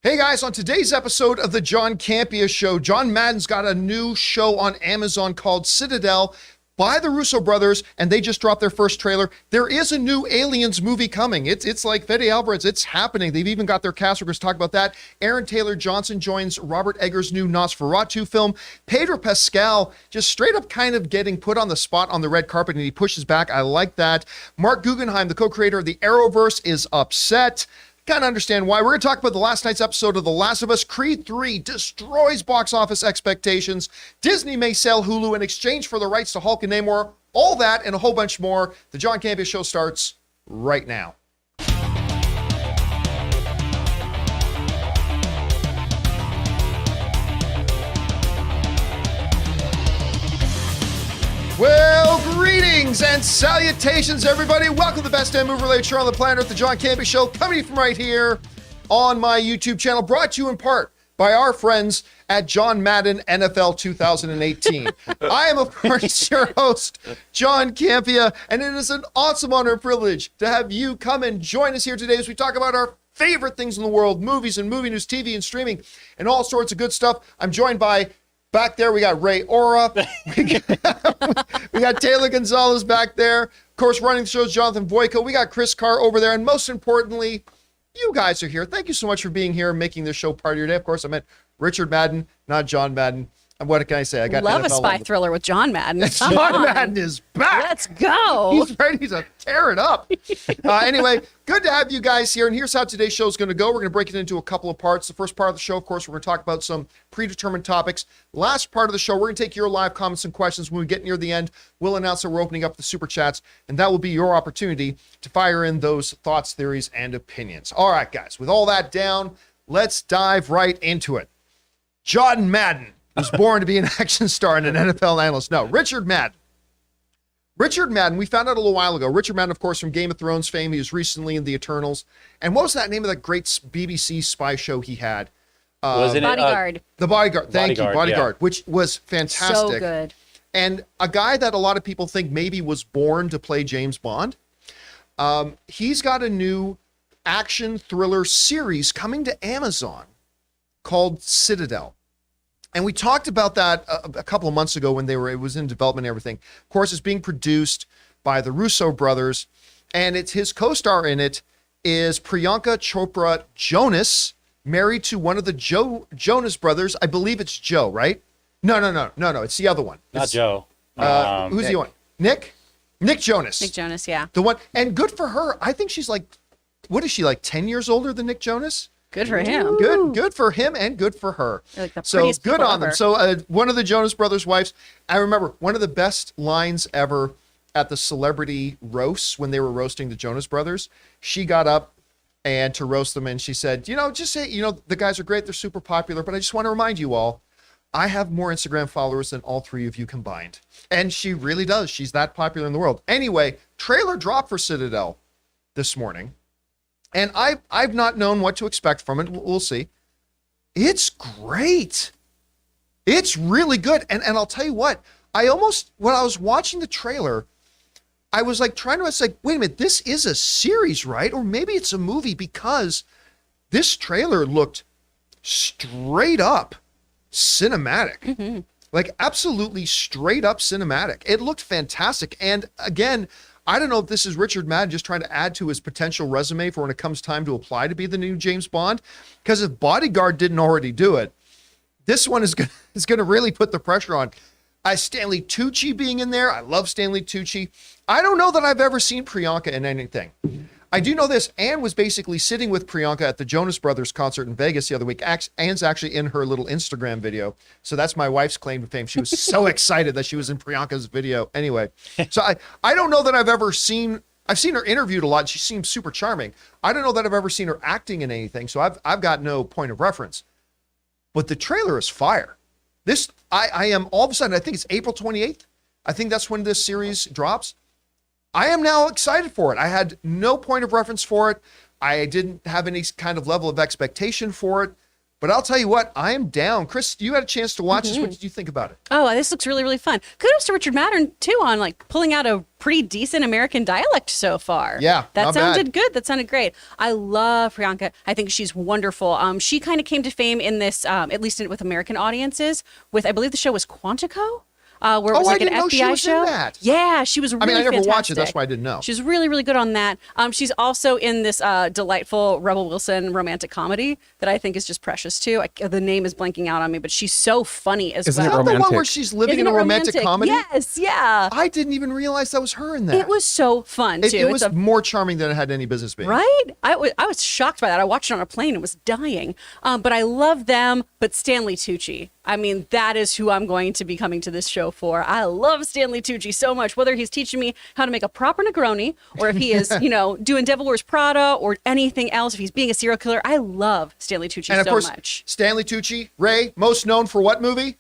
Hey guys, on today's episode of the John Campea Show, John Madden's got a new show on Amazon called Citadel by the Russo brothers, and they just dropped their first trailer. There is a new Aliens movie coming. It's like Fede Alvarez, it's happening. They've even got their cast. We're going to talk about that. Aaron Taylor Johnson joins Robert Eggers' new Nosferatu film. Pedro Pascal just straight up kind of getting put on the spot on the red carpet, and he pushes back. I like that. Marc Guggenheim, the co-creator of the Arrowverse, is upset. Kind of understand why. We're going to talk about the last night's episode of The Last of Us. Creed 3 destroys box office expectations. Disney may sell Hulu in exchange for the rights to Hulk and Namor. All that and a whole bunch more. The John Campea Show starts right now. Well, greetings and salutations, everybody. Welcome to the best damn movie-related show on the planet, the John Campea Show, coming from right here on my YouTube channel, brought to you in part by our friends at John Madden NFL 2018. I am, of course, your host, John Campea, and it is an awesome honor and privilege to have you come and join us here today as we talk about our favorite things in the world, movies and movie news, TV and streaming, and all sorts of good stuff. I'm joined by back there, we got Ray Ora. We got Taylor Gonzalez back there. Of course, running the show is Jonathan Voico. We got Chris Carr over there. And most importantly, you guys are here. Thank you so much for being here and making this show part of your day. Of course, I meant Richard Madden, not John Madden. And what can I say? I got love NFL a spy thriller with John Madden. John Madden is back. Let's go. He's ready to tear it up. Anyway, good to have you guys here. And here's how today's show is going to go. We're going to break it into a couple of parts. The first part of the show, of course, we're going to talk about some predetermined topics. Last part of the show, we're going to take your live comments and questions. When we get near the end, we'll announce that we're opening up the super chats, and that will be your opportunity to fire in those thoughts, theories, and opinions. All right, guys, with all that down, let's dive right into it. John Madden was born to be an action star and an NFL analyst. No, Richard Madden. Richard Madden, we found out a little while ago. Richard Madden, of course, from Game of Thrones fame. He was recently in The Eternals. And what was that name of that great BBC spy show he had? Bodyguard. The Bodyguard. Thank you, Bodyguard, yeah. which was fantastic. So good. And a guy that a lot of people think maybe was born to play James Bond. He's got a new action thriller series coming to Amazon called Citadel. And we talked about that a couple of months ago when it was in development and everything. Of course, it's being produced by the Russo brothers, and his co-star in it is Priyanka Chopra Jonas, married to one of the Jonas brothers. I believe it's Joe, right? No. It's the other one. Not Joe. Who's the one? Nick Jonas. Nick Jonas, yeah. The one, and good for her. I think she's like, what is she, like 10 years older than Nick Jonas? Good for him. Good for him and good for her. Like the So prettiest good people on them. ever. So one of the Jonas Brothers' wives, I remember one of the best lines ever at the celebrity roasts when they were roasting the Jonas Brothers. She got up and to roast them, and she said, just say, the guys are great, they're super popular, but I just want to remind you all, I have more Instagram followers than all three of you combined. And she really does. She's that popular in the world. Anyway, trailer dropped for Citadel this morning. And I've not known what to expect from it. We'll see. It's great. It's really good. And I'll tell you what, when I was watching the trailer, I was like wait a minute, this is a series, right? Or maybe it's a movie, because this trailer looked straight up cinematic. Mm-hmm. Like absolutely straight up cinematic. It looked fantastic. And again, I don't know if this is Richard Madden just trying to add to his potential resume for when it comes time to apply to be the new James Bond. Because if Bodyguard didn't already do it, this one is going to really put the pressure on. Stanley Tucci being in there. I love Stanley Tucci. I don't know that I've ever seen Priyanka in anything. I do know this. Anne was basically sitting with Priyanka at the Jonas Brothers concert in Vegas the other week. Anne's actually in her little Instagram video. So that's my wife's claim to fame. She was so excited that she was in Priyanka's video. Anyway, so I don't know that I've seen her interviewed a lot. She seems super charming. I don't know that I've ever seen her acting in anything. So I've got no point of reference. But the trailer is fire. I am all of a sudden, I think it's April 28th. I think that's when this series drops. I am now excited for it. I had no point of reference for it. I didn't have any kind of level of expectation for it. But I'll tell you what, I am down. Chris, you had a chance to watch this. What did you think about it? Oh, this looks really, really fun. Kudos to Richard Madden, too, on like pulling out a pretty decent American dialect so far. Yeah, that not sounded bad. good. That sounded great. I love Priyanka. I think she's wonderful. She kind of came to fame in this, at least with American audiences, with, I believe the show was Quantico. Where it was I like an didn't know FBI she was in show. that. Yeah, she was really I never watched it. fantastic. That's why I didn't know. She's really, really good on that. She's also in this delightful Rebel Wilson romantic comedy that I think is just precious too. The name is blanking out on me, but she's so funny as Isn't it well. Is that the one romantic? where she's living Isn't in a it romantic comedy? Yes, yeah. I didn't even realize that was her in that. It was so fun too. It was more charming than it had any business being. Right? I was shocked by that. I watched it on a plane and was dying. But I love them. But Stanley Tucci, I mean, that is who I'm going to be coming to this show for. I love Stanley Tucci so much, whether he's teaching me how to make a proper Negroni or if he is, doing Devil Wears Prada or anything else, if he's being a serial killer. I love Stanley Tucci And of so course, much. Stanley Tucci, Ray, most known for what movie?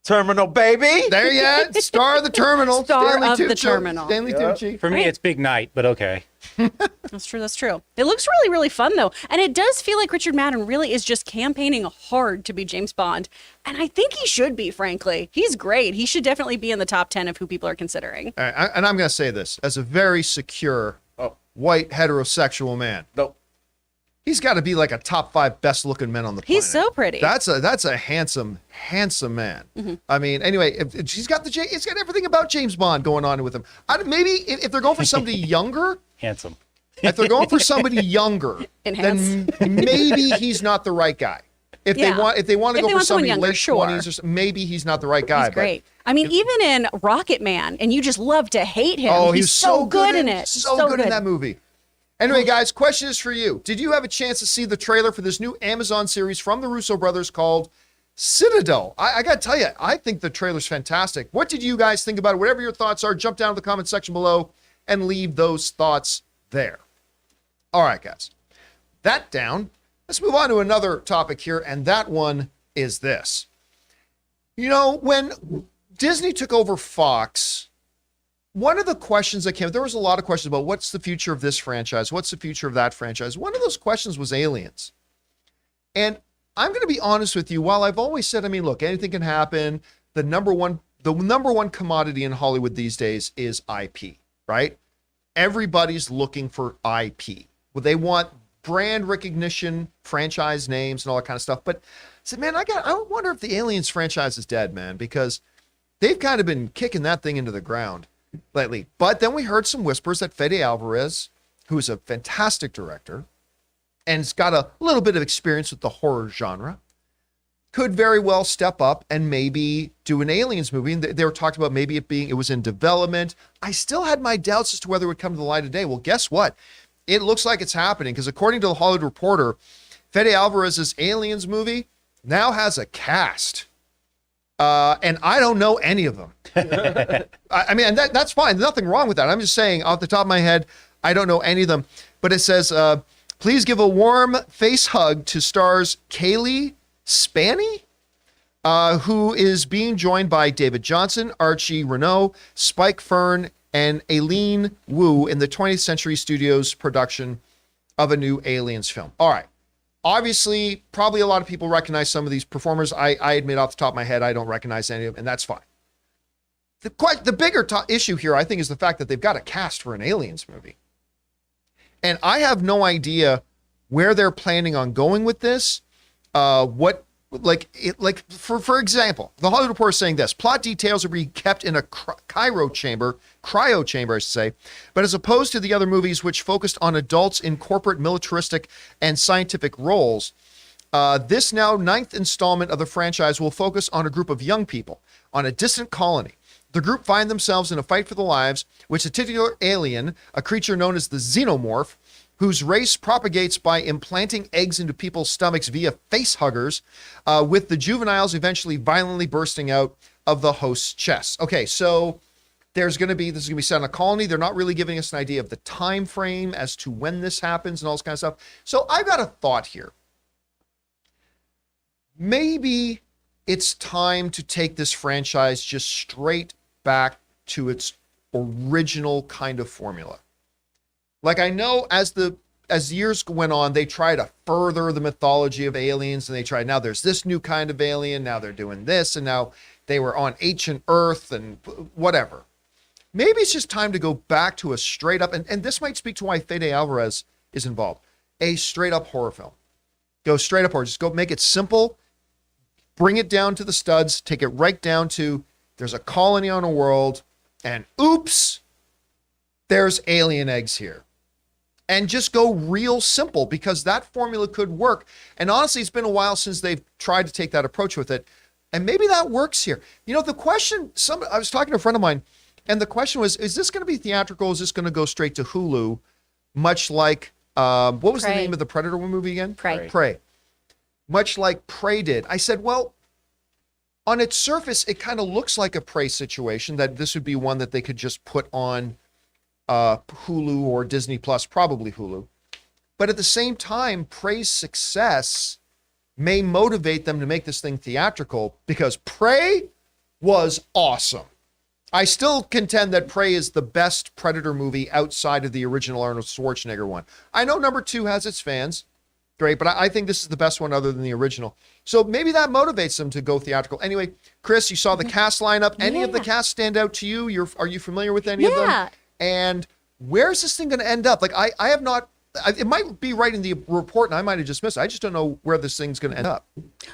Terminal, baby. There you are. Star of the Terminal. Star Stanley of the Tucci. Terminal. Stanley Tucci. For me, Right. it's Big Night, but okay. That's true. That's true. It looks really, really fun, though. And it does feel like Richard Madden really is just campaigning hard to be James Bond. And I think he should be, frankly. He's great. He should definitely be in the top 10 of who people are considering. All right, and I'm going to say this as a very secure, white, heterosexual man. Nope. He's got to be like a top 5 best looking men on the planet. He's so pretty. That's a handsome man. I mean, anyway, if he's got he's got everything about James Bond going on with him. Maybe if they're going for somebody younger, Handsome. if they're going for somebody younger, then maybe he's not the right guy. If Yeah. they want to go for want someone somebody younger, late sure. 20s or something, maybe he's not the right guy. He's great. I mean, even in Rocket Man, and you just love to hate him. He's so good in it. So good in that movie. Anyway, guys, question is for you. Did you have a chance to see the trailer for this new Amazon series from the Russo brothers called Citadel? I got to tell you, I think the trailer's fantastic. What did you guys think about it? Whatever your thoughts are, jump down to the comment section below and leave those thoughts there. All right, guys. That down. Let's move on to another topic here, and that one is this. When Disney took over Fox, one of the questions that came, there was a lot of questions about what's the future of this franchise? What's the future of that franchise? One of those questions was aliens. And I'm going to be honest with you, while I've always said, look, anything can happen. The number one commodity in Hollywood these days is IP, right? Everybody's looking for IP. Well, they want brand recognition, franchise names, and all that kind of stuff. But I said, man, I wonder if the Aliens franchise is dead, man, because they've kind of been kicking that thing into the ground lately. But then we heard some whispers that Fede Alvarez, who's a fantastic director and has got a little bit of experience with the horror genre, could very well step up and maybe do an Aliens movie. And they were talking about maybe it was in development. I still had my doubts as to whether it would come to the light of day. Well, guess what? It looks like it's happening because according to the Hollywood Reporter, Fede Alvarez's Aliens movie now has a cast. And I don't know any of them. And that's fine. There's nothing wrong with that. I'm just saying off the top of my head, I don't know any of them. But it says, please give a warm face hug to stars Kaylee Spanny, who is being joined by David Johnson, Archie Renault, Spike Fern, and Aileen Wu in the 20th Century Studios production of a new Aliens film. All right. Obviously, probably a lot of people recognize some of these performers. I admit off the top of my head, I don't recognize any of them, and that's fine. The bigger issue here, I think, is the fact that they've got a cast for an Aliens movie. And I have no idea where they're planning on going with this. For example, the Hollywood Reporter is saying this: plot details are being kept in a cryo chamber, I should say, but as opposed to the other movies which focused on adults in corporate, militaristic, and scientific roles, this now 9th installment of the franchise will focus on a group of young people on a distant colony. The group find themselves in a fight for their lives, which a titular alien, a creature known as the Xenomorph, whose race propagates by implanting eggs into people's stomachs via face huggers, with the juveniles eventually violently bursting out of the host's chest. Okay, so this is going to be set in a colony. They're not really giving us an idea of the time frame as to when this happens and all this kind of stuff. So I've got a thought here. Maybe it's time to take this franchise just straight back to its original kind of formula. Like, I know as the as years went on, they try to further the mythology of aliens, and they try, now there's this new kind of alien, now they're doing this, and now they were on ancient Earth and whatever. Maybe it's just time to go back to a straight up, and this might speak to why Fede Alvarez is involved, a straight up horror film. Go straight up horror. Just go make it simple, bring it down to the studs, take it right down to there's a colony on a world, and oops, there's alien eggs here. And just go real simple, because that formula could work. And honestly, it's been a while since they've tried to take that approach with it. And maybe that works here. You know, the question, I was talking to a friend of mine, and the question was, is this going to be theatrical? Is this going to go straight to Hulu? Much like, what was the name of the Predator movie again? Prey. Much like Prey did. I said, well, on its surface, it kind of looks like a Prey situation, that this would be one that they could just put on Hulu or Disney Plus, probably Hulu. But at the same time, Prey's success may motivate them to make this thing theatrical, because Prey was awesome. I still contend that Prey is the best Predator movie outside of the original Arnold Schwarzenegger one. I know number 2 has its fans, great, but I think this is the best one other than the original. So maybe that motivates them to go theatrical. Anyway, Chris, you saw the cast lineup. Any of the cast stand out to you? Are you familiar with any of them? And where's this thing going to end up? Like, I have not, it might be right in the report and I might have just missed it. I just don't know where this thing's going to end up.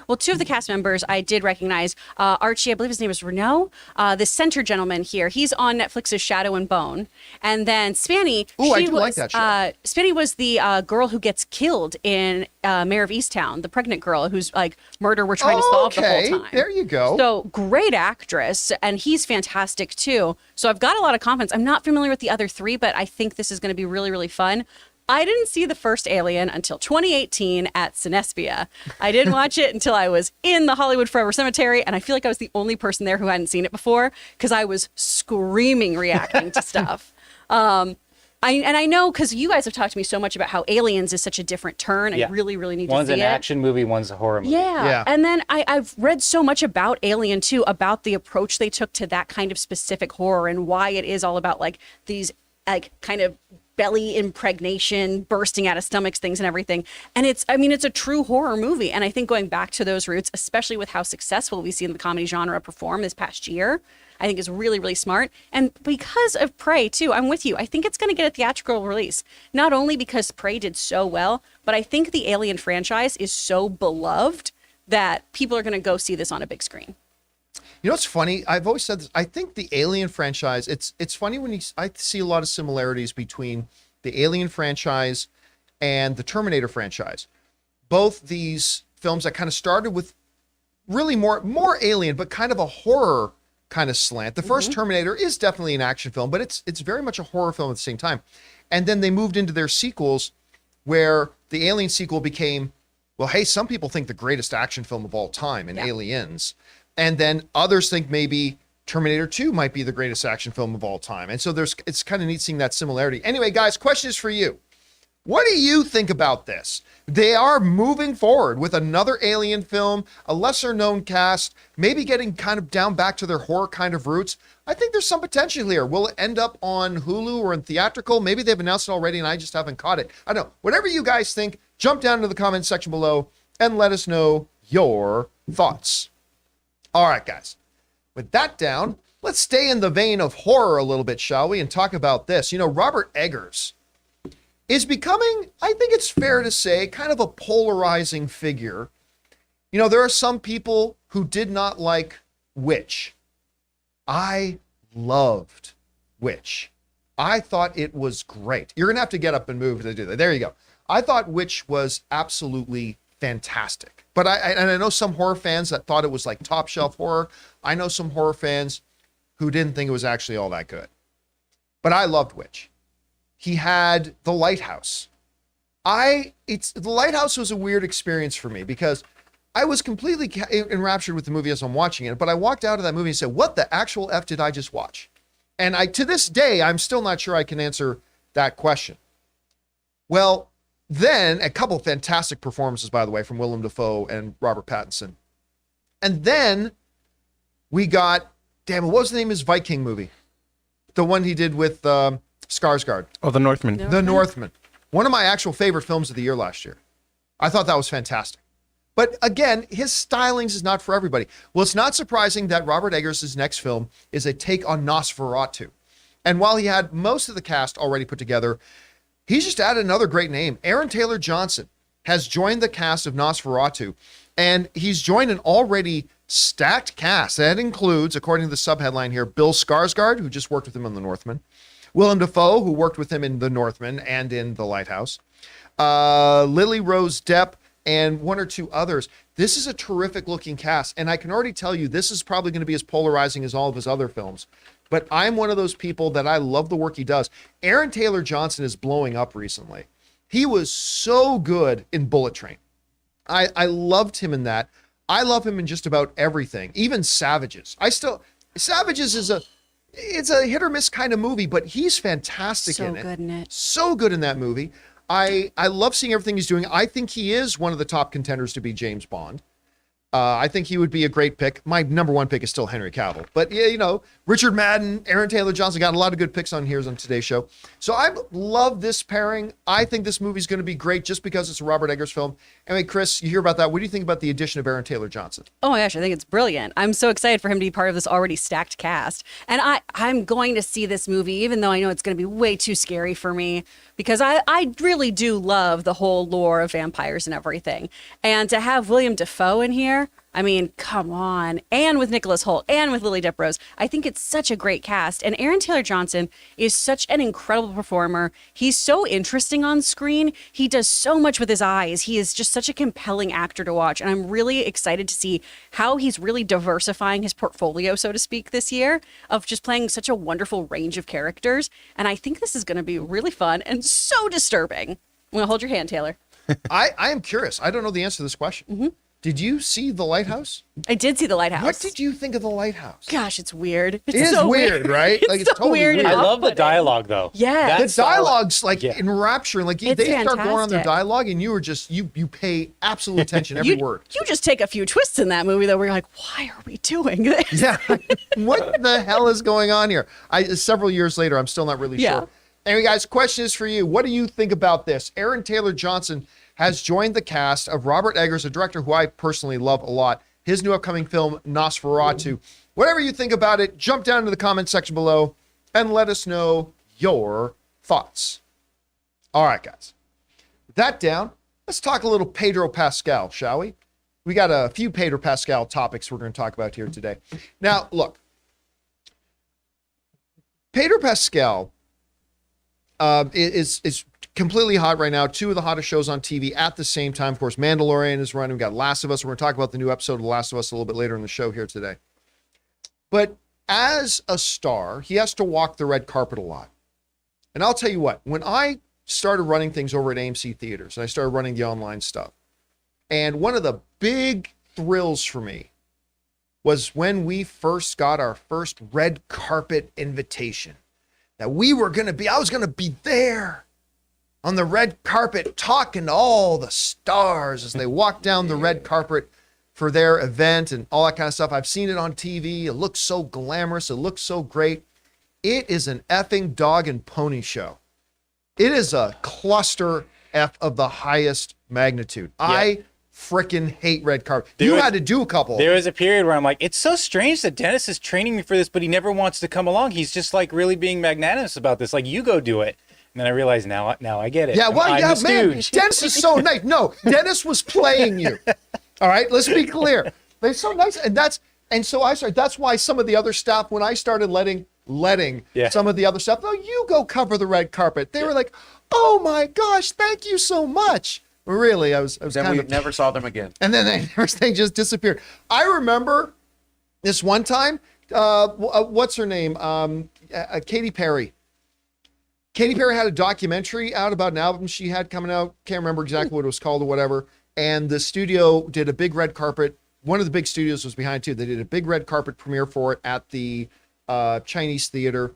Well, 2 of the cast members I did recognize. Archie, I believe his name is Renaud. The center gentleman here, he's on Netflix's Shadow and Bone. And then Spanny. Oh, I do like that show. Spanny was the girl who gets killed in Mayor of Easttown, the pregnant girl whose like murder we're trying to solve the whole time. There you go. So great actress, and he's fantastic too. So I've got a lot of confidence. I'm not familiar with the other 3, but I think this is going to be really, really fun. I didn't see the first Alien until 2018 at Cinespia. I didn't watch it until I was in the Hollywood Forever Cemetery, and I feel like I was the only person there who hadn't seen it before, because I was screaming reacting to stuff. I know, because you guys have talked to me so much about how Aliens is such a different turn. I really, really need to see it. One's an action movie, one's a horror movie. Yeah. And then I've read so much about Alien too, about the approach they took to that kind of specific horror and why it is all about like these like kind of belly impregnation, bursting out of stomachs, things and everything. And it's a true horror movie. And I think going back to those roots, especially with how successful we've seen the comedy genre perform this past year, I think is really, really smart. And because of Prey too, I'm with you. I think it's going to get a theatrical release, not only because Prey did so well, but I think the Alien franchise is so beloved that people are going to go see this on a big screen. You know what's funny? I've always said this. I think the Alien franchise, it's funny when I see a lot of similarities between the Alien franchise and the Terminator franchise. Both these films that kind of started with really more Alien, but kind of a horror kind of slant. The first Terminator is definitely an action film, but it's very much a horror film at the same time. And then they moved into their sequels, where the Alien sequel became, well, hey, some people think the greatest action film of all time in Aliens. And then others think maybe Terminator 2 might be the greatest action film of all time. And so it's kind of neat seeing that similarity. Anyway, guys, question is for you. What do you think about this? They are moving forward with another Alien film, a lesser known cast, maybe getting kind of down back to their horror kind of roots. I think there's some potential here. Will it end up on Hulu or in theatrical? Maybe they've announced it already and I just haven't caught it. I don't know. Whatever you guys think, jump down into the comment section below and let us know your thoughts. All right, guys. With that down, let's stay in the vein of horror a little bit, shall we? And talk about this. You know, Robert Eggers is becoming, I think it's fair to say, kind of a polarizing figure. You know, there are some people who did not like Witch. I loved Witch. I thought it was great. You're going to have to get up and move to do that. There you go. I thought Witch was absolutely fantastic. But I know some horror fans that thought it was like top shelf horror. I know some horror fans who didn't think it was actually all that good. But I loved Witch. He had The Lighthouse. The Lighthouse was a weird experience for me because I was completely enraptured with the movie as I'm watching it. But I walked out of that movie and said, what the actual F did I just watch? And to this day, I'm still not sure I can answer that question. Well, then a couple of fantastic performances, by the way, from Willem Dafoe and Robert Pattinson. And then we got, what was the name of his Viking movie? The one he did with Skarsgård. Oh, The Northman. The Northman. One of my actual favorite films of the year last year. I thought that was fantastic. But again, his stylings is not for everybody. Well, it's not surprising that Robert Eggers' next film is a take on Nosferatu. And while he had most of the cast already put together, he's just added another great name. Aaron Taylor Johnson has joined the cast of Nosferatu, and he's joined an already stacked cast. That includes, according to the subheadline here, Bill Skarsgård, who just worked with him on The Northman, Willem Dafoe, who worked with him in The Northman and in The Lighthouse, Lily Rose Depp, and one or two others. This is a terrific looking cast, and I can already tell you this is probably going to be as polarizing as all of his other films. But I'm one of those people that I love the work he does. Aaron Taylor Johnson is blowing up recently. He was so good in Bullet Train. I loved him in that. I love him in just about everything, even Savages. Savages is it's a hit or miss kind of movie, but he's fantastic in it. So good in it. So good in that movie. I love seeing everything he's doing. I think he is one of the top contenders to be James Bond. I think he would be a great pick. My number one pick is still Henry Cavill. But, yeah, you know, Richard Madden, Aaron Taylor Johnson, got a lot of good picks on here on today's show. So I love this pairing. I think this movie's going to be great just because it's a Robert Eggers film. Anyway, Chris, you hear about that. What do you think about the addition of Aaron Taylor Johnson? Oh my gosh, I think it's brilliant. I'm so excited for him to be part of this already stacked cast. And I'm going to see this movie, even though I know it's going to be way too scary for me, because I really do love the whole lore of vampires and everything. And to have William Dafoe in here, I mean, come on. And with Nicholas Hoult and with Lily Depp Rose, I think it's such a great cast. And Aaron Taylor Johnson is such an incredible performer. He's so interesting on screen. He does so much with his eyes. He is just such a compelling actor to watch. And I'm really excited to see how he's really diversifying his portfolio, so to speak, this year, of just playing such a wonderful range of characters. And I think this is going to be really fun and so disturbing. I'm going to hold your hand, Taylor. I am curious. I don't know the answer to this question. Mm-hmm. Did you see The Lighthouse? I did see The Lighthouse. What did you think of The Lighthouse? Gosh, it's weird. It's It is so weird, right? Like, it's so totally weird. weird. and I love the off-putting. dialogue though. Yeah. The dialogue's like Yeah. enrapturing. Like It's they start going on their fantastic. dialogue, and you were just you pay absolute attention every word. You just take a few twists in that movie, though, where you're like, why are we doing this? Yeah, what the hell is going on here? Several years later, I'm still not really Yeah. sure. Anyway, guys, question is for you. What do you think about this? Aaron Taylor Johnson has joined the cast of Robert Eggers, a director who I personally love a lot. His new upcoming film, Nosferatu. Whatever you think about it, jump down to the comment section below and let us know your thoughts. All right, guys. With that down, let's talk a little Pedro Pascal, shall we? We got a few Pedro Pascal topics we're going to talk about here today. Now, look. Pedro Pascal is completely hot right now. Two of the hottest shows on TV at the same time. Of course, Mandalorian is running. We've got Last of Us. We're going to talk about the new episode of The Last of Us a little bit later in the show here today. But as a star, he has to walk the red carpet a lot. And I'll tell you what, when I started running things over at AMC Theaters, and I started running the online stuff, and one of the big thrills for me was when we first got our first red carpet invitation. That I was going to be there on the red carpet talking to all the stars as they walk down the red carpet for their event and all that kind of stuff. I've seen it on TV. It looks so glamorous. It looks so great. It is an effing dog and pony show. It is a cluster F of the highest magnitude. Yeah. I freaking hate red carpet. There You was- had to do a couple. There was a period where I'm like, it's so strange that Dennis is training me for this, but he never wants to come along. He's just like really being magnanimous about this. Like, you go do it. And then I realized now I get it. Yeah, well, I'm yeah, the man, stooge. Dennis is so nice. No, Dennis was playing you. All right, let's be clear. They're so nice, and so I started. That's why some of the other staff, when I started letting Yeah. some of the other stuff, no, you go cover the red carpet. They were like, oh my gosh, thank you so much. Really, I was Then kind we of, never saw them again. and then everything just disappeared. I remember this one time. What's her name? Katy Perry. Katy Perry had a documentary out about an album she had coming out. Can't remember exactly what it was called or whatever. And the studio did a big red carpet. One of the big studios was behind too. They did a big red carpet premiere for it at the Chinese theater.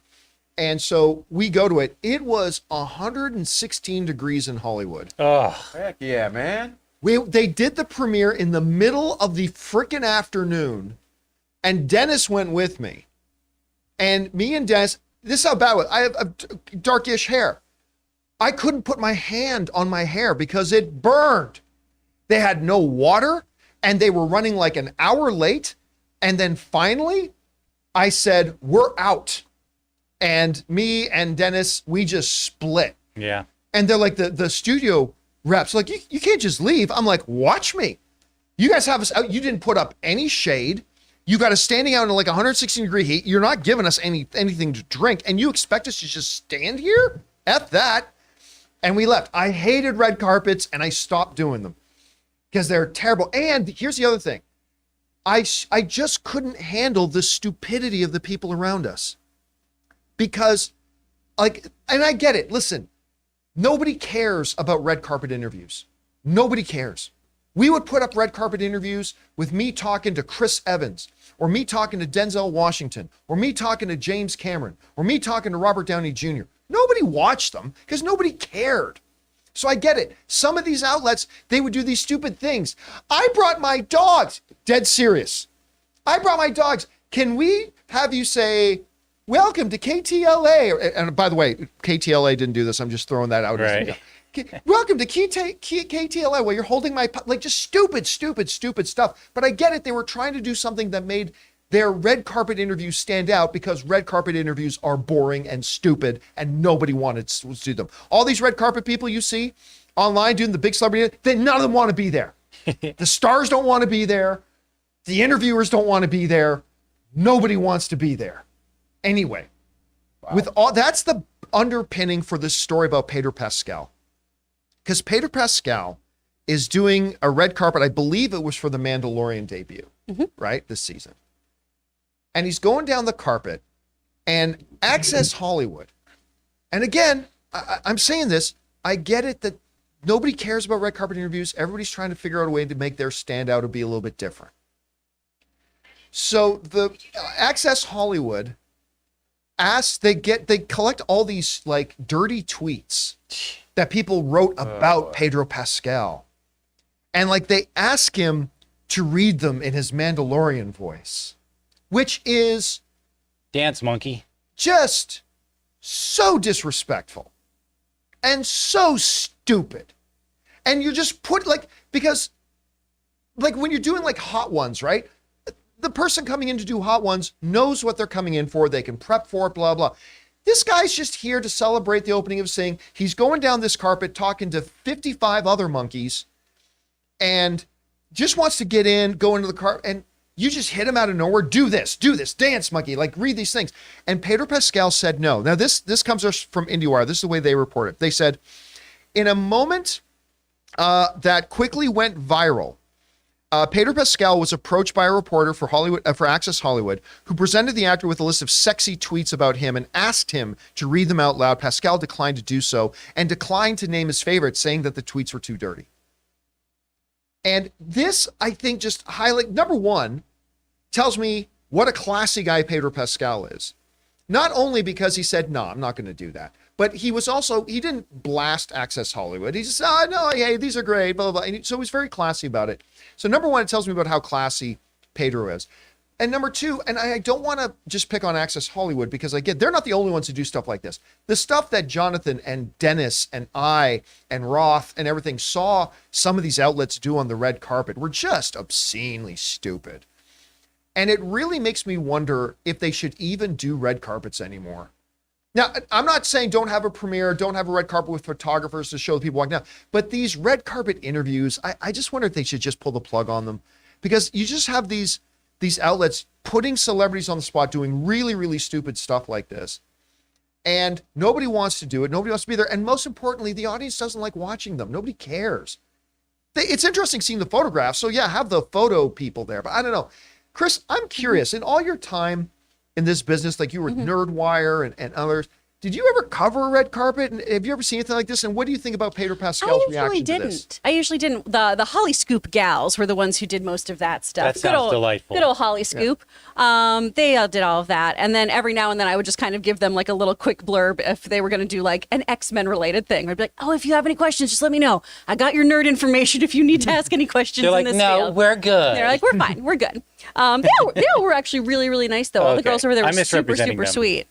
And so we go to it. It was 116 degrees in Hollywood. Ugh. Heck yeah, man. They did the premiere in the middle of the frickin' afternoon, and Dennis went with me. And me and Dennis, this is how bad it was. I have darkish hair. I couldn't put my hand on my hair because it burned. They had no water and they were running like an hour late. And then finally I said, we're out. And me and Dennis, we just split. Yeah. And they're like, the studio reps, like, you can't just leave. I'm like, watch me. You guys have us out. You didn't put up any shade. You got us standing out in like 116-degree heat. You're not giving us anything to drink. And you expect us to just stand here? F that. And we left. I hated red carpets and I stopped doing them because they're terrible. And here's the other thing. I just couldn't handle the stupidity of the people around us. Because, like, and I get it. Listen, nobody cares about red carpet interviews. Nobody cares. We would put up red carpet interviews with me talking to Chris Evans, or me talking to Denzel Washington, or me talking to James Cameron, or me talking to Robert Downey Jr. Nobody watched them because nobody cared. So I get it. Some of these outlets, they would do these stupid things. I brought my dogs. Dead serious. I brought my dogs. Can we have you say, welcome to KTLA? And by the way, KTLA didn't do this. I'm just throwing that out. Right. Welcome to KTLA. Well, you're holding my, like, just stupid stuff. But I get it. They were trying to do something that made their red carpet interviews stand out because red carpet interviews are boring and stupid and nobody wanted to do them. All these red carpet people you see online doing the big celebrity, none of them want to be there. The stars don't want to be there. The interviewers don't want to be there. Nobody wants to be there. Anyway, with all that's the underpinning for this story about Pedro Pascal. Because Pedro Pascal is doing a red carpet, I believe it was for the Mandalorian debut, right, this season. And he's going down the carpet, and Access Hollywood. And again, I'm saying this, I get it that nobody cares about red carpet interviews. Everybody's trying to figure out a way to make their stand out or be a little bit different. So the Access Hollywood they collect all these like dirty tweets that people wrote about Pedro Pascal. And like they ask him to read them in his Mandalorian voice, which is Dance monkey. just so disrespectful and so stupid. And you just put like, because like when you're doing like hot ones, right? The person coming in to do hot ones knows what they're coming in for. They can prep for it, blah, blah. This guy's just here to celebrate the opening of Sing. He's going down this carpet talking to 55 other monkeys and just wants to get in, go into the car, and you just hit him out of nowhere. Do this, dance monkey, like read these things. And Pedro Pascal said no. Now this comes from IndieWire. This is the way they report it. They said, in a moment that quickly went viral, Pedro Pascal was approached by a reporter for Access Hollywood, who presented the actor with a list of sexy tweets about him and asked him to read them out loud. Pascal declined to do so and declined to name his favorite, saying that the tweets were too dirty. And this, I think, just number one, tells me what a classy guy Pedro Pascal is. Not only because he said, no, I'm not going to do that, but he didn't blast Access Hollywood. He just said, no, hey, these are great, blah, blah, blah. And so he's very classy about it. So number one, it tells me about how classy Pedro is. And number two, and I don't want to just pick on Access Hollywood because again, they're not the only ones who do stuff like this. The stuff that Jonathan and Dennis and I and Roth and everything saw some of these outlets do on the red carpet were just obscenely stupid. And it really makes me wonder if they should even do red carpets anymore. Now, I'm not saying don't have a premiere, don't have a red carpet with photographers to show the people walking down, but these red carpet interviews, I just wonder if they should just pull the plug on them because you just have these outlets putting celebrities on the spot doing really, really stupid stuff like this. And nobody wants to do it. Nobody wants to be there. And most importantly, the audience doesn't like watching them. Nobody cares. It's interesting seeing the photographs. So yeah, have the photo people there, but I don't know. Chris, I'm curious, in all your time in this business, like you were Nerdwire and others, did you ever cover a red carpet? And have you ever seen anything like this? And what do you think about Pedro Pascal's reaction to this? I usually didn't. The Holly Scoop gals were the ones who did most of that stuff. That sounds delightful. Good old Holly Scoop. Yeah. They did all of that. And then every now and then I would just kind of give them like a little quick blurb if they were going to do like an X-Men related thing. I'd be like, oh, if you have any questions, just let me know. I got your nerd information if you need to ask any questions They're like, in this no, field. we're good. They're like, we're fine. We're good. They all were actually really, really nice though. All the girls over there were super, super them. sweet.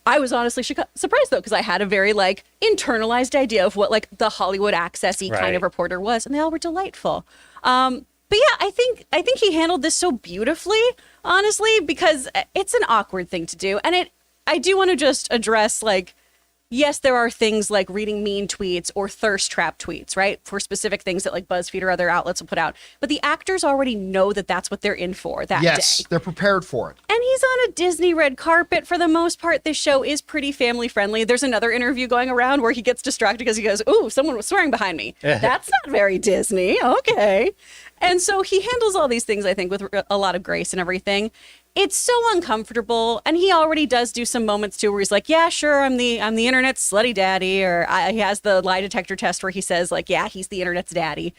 I was honestly surprised though, because I had a very like internalized idea of what like the Hollywood access-y kind of Right. reporter was, and they all were delightful. But yeah, I think he handled this so beautifully, honestly, because it's an awkward thing to do, and I do want to just address like, yes, there are things like reading mean tweets or thirst trap tweets, right? For specific things that like BuzzFeed or other outlets will put out. But the actors already know that that's what they're in for that Yes, day. they're prepared for it. And he's on a Disney red carpet for the most part. This show is pretty family friendly. There's another interview going around where he gets distracted because he goes, "Ooh, someone was swearing behind me." That's not very Disney. Okay. And so he handles all these things, I think, with a lot of grace and everything. It's so uncomfortable, and he already does do some moments too where he's like, "Yeah, sure, I'm the internet's slutty daddy," or he has the lie detector test where he says like, "Yeah, he's the internet's daddy."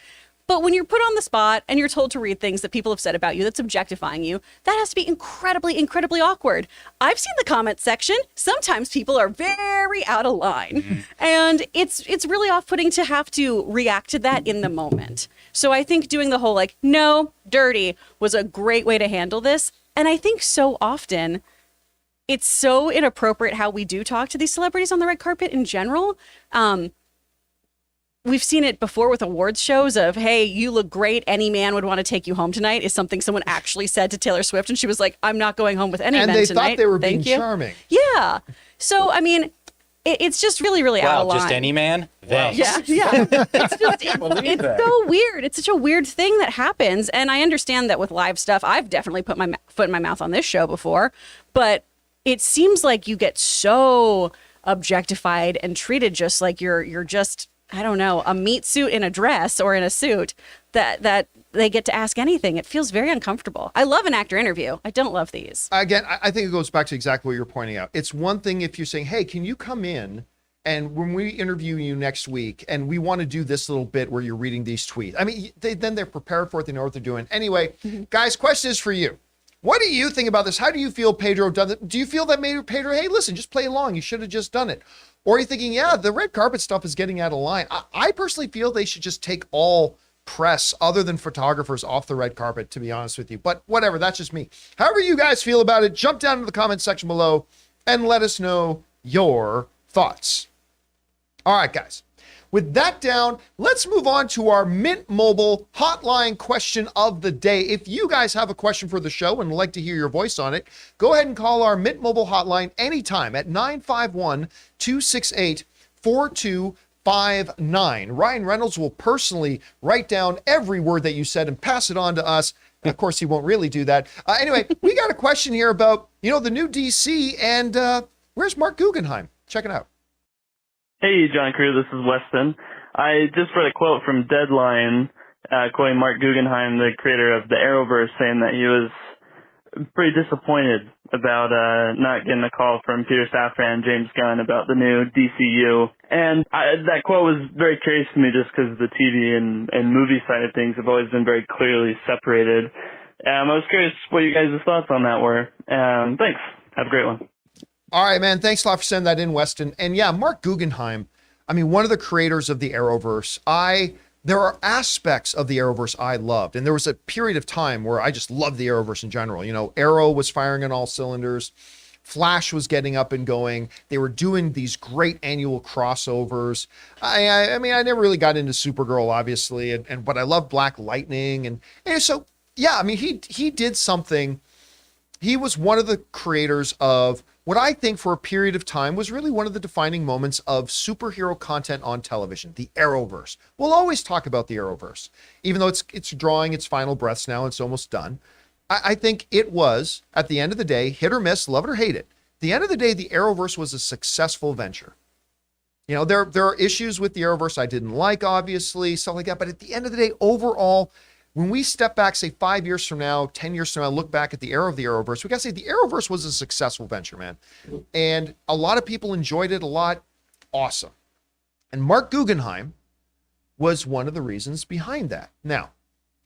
But when you're put on the spot and you're told to read things that people have said about you that's objectifying you, that has to be incredibly, incredibly awkward. I've seen the comment section. Sometimes people are very out of line. And it's really off-putting to have to react to that in the moment. So I think doing the whole like, no, dirty was a great way to handle this. And I think so often it's so inappropriate how we do talk to these celebrities on the red carpet in general. We've seen it before with awards shows of, "Hey, you look great. Any man would want to take you home tonight," is something someone actually said to Taylor Swift. And she was like, "I'm not going home with any And men they tonight. thought they were being Thank you." charming. Yeah. So, I mean, it's just really, really out Wow, of line. just any man? Thanks. Yeah. It's just, Believe it's that. so weird. It's such a weird thing that happens. And I understand that with live stuff, I've definitely put my foot in my mouth on this show before, but it seems like you get so objectified and treated just like you're just, I don't know, a meat suit in a dress or in a suit that they get to ask anything. It feels very uncomfortable. I love an actor interview. I don't love these. Again, I think it goes back to exactly what you're pointing out. It's one thing if you're saying, "Hey, can you come in and when we interview you next week and we want to do this little bit where you're reading these tweets." I mean, then they're prepared for it. They know what they're doing. Anyway, guys, question is for you. What do you think about this? How do you feel Pedro done it? Do you feel that maybe Pedro, "Hey, listen, just play along. You should have just done it"? Or are you thinking, yeah, the red carpet stuff is getting out of line? I personally feel they should just take all press other than photographers off the red carpet, to be honest with you. But whatever, that's just me. However you guys feel about it, jump down to the comment section below and let us know your thoughts. All right, guys. With that down, let's move on to our Mint Mobile hotline question of the day. If you guys have a question for the show and would like to hear your voice on it, go ahead and call our Mint Mobile hotline anytime at 951-268-4259. Ryan Reynolds will personally write down every word that you said and pass it on to us. Of course, he won't really do that. Anyway, we got a question here about, the new DC and where's Marc Guggenheim? Check it out. Hey, John Crew, this is Weston. I just read a quote from Deadline, quoting Marc Guggenheim, the creator of the Arrowverse, saying that he was pretty disappointed about not getting a call from Peter Safran and James Gunn about the new DCU. And that quote was very curious to me just because the TV and movie side of things have always been very clearly separated. I was curious what you guys' thoughts on that were. Thanks. Have a great one. All right, man. Thanks a lot for sending that in, Weston. And yeah, Marc Guggenheim, I mean, one of the creators of the Arrowverse. There are aspects of the Arrowverse I loved. And there was a period of time where I just loved the Arrowverse in general. Arrow was firing on all cylinders. Flash was getting up and going. They were doing these great annual crossovers. I mean, I never really got into Supergirl, obviously, but I love Black Lightning. And so, yeah, I mean, he did something. He was one of the creators of what I think for a period of time was really one of the defining moments of superhero content on television, the Arrowverse. We'll always talk about the Arrowverse, even though it's drawing its final breaths now. It's almost done. I think it was, at the end of the day, hit or miss, love it or hate it. At the end of the day, the Arrowverse was a successful venture. There are issues with the Arrowverse I didn't like, obviously, stuff like that. But at the end of the day, overall, when we step back, say 5 years from now, 10 years from now, look back at the era of the Arrowverse, we got to say the Arrowverse was a successful venture, man. And a lot of people enjoyed it a lot. Awesome. And Marc Guggenheim was one of the reasons behind that. Now,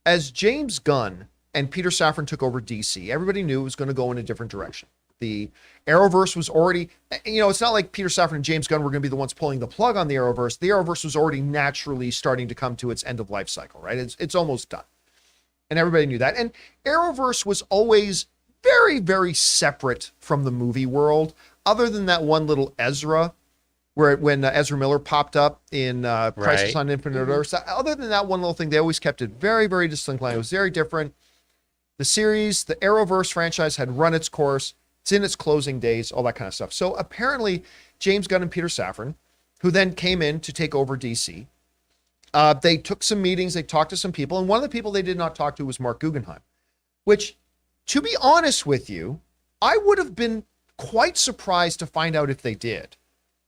as James Gunn and Peter Safran took over DC, everybody knew it was going to go in a different direction. The Arrowverse was already, it's not like Peter Safran and James Gunn were going to be the ones pulling the plug on the Arrowverse. The Arrowverse was already naturally starting to come to its end of life cycle, right? It's almost done. And everybody knew that. And Arrowverse was always very, very separate from the movie world. other than that one little Ezra, when Ezra Miller popped up in Crisis on Infinite Earths, other than that one little thing, they always kept it very, very distinct line. It was very different. The series, the Arrowverse franchise had run its course. It's in its closing days, all that kind of stuff. So apparently, James Gunn and Peter Safran, who then came in to take over DC, they took some meetings, they talked to some people, and one of the people they did not talk to was Marc Guggenheim, which, to be honest with you, I would have been quite surprised to find out if they did.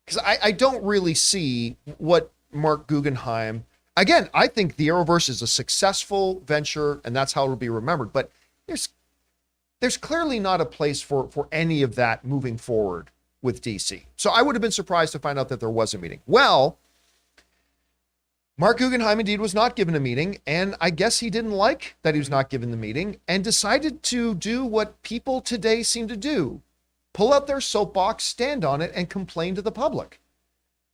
Because I don't really see what Marc Guggenheim... Again, I think the Arrowverse is a successful venture, and that's how it'll be remembered. But there's clearly not a place for any of that moving forward with DC. So I would have been surprised to find out that there was a meeting. Well, Marc Guggenheim indeed was not given a meeting, and I guess he didn't like that he was not given the meeting and decided to do what people today seem to do. Pull out their soapbox, stand on it, and complain to the public.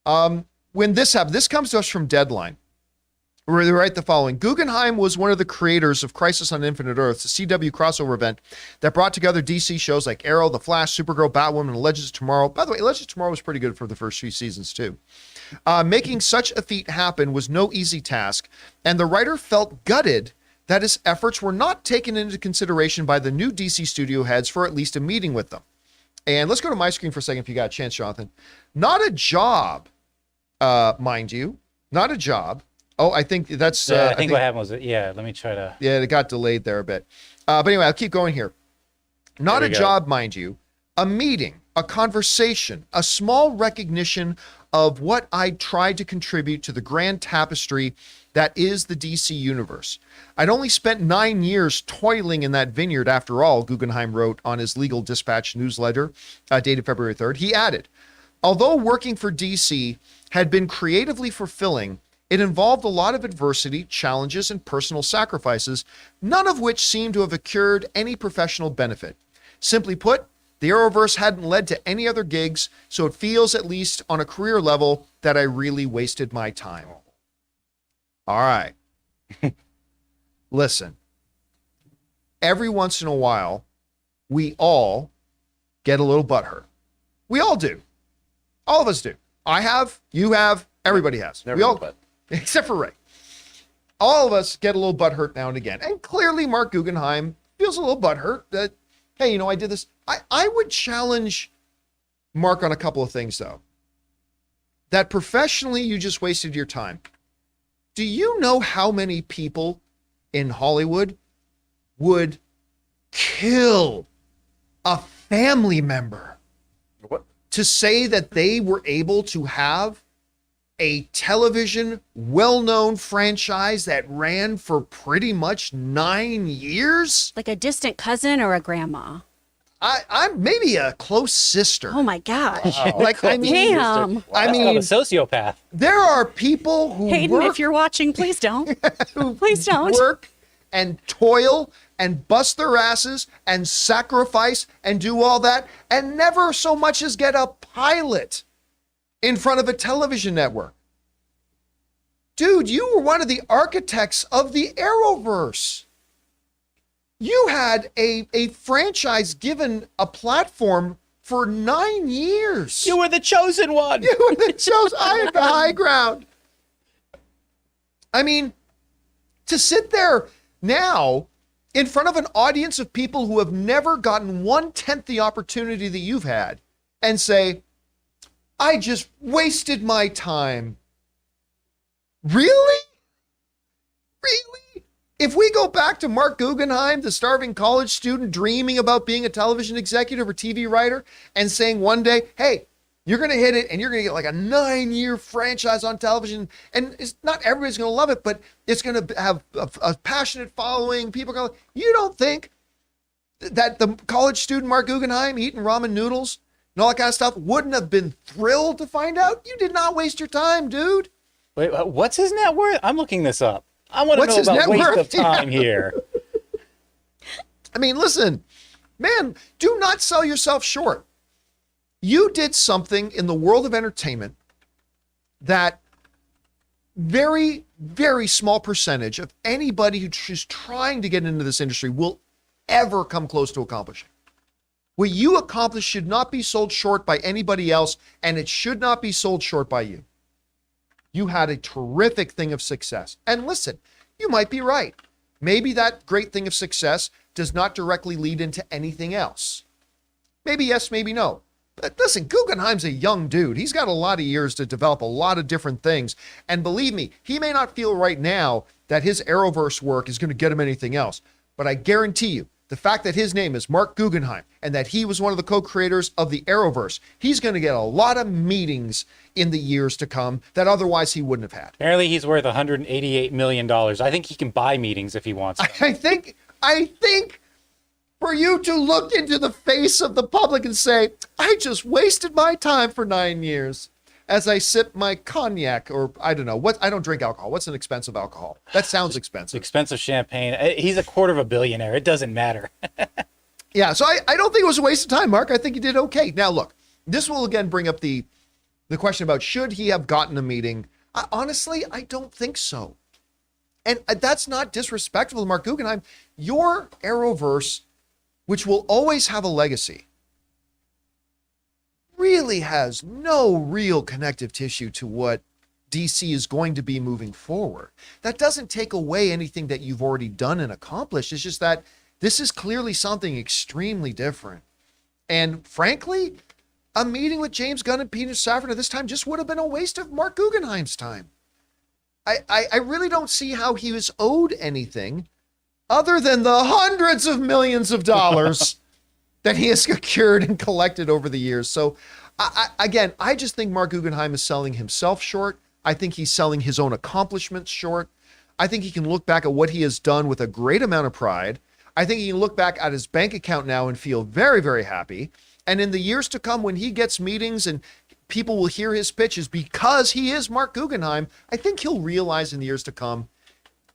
When this happened, this comes to us from Deadline, where they write the following. Guggenheim was one of the creators of Crisis on Infinite Earths, a CW crossover event that brought together DC shows like Arrow, The Flash, Supergirl, Batwoman, and Legends of Tomorrow. By the way, Legends of Tomorrow was pretty good for the first few seasons, too. Making such a feat happen was no easy task, and the writer felt gutted that his efforts were not taken into consideration by the new DC studio heads for at least a meeting with them. And let's go to my screen for a second if you got a chance, Jonathan. Not a job, mind you. Not a job. Oh, I think that's... I think what happened was, let me try to... Yeah, it got delayed there a bit. But anyway, I'll keep going here. Not a job, mind you. A meeting, a conversation, a small recognition of what I tried to contribute to the grand tapestry that is the DC universe. I'd only spent 9 years toiling in that vineyard after all, Guggenheim wrote on his Legal Dispatch newsletter dated February 3rd. He added, although working for DC had been creatively fulfilling, it involved a lot of adversity, challenges, and personal sacrifices, none of which seemed to have accrued any professional benefit. Simply put, the Arrowverse hadn't led to any other gigs, so it feels, at least on a career level, that I really wasted my time. All right. Listen. Every once in a while, we all get a little butthurt. We all do. All of us do. I have, you have, everybody has. Never we all, but. except for Ray. All of us get a little butthurt now and again. And clearly Marc Guggenheim feels a little butthurt that, hey, I did this. I would challenge Marc on a couple of things, though. That professionally, you just wasted your time. Do you know how many people in Hollywood would kill a family member to say that they were able to have a television, well-known franchise that ran for pretty much 9 years? Like a distant cousin or a grandma. I'm maybe a close sister. Oh my gosh. Like, I mean, Damn. That's called a sociopath. there are people who Hayden, work, if you're watching, please don't. Please don't. work and toil and bust their asses and sacrifice and do all that and never so much as get a pilot in front of a television network. Dude, you were one of the architects of the Arrowverse. You had a franchise given a platform for 9 years. You were the chosen one. You were the chosen. I had the high ground. I mean, to sit there now in front of an audience of people who have never gotten 1/10 the opportunity that you've had and say, I just wasted my time. Really? Really? If we go back to Marc Guggenheim, the starving college student dreaming about being a television executive or TV writer and saying one day, hey, you're going to hit it and you're going to get like a 9-year franchise on television. And it's not everybody's going to love it, but it's going to have a passionate following. People are going to, you don't think that the college student Marc Guggenheim eating ramen noodles and all that kind of stuff wouldn't have been thrilled to find out? You did not waste your time, dude. Wait, what's his net worth? I'm looking this up. I want to What's know his about net waste worth? of time here. I mean, listen, man, do not sell yourself short. You did something in the world of entertainment that very, very small percentage of anybody who's trying to get into this industry will ever come close to accomplishing. What you accomplish should not be sold short by anybody else, and it should not be sold short by you. You had a terrific thing of success. And listen, you might be right. Maybe that great thing of success does not directly lead into anything else. Maybe yes, maybe no. But listen, Guggenheim's a young dude. He's got a lot of years to develop a lot of different things. And believe me, he may not feel right now that his Arrowverse work is going to get him anything else. But I guarantee you, the fact that his name is Marc Guggenheim and that he was one of the co-creators of the Arrowverse, he's going to get a lot of meetings in the years to come that otherwise he wouldn't have had. Apparently he's worth $188 million. I think he can buy meetings if he wants them. I think for you to look into the face of the public and say, I just wasted my time for 9 years as I sip my cognac, or I don't know what, I don't drink alcohol. What's an expensive alcohol? That sounds expensive. Expensive champagne. He's a quarter of a billionaire. It doesn't matter. Yeah, so I don't think it was a waste of time, Mark. I think you did okay. Now, look, this will again bring up the question about should he have gotten a meeting. Honestly, I don't think so. And that's not disrespectful to Marc Guggenheim. Your Arrowverse, which will always have a legacy, really has no real connective tissue to what DC is going to be moving forward. That doesn't take away anything that you've already done and accomplished. It's just that this is clearly something extremely different. And frankly, a meeting with James Gunn and Peter Safran at this time just would have been a waste of Marc Guggenheim's time. I really don't see how he was owed anything other than the hundreds of millions of dollars that he has secured and collected over the years. So I just think Marc Guggenheim is selling himself short. I think he's selling his own accomplishments short. I think he can look back at what he has done with a great amount of pride. I think he can look back at his bank account now and feel very, very happy. And in the years to come, when he gets meetings and people will hear his pitches because he is Marc Guggenheim, I think he'll realize in the years to come,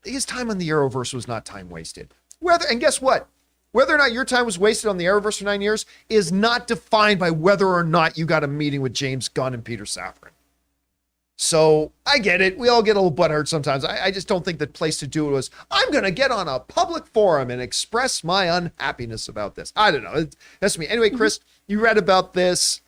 his time on the Arrowverse was not time wasted. And guess what? Whether or not your time was wasted on the Arrowverse for 9 years is not defined by whether or not you got a meeting with James Gunn and Peter Safran. So I get it. We all get a little butthurt sometimes. I just don't think the place to do it was, I'm going to get on a public forum and express my unhappiness about this. I don't know. That's me. Anyway, Chris, you read about this.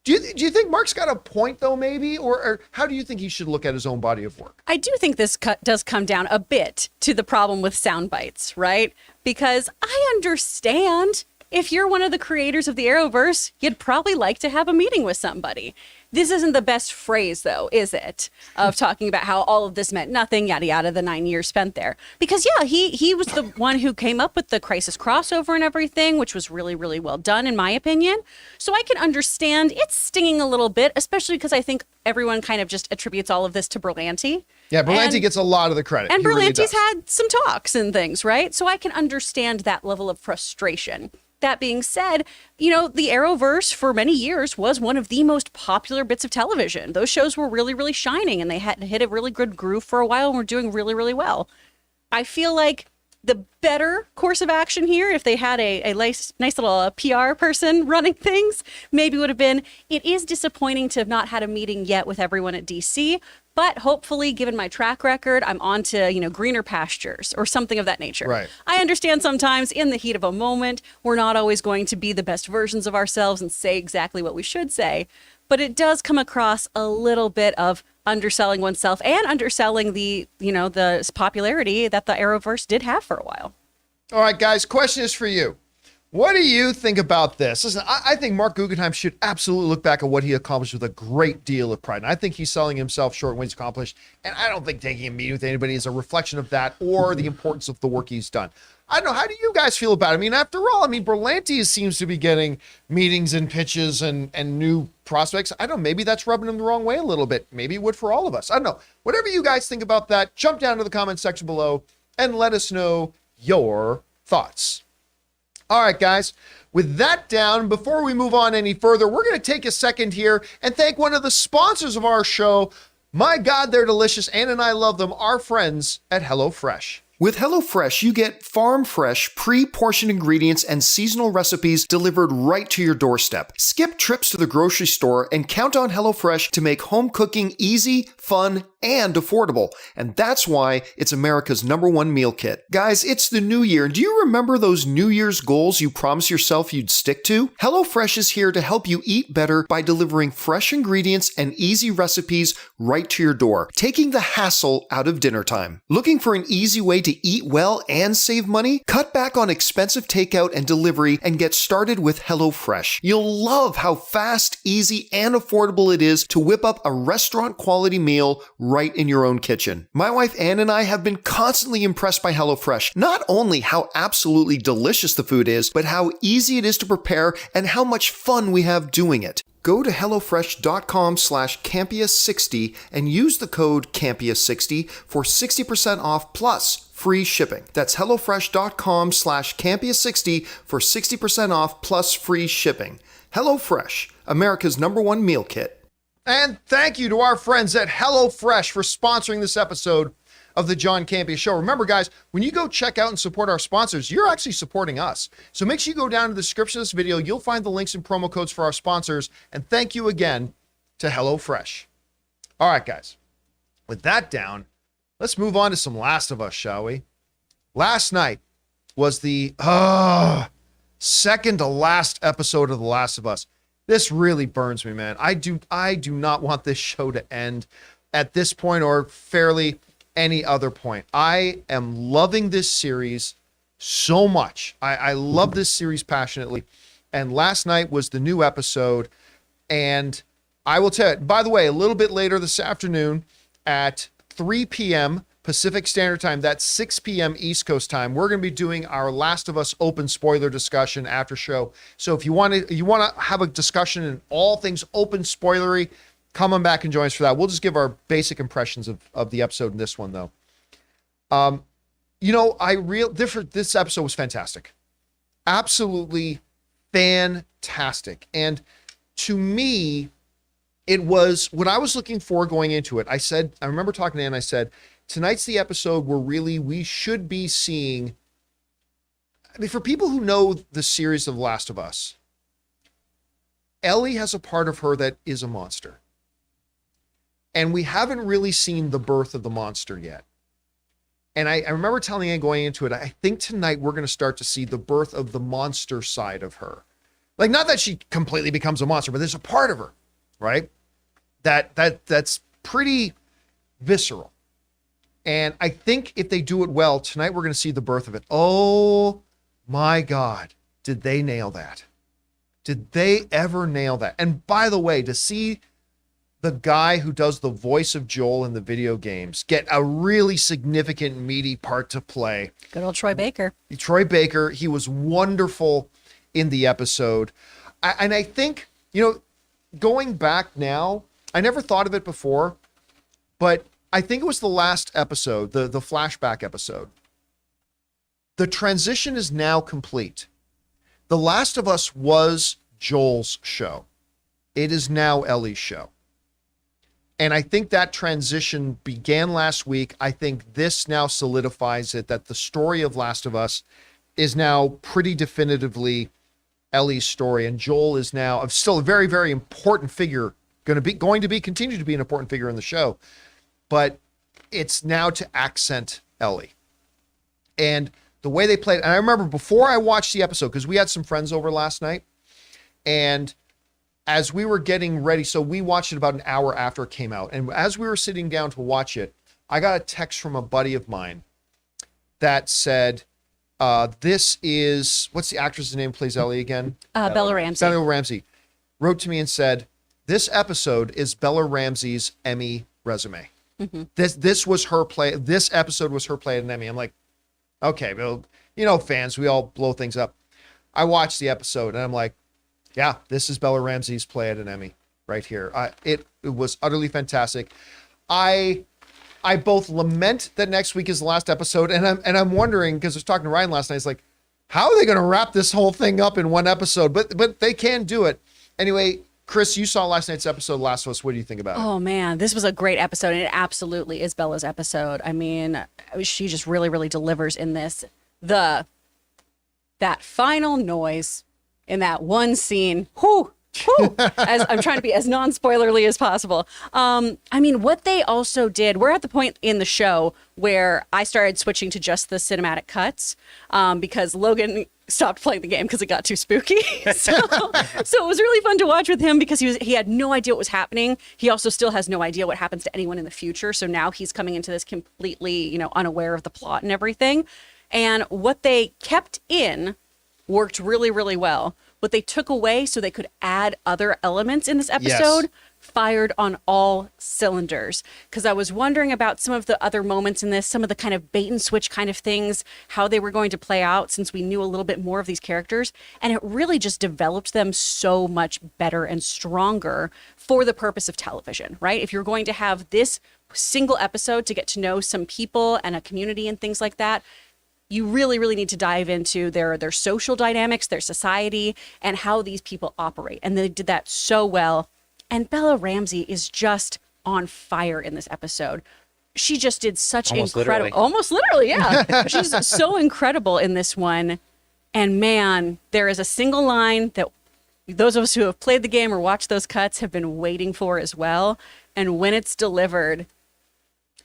Do you think Mark's got a point, though, maybe? Or how do you think he should look at his own body of work? I do think this does come down a bit to the problem with sound bites, right? Because I understand if you're one of the creators of the Arrowverse, you'd probably like to have a meeting with somebody. This isn't the best phrase, though, is it? Of talking about how all of this meant nothing, yada, yada, the 9 years spent there. Because, yeah, he was the one who came up with the Crisis crossover and everything, which was really, really well done, in my opinion. So I can understand it's stinging a little bit, especially because I think everyone kind of just attributes all of this to Berlanti. Yeah, Berlanti gets a lot of the credit. And He really Berlanti's does. had some talks and things, right? So I can understand that level of frustration. That being said, you know, the Arrowverse for many years was one of the most popular bits of television. Those shows were really, really shining, and they had hit a really good groove for a while and were doing really, really well. I feel like the better course of action here, if they had a nice little PR person running things, maybe would have been, it is disappointing to have not had a meeting yet with everyone at DC, but hopefully, given my track record, I'm on to, you know, greener pastures or something of that nature. Right. I understand sometimes in the heat of a moment, we're not always going to be the best versions of ourselves and say exactly what we should say, but it does come across a little bit of underselling oneself and underselling the, you know, the popularity that the Arrowverse did have for a while. All right, guys, question is for you. What do you think about this? Listen, I think Marc Guggenheim should absolutely look back at what he accomplished with a great deal of pride. And I think he's selling himself short in what he's accomplished. And I don't think taking a meeting with anybody is a reflection of that or the importance of the work he's done. I don't know. How do you guys feel about it? I mean, after all, Berlanti seems to be getting meetings and pitches and new prospects. I don't know. Maybe that's rubbing him the wrong way a little bit. Maybe it would for all of us. I don't know. Whatever you guys think about that, jump down to the comment section below and let us know your thoughts. All right, guys, with that down, before we move on any further, we're going to take a second here and thank one of the sponsors of our show. My God, they're delicious. Ann and I love them. Our friends at HelloFresh. With HelloFresh, you get farm-fresh, pre-portioned ingredients and seasonal recipes delivered right to your doorstep. Skip trips to the grocery store and count on HelloFresh to make home cooking easy, fun, and affordable. And that's why it's America's #1 meal kit. Guys, it's the new year. Do you remember those New Year's goals you promised yourself you'd stick to? HelloFresh is here to help you eat better by delivering fresh ingredients and easy recipes right to your door, taking the hassle out of dinner time. Looking for an easy way to eat well and save money? Cut back on expensive takeout and delivery and get started with HelloFresh. You'll love how fast, easy, and affordable it is to whip up a restaurant-quality meal right in your own kitchen. My wife Ann and I have been constantly impressed by HelloFresh. Not only how absolutely delicious the food is, but how easy it is to prepare and how much fun we have doing it. Go to HelloFresh.com/Campea60 and use the code Campea60 for 60% off plus free shipping. That's HelloFresh.com/Campea60 for 60% off plus free shipping. HelloFresh, America's #1 meal kit. And thank you to our friends at HelloFresh for sponsoring this episode of the John Campea Show. Remember, guys, when you go check out and support our sponsors, you're actually supporting us. So make sure you go down to the description of this video. You'll find the links and promo codes for our sponsors. And thank you again to HelloFresh. All right, guys. With that down, let's move on to some Last of Us, shall we? Last night was the second to last episode of The Last of Us. This really burns me, man. I do not want this show to end at this point or fairly any other point. I am loving this series so much. I love this series passionately. And last night was the new episode. And I will tell you, by the way, a little bit later this afternoon at 3 p.m. Pacific Standard Time, that's 6 p.m. East Coast time, we're going to be doing our Last of Us open spoiler discussion after show. So if you want to have a discussion in all things open spoilery, come on back and join us for that. We'll just give our basic impressions of the episode in this one, though. This episode was fantastic. Absolutely fantastic. And to me, it was what I was looking for going into it. I remember talking to Ann, I said, tonight's the episode where really we should be seeing, I mean, for people who know the series of Last of Us, Ellie has a part of her that is a monster. And we haven't really seen the birth of the monster yet. And I remember telling Ann going into it, I think tonight we're going to start to see the birth of the monster side of her. Like, not that she completely becomes a monster, but there's a part of her, right? That's pretty visceral. And I think if they do it well, tonight we're going to see the birth of it. Oh my God, did they nail that? Did they ever nail that? And by the way, to see the guy who does the voice of Joel in the video games get a really significant, meaty part to play. Good old Troy Baker. Troy Baker, he was wonderful in the episode. And I think, going back now, I never thought of it before, but I think it was the last episode, the flashback episode. The transition is now complete. The Last of Us was Joel's show. It is now Ellie's show. And I think that transition began last week. I think this now solidifies it, that the story of Last of Us is now pretty definitively Ellie's story. And Joel is now still a very, very important figure, continue to be an important figure in the show. But it's now to accent Ellie. And the way they played, and I remember before I watched the episode, because we had some friends over last night, and as we were getting ready, so we watched it about an hour after it came out. And as we were sitting down to watch it, I got a text from a buddy of mine that said, this is, what's the actress's name who plays Ellie again? Bella Ramsey. Bella Ramsey wrote to me and said, this episode is Bella Ramsey's Emmy resume. Mm-hmm. This was her play. This episode was her play at an Emmy. I'm like, okay, well, fans, we all blow things up. I watched the episode and I'm like, yeah, this is Bella Ramsey's play at an Emmy right here. It was utterly fantastic. I both lament that next week is the last episode, and I'm wondering, because I was talking to Ryan last night, it's like, how are they going to wrap this whole thing up in one episode? But they can do it. Anyway, Chris, you saw last night's episode of Last of Us. What do you think about it? Oh man, this was a great episode, and it absolutely is Bella's episode. I mean, she just really, really delivers in this. That final noise in that one scene. Whew. As I'm trying to be as non-spoilerly as possible. I mean, what they also did, we're at the point in the show where I started switching to just the cinematic cuts because Logan stopped playing the game because it got too spooky. So it was really fun to watch with him because he had no idea what was happening. He also still has no idea what happens to anyone in the future. So now he's coming into this completely, unaware of the plot and everything. And what they kept in worked really, really well. What they took away so they could add other elements in this episode fired on all cylinders. Because I was wondering about some of the other moments in this, some of the kind of bait and switch kind of things, how they were going to play out since we knew a little bit more of these characters. And it really just developed them so much better and stronger for the purpose of television, right? If you're going to have this single episode to get to know some people and a community and things like that, you really, really need to dive into their social dynamics, their society, and how these people operate. And they did that so well. And Bella Ramsey is just on fire in this episode. She just did such almost literally, yeah. She's so incredible in this one. And man, there is a single line that those of us who have played the game or watched those cuts have been waiting for as well. And when it's delivered,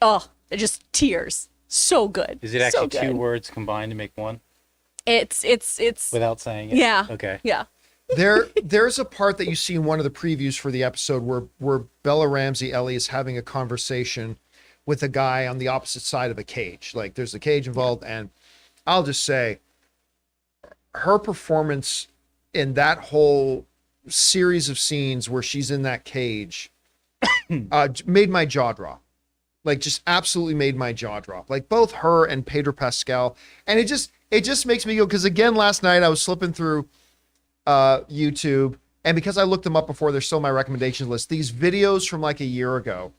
it just tears. So good. Is it actually two words combined to make one? It's without saying it. Yeah. Okay. Yeah. There's a part that you see in one of the previews for the episode where Bella Ramsey, Ellie, is having a conversation with a guy on the opposite side of a cage. Like there's a cage involved, and I'll just say her performance in that whole series of scenes where she's in that cage made my jaw drop. Like just absolutely made my jaw drop. Like both her and Pedro Pascal. And it just makes me go, because again, last night I was slipping through YouTube, and because I looked them up before, they're still on my recommendation list. These videos from like a year ago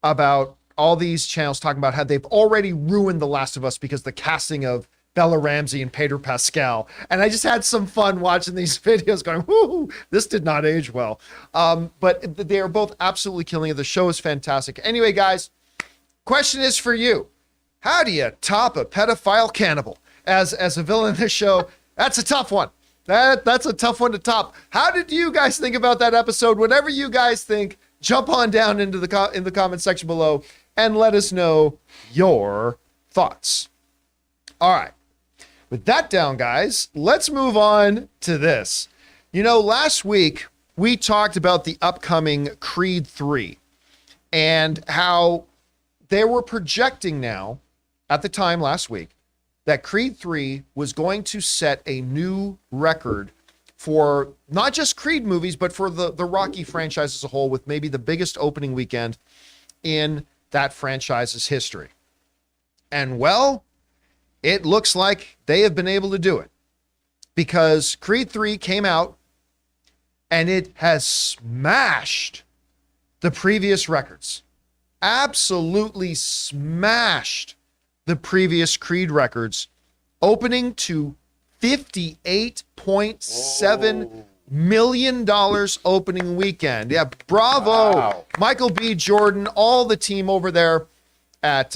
about all these channels talking about how they've already ruined The Last of Us because the casting of Bella Ramsey and Pedro Pascal. And I just had some fun watching these videos going, whoo, this did not age well. But they are both absolutely killing it. The show is fantastic. Anyway, guys, question is for you. How do you top a pedophile cannibal as a villain in this show? That's a tough one. That's a tough one to top. How did you guys think about that episode? Whatever you guys think, jump on down into in the comment section below and let us know your thoughts. All right. With that down, guys, let's move on to this. Last week we talked about the upcoming Creed 3 and how they were projecting now, at the time last week, that Creed 3 was going to set a new record for not just Creed movies, but for the Rocky franchise as a whole, with maybe the biggest opening weekend in that franchise's history. And well, it looks like they have been able to do it, because Creed 3 came out and it has smashed the previous records. Absolutely smashed the previous Creed records, opening to $58.7 million opening weekend. Yeah, bravo. Wow. Michael B. Jordan, all the team over there at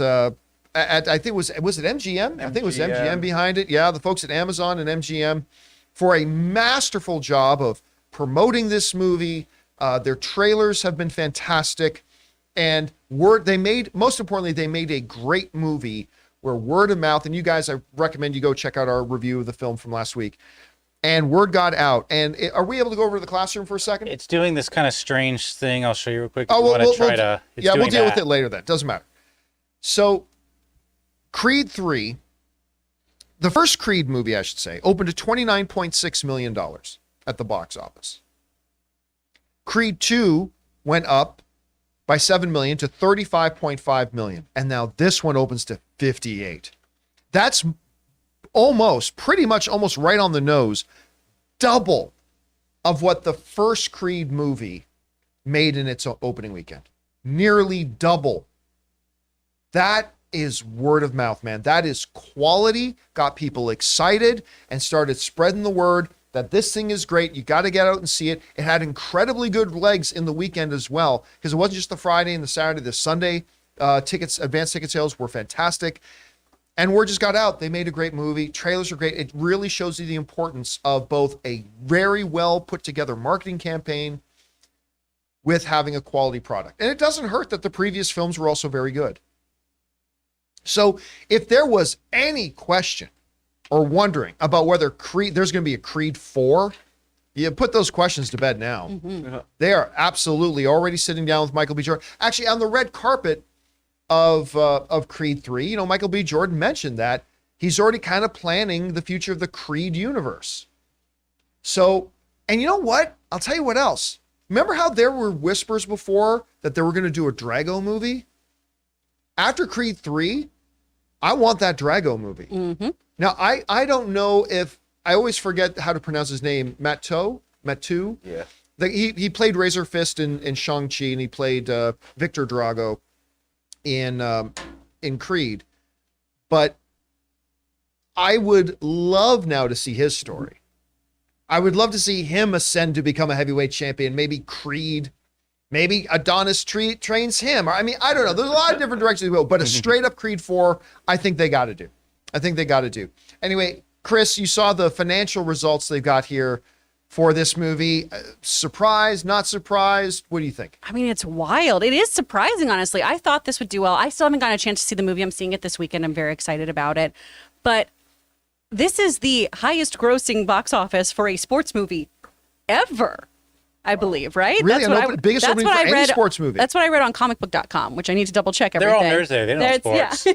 I think was it MGM? I think it was MGM behind it. Yeah, the folks at Amazon and MGM for a masterful job of promoting this movie. Their trailers have been fantastic, and most importantly, they made a great movie where word of mouth, and you guys, I recommend you go check out our review of the film from last week, and word got out. And are we able to go over to the classroom for a second? It's doing this kind of strange thing. I'll show you real quick. Oh, we'll we'll deal that. with it later then. Doesn't matter. So Creed 3, the first Creed movie, I should say, opened to $29.6 million at the box office. Creed 2 went up by $7 million to $35.5 million. And now this one opens to 58. That's pretty much almost right on the nose, double of what the first Creed movie made in its opening weekend. Nearly double. That is word of mouth, man. That is quality, got people excited, and started spreading the word that this thing is great. You got to get out and see it. It had incredibly good legs in the weekend as well, because it wasn't just the Friday and the Saturday, the Sunday advanced ticket sales were fantastic. And word just got out. They made a great movie. Trailers are great. It really shows you the importance of both a very well put together marketing campaign with having a quality product. And it doesn't hurt that the previous films were also very good. So if there was any question or wondering about whether there's going to be a Creed 4, you put those questions to bed now. Mm-hmm. They are absolutely already sitting down with Michael B. Jordan. Actually, on the red carpet of Creed 3, Michael B. Jordan mentioned that he's already kind of planning the future of the Creed universe. So, and you know what? I'll tell you what else. Remember how there were whispers before that they were going to do a Drago movie? After Creed 3, I want that Drago movie. Mm-hmm. Now, I don't know if, I always forget how to pronounce his name, Matu? Yeah. He played Razor Fist in Shang-Chi, and he played Victor Drago in Creed. But I would love now to see his story. I would love to see him ascend to become a heavyweight champion. Maybe Creed, maybe Adonis trains him. I mean, I don't know. There's a lot of different directions to go, but a straight up Creed 4, I think they got to do. Anyway, Chris, you saw the financial results they've got here for this movie. Surprised, not surprised? What do you think? I mean, it's wild. It is surprising, honestly. I thought this would do well. I still haven't gotten a chance to see the movie. I'm seeing it this weekend. I'm very excited about it. But this is the highest grossing box office for a sports movie ever, I believe, right? Really? Biggest opening for any sports movie. That's what I read on comicbook.com, which I need to double check They're everything. all nerds there. They don't know sports. Yeah.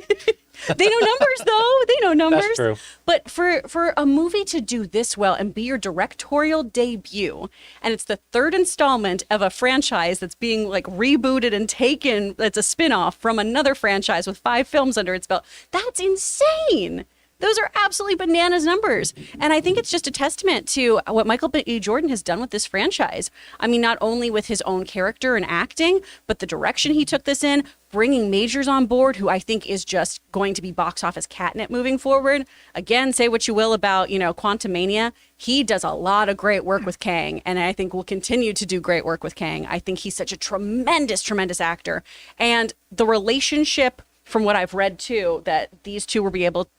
They know numbers, though. They know numbers. That's true. But for a movie to do this well and be your directorial debut, and it's the third installment of a franchise that's being like rebooted and taken, that's a spinoff from another franchise with 5 films under its belt, that's insane. Those are absolutely bananas numbers. And I think it's just a testament to what Michael B. Jordan has done with this franchise. I mean, not only with his own character and acting, but the direction he took this in, bringing Majors on board, who I think is just going to be box office catnip moving forward. Again, say what you will about, Quantumania. He does a lot of great work with Kang, and I think will continue to do great work with Kang. I think he's such a tremendous, tremendous actor. And the relationship, from what I've read too, that these two will be able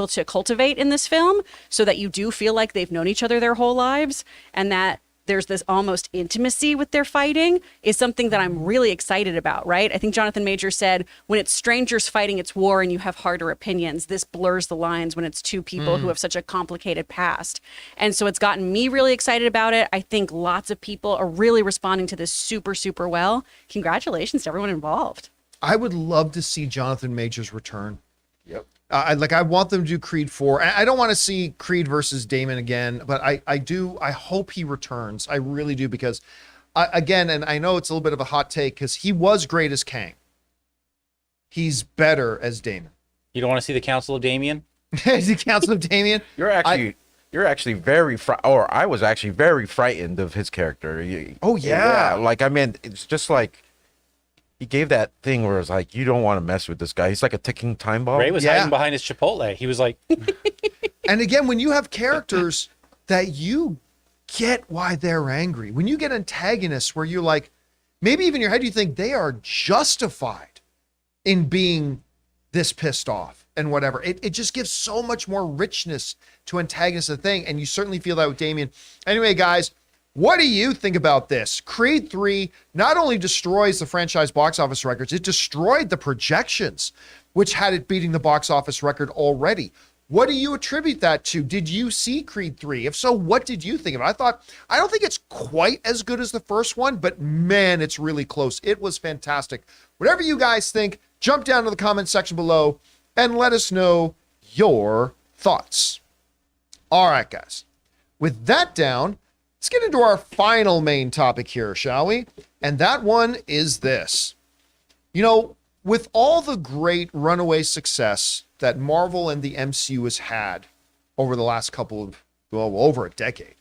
to cultivate in this film, so that you do feel like they've known each other their whole lives, and that there's this almost intimacy with their fighting, is something that I'm really excited about, right? I think Jonathan Majors said, when it's strangers fighting, it's war and you have harder opinions. This blurs the lines when it's two people who have such a complicated past. And so it's gotten me really excited about it. I think lots of people are really responding to this super, super well. Congratulations to everyone involved. I would love to see Jonathan Majors return. Yep. I want them to do Creed 4. I don't want to see Creed versus Damon again, but I hope he returns. I really do, because again, and I know it's a little bit of a hot take, because he was great as Kang. He's better as Damon. You don't want to see the Council of Damien? The Council of Damien? You're actually very I was actually very frightened of his character. Oh yeah. Like, I mean, it's just like he gave that thing where it's like, you don't want to mess with this guy. He's like a ticking time bomb. Ray was hiding behind his Chipotle. He was like, And again, when you have characters that you get why they're angry, when you get antagonists where you're like, maybe even in your head you think they are justified in being this pissed off and whatever, it just gives so much more richness to antagonists of the thing. And you certainly feel that with Damien. Anyway, guys, what do you think about this? Creed 3 not only destroys the franchise box office records, it destroyed the projections, which had it beating the box office record already. What do you attribute that to? Did you see Creed 3? If so, what did you think of it? I don't think it's quite as good as the first one, but man, it's really close. It was fantastic. Whatever you guys think, jump down to the comment section below and let us know your thoughts. All right, guys. With that down, let's get into our final main topic here, shall we? And that one is this. With all the great runaway success that Marvel and the MCU has had over the last over a decade,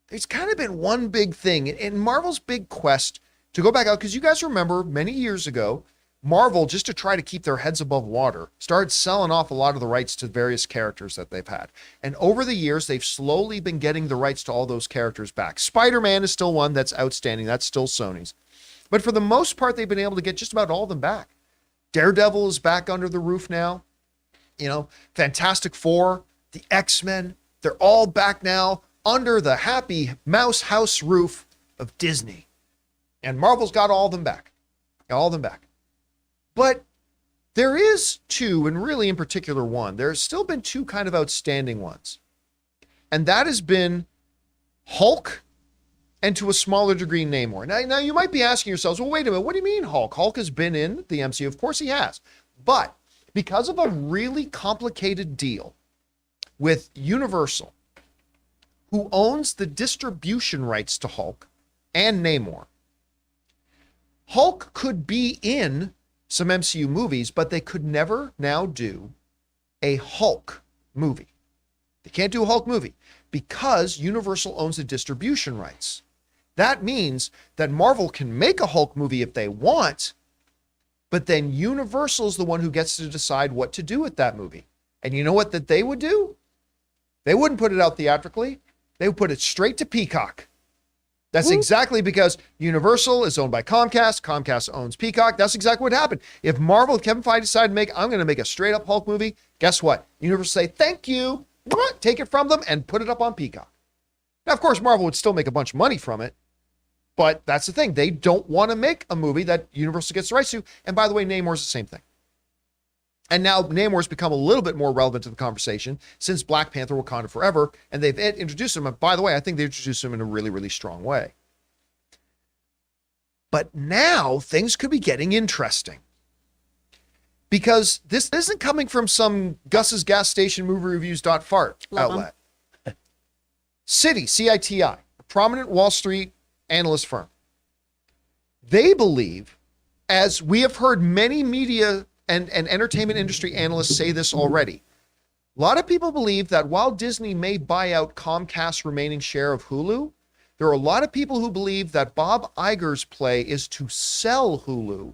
there's kind of been one big thing in Marvel's big quest to go back out, because you guys remember many years ago Marvel, just to try to keep their heads above water, started selling off a lot of the rights to various characters that they've had. And over the years, they've slowly been getting the rights to all those characters back. Spider-Man is still one that's outstanding. That's still Sony's. But for the most part, they've been able to get just about all of them back. Daredevil is back under the roof now. You know, Fantastic Four, the X-Men, they're all back now under the happy mouse house roof of Disney. And Marvel's got all of them back. All of them back. But there is two, and really in particular one, there's still been two kind of outstanding ones. And that has been Hulk and to a smaller degree Namor. Now you might be asking yourselves, well, wait a minute, what do you mean Hulk? Hulk has been in the MCU. Of course he has. But because of a really complicated deal with Universal, who owns the distribution rights to Hulk and Namor, Hulk could be in some MCU movies, but they could never now do a Hulk movie. They can't do a Hulk movie because Universal owns the distribution rights. That means that Marvel can make a Hulk movie if they want, but then Universal is the one who gets to decide what to do with that movie. And you know what that they would do? They wouldn't put it out theatrically. They would put it straight to Peacock. That's exactly because Universal is owned by Comcast. Comcast owns Peacock. That's exactly what happened. If Marvel, Kevin Feige decided to make, I'm going to make a straight up Hulk movie, guess what? Universal say, thank you, take it from them and put it up on Peacock. Now, of course, Marvel would still make a bunch of money from it, but that's the thing. They don't want to make a movie that Universal gets the rights to. And by the way, Namor's the same thing. And now Namor's become a little bit more relevant to the conversation since Black Panther Wakanda Forever, and they've introduced him. And by the way, I think they introduced him in a really, really strong way. But now things could be getting interesting. Because this isn't coming from some Gus's gas station movie reviews.fart outlet. Citi, C-I-T-I, a prominent Wall Street analyst firm. They believe, as we have heard many media and entertainment industry analysts say this already, a lot of people believe that while Disney may buy out Comcast's remaining share of Hulu, there are a lot of people who believe that Bob Iger's play is to sell Hulu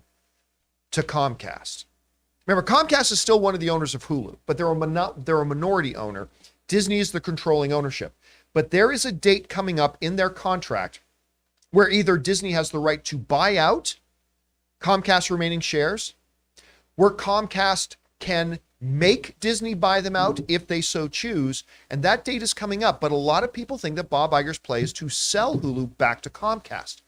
to Comcast. Remember, Comcast is still one of the owners of Hulu, but they're a minority owner. Disney is the controlling ownership. But there is a date coming up in their contract where either Disney has the right to buy out Comcast's remaining shares, where Comcast can make Disney buy them out if they so choose, and that date is coming up. But a lot of people think that Bob Iger's play is to sell Hulu back to Comcast.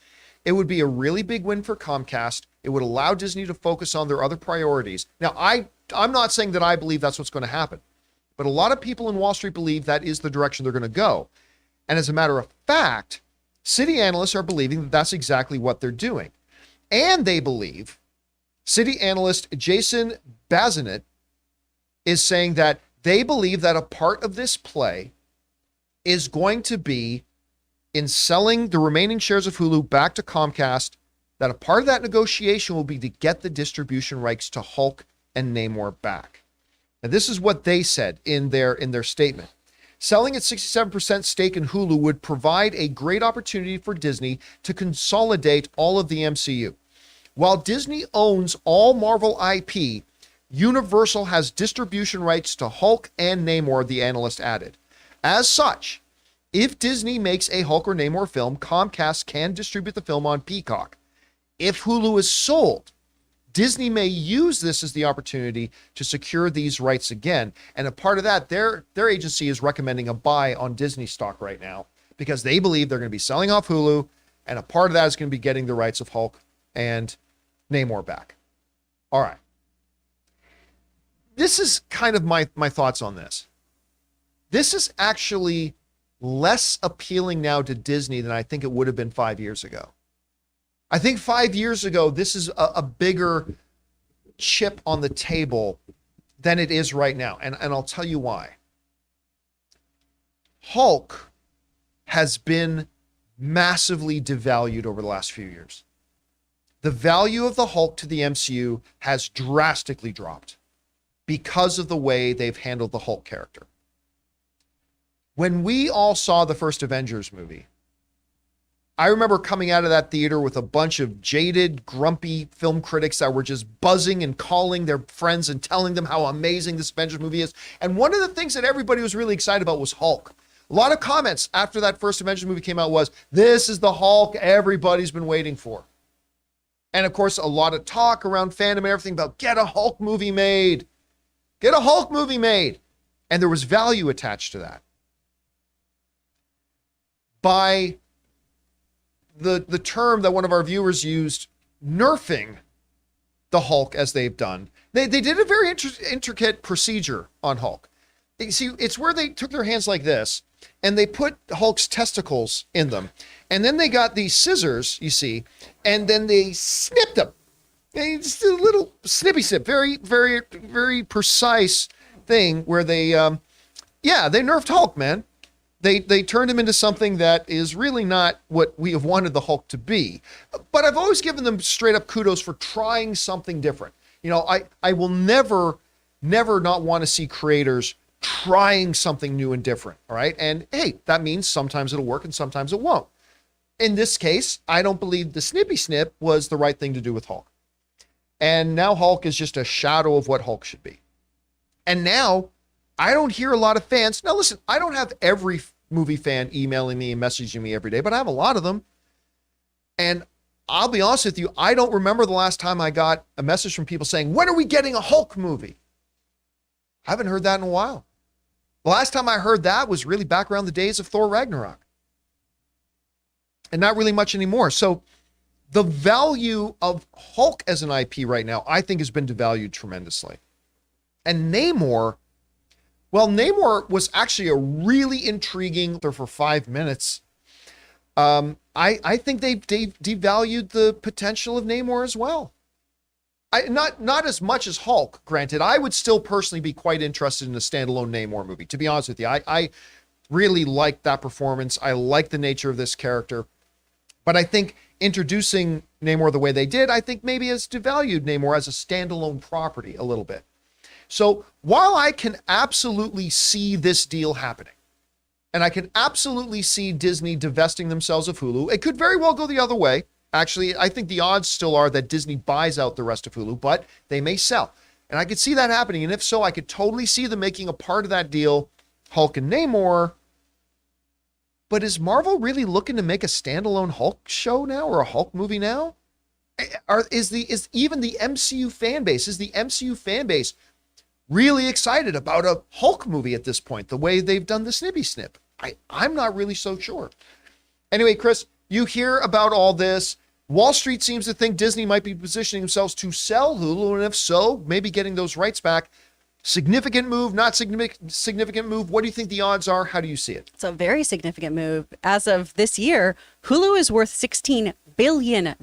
It would be a really big win for Comcast. It would allow Disney to focus on their other priorities. Now, I'm not saying that I believe that's what's going to happen, but a lot of people in Wall Street believe that is the direction they're going to go. And as a matter of fact, Citi analysts are believing that that's exactly what they're doing. And they believe, Citi analyst Jason Bazinet is saying that they believe that a part of this play is going to be in selling the remaining shares of Hulu back to Comcast, that a part of that negotiation will be to get the distribution rights to Hulk and Namor back. Now, this is what they said in their statement. Selling its 67% stake in Hulu would provide a great opportunity for Disney to consolidate all of the MCU. While Disney owns all Marvel IP, Universal has distribution rights to Hulk and Namor, the analyst added. As such, if Disney makes a Hulk or Namor film, Comcast can distribute the film on Peacock. If Hulu is sold, Disney may use this as the opportunity to secure these rights again. And a part of that, their agency is recommending a buy on Disney stock right now because they believe they're going to be selling off Hulu, and a part of that is going to be getting the rights of Hulk and Namor back. All right. This is kind of my thoughts on this. This is actually less appealing now to Disney than I think it would have been 5 years ago. I think 5 years ago, this is a bigger chip on the table than it is right now. And I'll tell you why. Hulk has been massively devalued over the last few years. The value of the Hulk to the MCU has drastically dropped because of the way they've handled the Hulk character. When we all saw the first Avengers movie, I remember coming out of that theater with a bunch of jaded, grumpy film critics that were just buzzing and calling their friends and telling them how amazing this Avengers movie is. And one of the things that everybody was really excited about was Hulk. A lot of comments after that first Avengers movie came out was, this is the Hulk everybody's been waiting for. And of course, a lot of talk around fandom and everything about get a Hulk movie made. Get a Hulk movie made. And there was value attached to that. By the term that one of our viewers used, nerfing the Hulk as they've done. They did a very intricate procedure on Hulk. You see, it's where they took their hands like this and they put Hulk's testicles in them. And then they got these scissors, you see, and then they snipped them. And just a little snippy snip, very, very, very precise thing where they nerfed Hulk, man. They turned him into something that is really not what we have wanted the Hulk to be. But I've always given them straight up kudos for trying something different. You know, I will never not want to see creators trying something new and different, all right? And hey, that means sometimes it'll work and sometimes it won't. In this case, I don't believe the snippy snip was the right thing to do with Hulk. And now Hulk is just a shadow of what Hulk should be. And now I don't hear a lot of fans. Now, listen, I don't have every movie fan emailing me and messaging me every day, but I have a lot of them. And I'll be honest with you, I don't remember the last time I got a message from people saying, when are we getting a Hulk movie? I haven't heard that in a while. The last time I heard that was really back around the days of Thor Ragnarok. And not really much anymore. So the value of Hulk as an IP right now, I think has been devalued tremendously. And Namor, well, Namor was actually a really intriguing for 5 minutes. I think they've devalued the potential of Namor as well. Not as much as Hulk, granted. I would still personally be quite interested in a standalone Namor movie, to be honest with you. I really like that performance. I like the nature of this character. But I think introducing Namor the way they did, I think maybe has devalued Namor as a standalone property a little bit. So while I can absolutely see this deal happening, and I can absolutely see Disney divesting themselves of Hulu, it could very well go the other way. Actually, I think the odds still are that Disney buys out the rest of Hulu, but they may sell. And I could see that happening. And if so, I could totally see them making a part of that deal, Hulk and Namor. But is Marvel really looking to make a standalone Hulk show now or a Hulk movie now? Is even the MCU fan base, really excited about a Hulk movie at this point, the way they've done the snippy snip? I'm not really so sure. Anyway, Chris, you hear about all this. Wall Street seems to think Disney might be positioning themselves to sell Hulu, and if so, maybe getting those rights back. Significant move, not significant move. What do you think the odds are? How do you see it? It's a very significant move. As of this year, Hulu is worth $16 billion.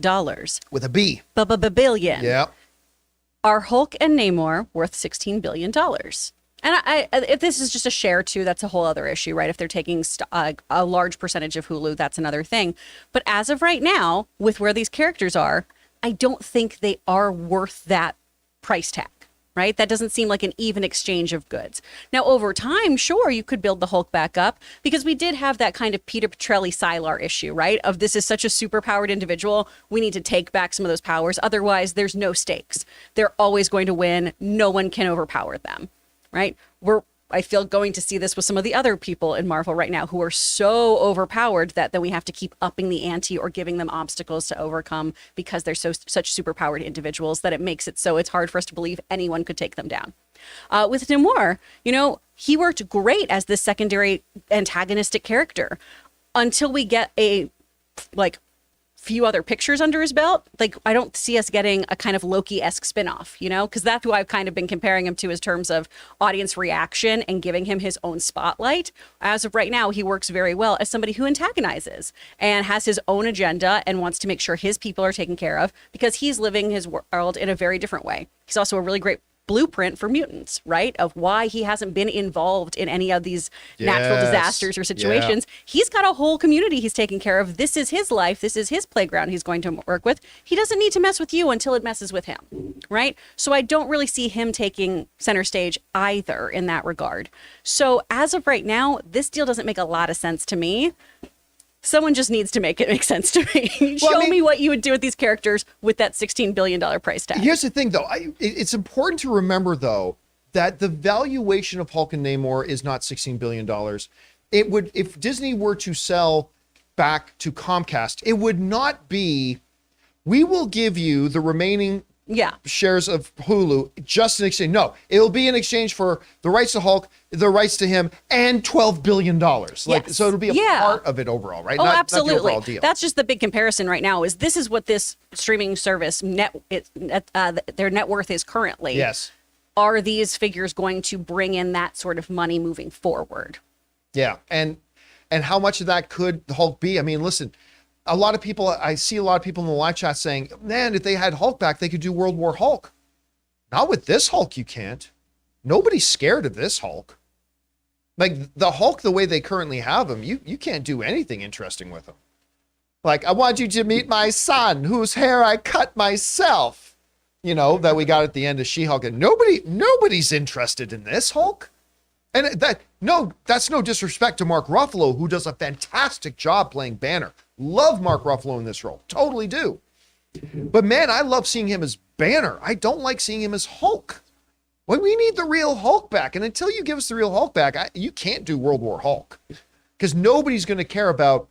With a B. Billion. Yeah. Are Hulk and Namor worth $16 billion? And if this is just a share too, that's a whole other issue, right? If they're taking a large percentage of Hulu, that's another thing. But as of right now, with where these characters are, I don't think they are worth that price tag, right? That doesn't seem like an even exchange of goods. Now, over time, sure, you could build the Hulk back up because we did have that kind of Peter Petrelli-Sylar issue, right? Of this is such a superpowered individual, we need to take back some of those powers. Otherwise, there's no stakes. They're always going to win. No one can overpower them. Right? I feel going to see this with some of the other people in Marvel right now who are so overpowered that then we have to keep upping the ante or giving them obstacles to overcome because they're such superpowered individuals that it makes it so it's hard for us to believe anyone could take them down. With Namor, he worked great as this secondary antagonistic character until we get a few other pictures under his belt. I don't see us getting a kind of Loki-esque spinoff, because that's who I've kind of been comparing him to in terms of audience reaction and giving him his own spotlight. As of right now, he works very well as somebody who antagonizes and has his own agenda and wants to make sure his people are taken care of because he's living his world in a very different way. He's also a really great blueprint for mutants, right? Of why he hasn't been involved in any of these natural disasters or situations. Yeah. He's got a whole community he's taking care of. This is his life. This is his playground he's going to work with. He doesn't need to mess with you until it messes with him, right? So I don't really see him taking center stage either in that regard. So as of right now, this deal doesn't make a lot of sense to me. Someone just needs to make it make sense to me. Well, Show I mean- me what you would do with these characters with that $16 billion price tag. Here's the thing, though. It's important to remember, though, that the valuation of Hulk and Namor is not $16 billion. It would, if Disney were to sell back to Comcast, it would not be, we will give you the remaining Yeah. shares of Hulu just in exchange. No, it'll be in exchange for the rights to Hulk, the rights to him, and $12 billion. Like, Yes. so it'll be a Yeah. part of it overall, right? Oh, Not the absolutely. overall deal. That's just the big comparison right now. Is this is what this streaming service their net worth is currently. Yes. Are these figures going to bring in that sort of money moving forward? Yeah, and how much of that could the Hulk be? I mean, listen, I see a lot of people in the live chat saying, man, if they had Hulk back, they could do World War Hulk. Not with this Hulk, you can't. Nobody's scared of this Hulk. Like, the Hulk, the way they currently have him, you can't do anything interesting with him. Like, I want you to meet my son, whose hair I cut myself. You know, that we got at the end of She-Hulk. And nobody's interested in this Hulk. And that's no disrespect to Mark Ruffalo, who does a fantastic job playing Banner. Love Mark Ruffalo in this role. Totally do. But man, I love seeing him as Banner. I don't like seeing him as Hulk. Well, we need the real Hulk back. And until you give us the real Hulk back, you can't do World War Hulk. Because nobody's going to care about,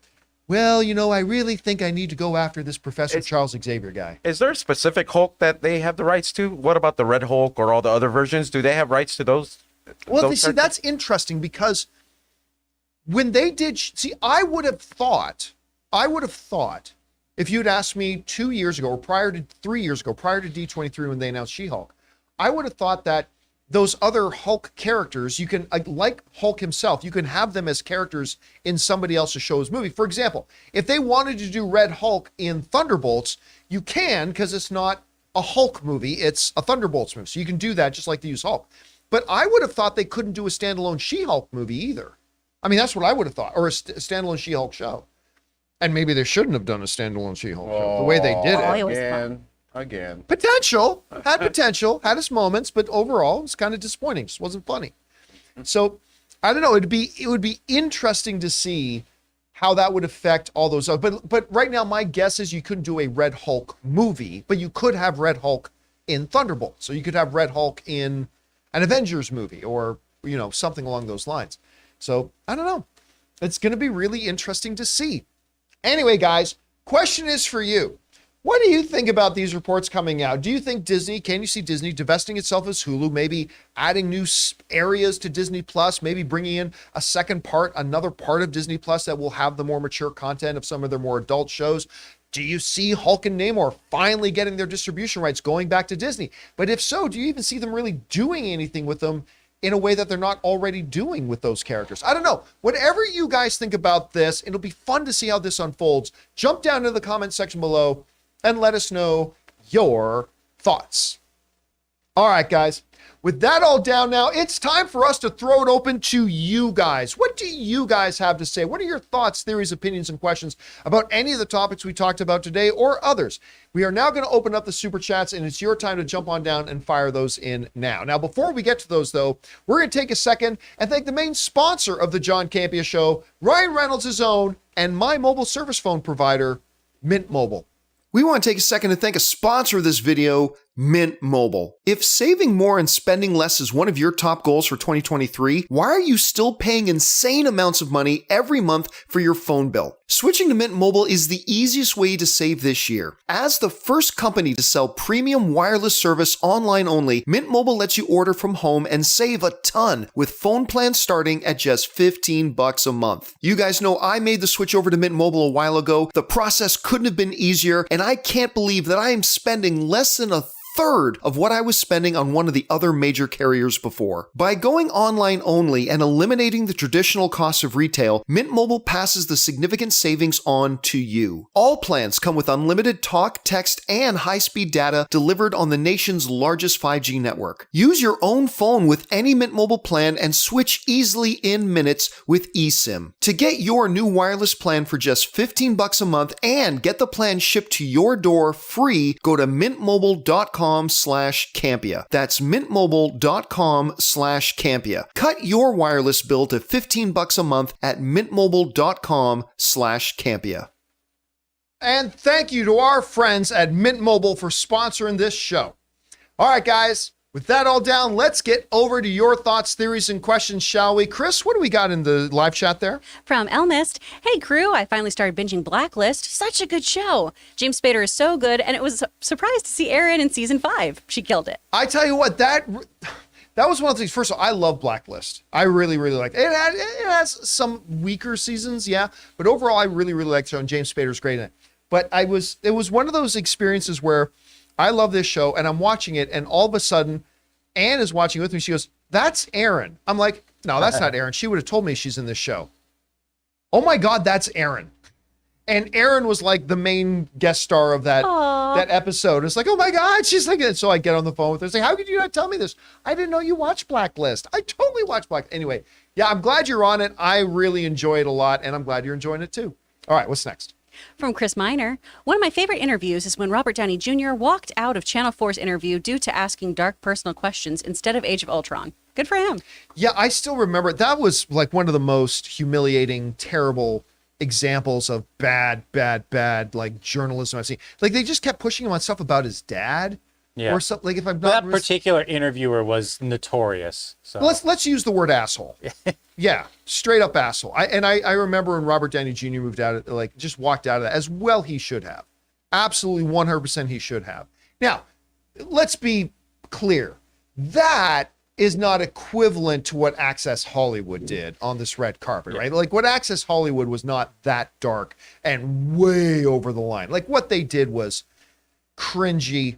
well, you know, I really think I need to go after this Professor Charles Xavier guy. Is there a specific Hulk that they have the rights to? What about the Red Hulk or all the other versions? Do they have rights to those? Well, those see, that's interesting because when they did, I would have thought, if you'd asked me 2 years ago or 3 years ago, prior to D23 when they announced She-Hulk, I would have thought that those other Hulk characters, you can, like Hulk himself, you can have them as characters in somebody else's show's movie. For example, if they wanted to do Red Hulk in Thunderbolts, you can, because it's not a Hulk movie, it's a Thunderbolts movie. So you can do that just like they use Hulk. But I would have thought they couldn't do a standalone She-Hulk movie either. I mean, that's what I would have thought, or a standalone She-Hulk show. And maybe they shouldn't have done a standalone She-Hulk show the way they did Oh, it. it was fun. Again. Potential, had its moments, but overall it was kind of disappointing. Just wasn't funny. So I don't know. It would be interesting to see how that would affect all those other. But right now, my guess is you couldn't do a Red Hulk movie, but you could have Red Hulk in Thunderbolt. So you could have Red Hulk in an Avengers movie, or you know, something along those lines. So I don't know. It's going to be really interesting to see. Anyway, guys, question is for you. What do you think about these reports coming out? Do you think can you see Disney divesting itself as Hulu, maybe adding new areas to Disney Plus, maybe bringing in another part of Disney Plus that will have the more mature content of some of their more adult shows? Do you see Hulk and Namor finally getting their distribution rights going back to Disney? But if so, do you even see them really doing anything with them in a way that they're not already doing with those characters? I don't know. Whatever you guys think about this, it'll be fun to see how this unfolds. Jump down to the comment section below and let us know your thoughts. All right, guys. With that all down now, it's time for us to throw it open to you guys. What do you guys have to say? What are your thoughts, theories, opinions, and questions about any of the topics we talked about today or others? We are now going to open up the super chats, and it's your time to jump on down and fire those in now. Now, before we get to those, though, we're going to take a second and thank the main sponsor of the John Campea Show, Ryan Reynolds' own, and my mobile service phone provider, Mint Mobile. We want to take a second to thank a sponsor of this video, Mint Mobile. If saving more and spending less is one of your top goals for 2023, why are you still paying insane amounts of money every month for your phone bill? Switching to Mint Mobile is the easiest way to save this year. As the first company to sell premium wireless service online only, Mint Mobile lets you order from home and save a ton with phone plans starting at just $15 a month. You guys know I made the switch over to Mint Mobile a while ago. The process couldn't have been easier, and I can't believe that I am spending less than a third of what I was spending on one of the other major carriers before. By going online only and eliminating the traditional costs of retail, Mint Mobile passes the significant savings on to you. All plans come with unlimited talk, text, and high-speed data delivered on the nation's largest 5G network. Use your own phone with any Mint Mobile plan and switch easily in minutes with eSIM. To get your new wireless plan for just $15 a month and get the plan shipped to your door free, go to mintmobile.com mintmobile.com/Campea. That's mintmobile.com/Campea. Cut your wireless bill to $15 a month at mintmobile.com/Campea. And thank you to our friends at Mint Mobile for sponsoring this show. All right, guys, with that all down, let's get over to your thoughts, theories, and questions, shall we? Chris, what do we got in the live chat there? From Elmist, hey crew, I finally started binging Blacklist. Such a good show. James Spader is so good, and it was a surprise to see Erin in season 5. She killed it. I tell you what, that was one of the things. First of all, I love Blacklist. I really, really like it. It has some weaker seasons, yeah, but overall, I really, really like the show, and James Spader's great in it. But it was one of those experiences where I love this show, and I'm watching it, and all of a sudden, Anne is watching with me. She goes, "That's Erin." I'm like, "No, that's not Erin. She would have told me she's in this show." Oh my God, that's Erin. And Erin was like the main guest star of that episode. It's like, oh my God, she's like, so I get on the phone with her and say, "How could you not tell me this? I didn't know you watched Blacklist." I totally watched Blacklist. Anyway, yeah, I'm glad you're on it. I really enjoy it a lot, and I'm glad you're enjoying it too. All right, what's next? From Chris Miner, one of my favorite interviews is when Robert Downey Jr. walked out of Channel 4's interview due to asking dark personal questions instead of Age of Ultron. Good for him. Yeah, I still remember that was like one of the most humiliating, terrible examples of bad like journalism I've seen. Like they just kept pushing him on stuff about his dad. Yeah. Or something. Like if I'm But not that particular interviewer was notorious. So let's use the word asshole. Yeah, straight up asshole. I remember when Robert Downey Jr. moved out, like just walked out of that, as well he should have. Absolutely 100% he should have. Now, let's be clear. That is not equivalent to what Access Hollywood did on this red carpet, right? Like what Access Hollywood was not that dark and way over the line. Like what they did was cringy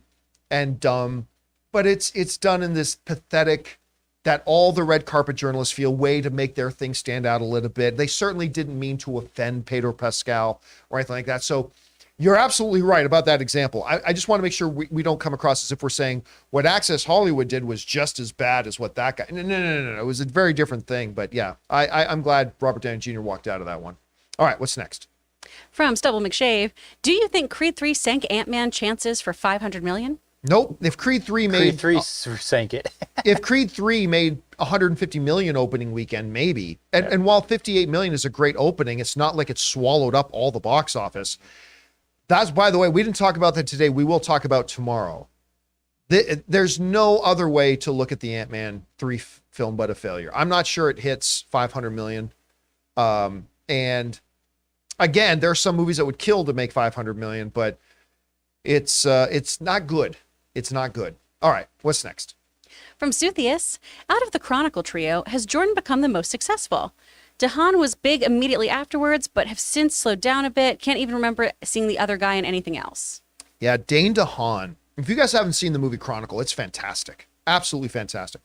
and dumb, but it's done in this pathetic that all the red carpet journalists feel way to make their thing stand out a little bit. They certainly didn't mean to offend Pedro Pascal or anything like that. So you're absolutely right about that example. I just want to make sure we don't come across as if we're saying what Access Hollywood did was just as bad as what that guy. No. It was a very different thing. But yeah, I'm glad Robert Downey Jr. walked out of that one. All right, what's next? From Stubble McShave, do you think Creed 3 sank Ant-Man chances for $500 million? Nope. If Creed 3 made Creed 3 sank it. if Creed 3 made 150 million opening weekend, maybe. And while 58 million is a great opening, it's not like it swallowed up all the box office. That's, by the way, we didn't talk about that today. We will talk about tomorrow. There's no other way to look at the Ant-Man 3 film but a failure. I'm not sure it hits 500 million. And again, there are some movies that would kill to make 500 million, but it's not good. It's not good. All right, what's next? From Suthius, out of the Chronicle trio, has Jordan become the most successful? Dahan was big immediately afterwards, but have since slowed down a bit. Can't even remember seeing the other guy in anything else. Yeah, Dane DeHaan. If you guys haven't seen the movie Chronicle, it's fantastic. Absolutely fantastic.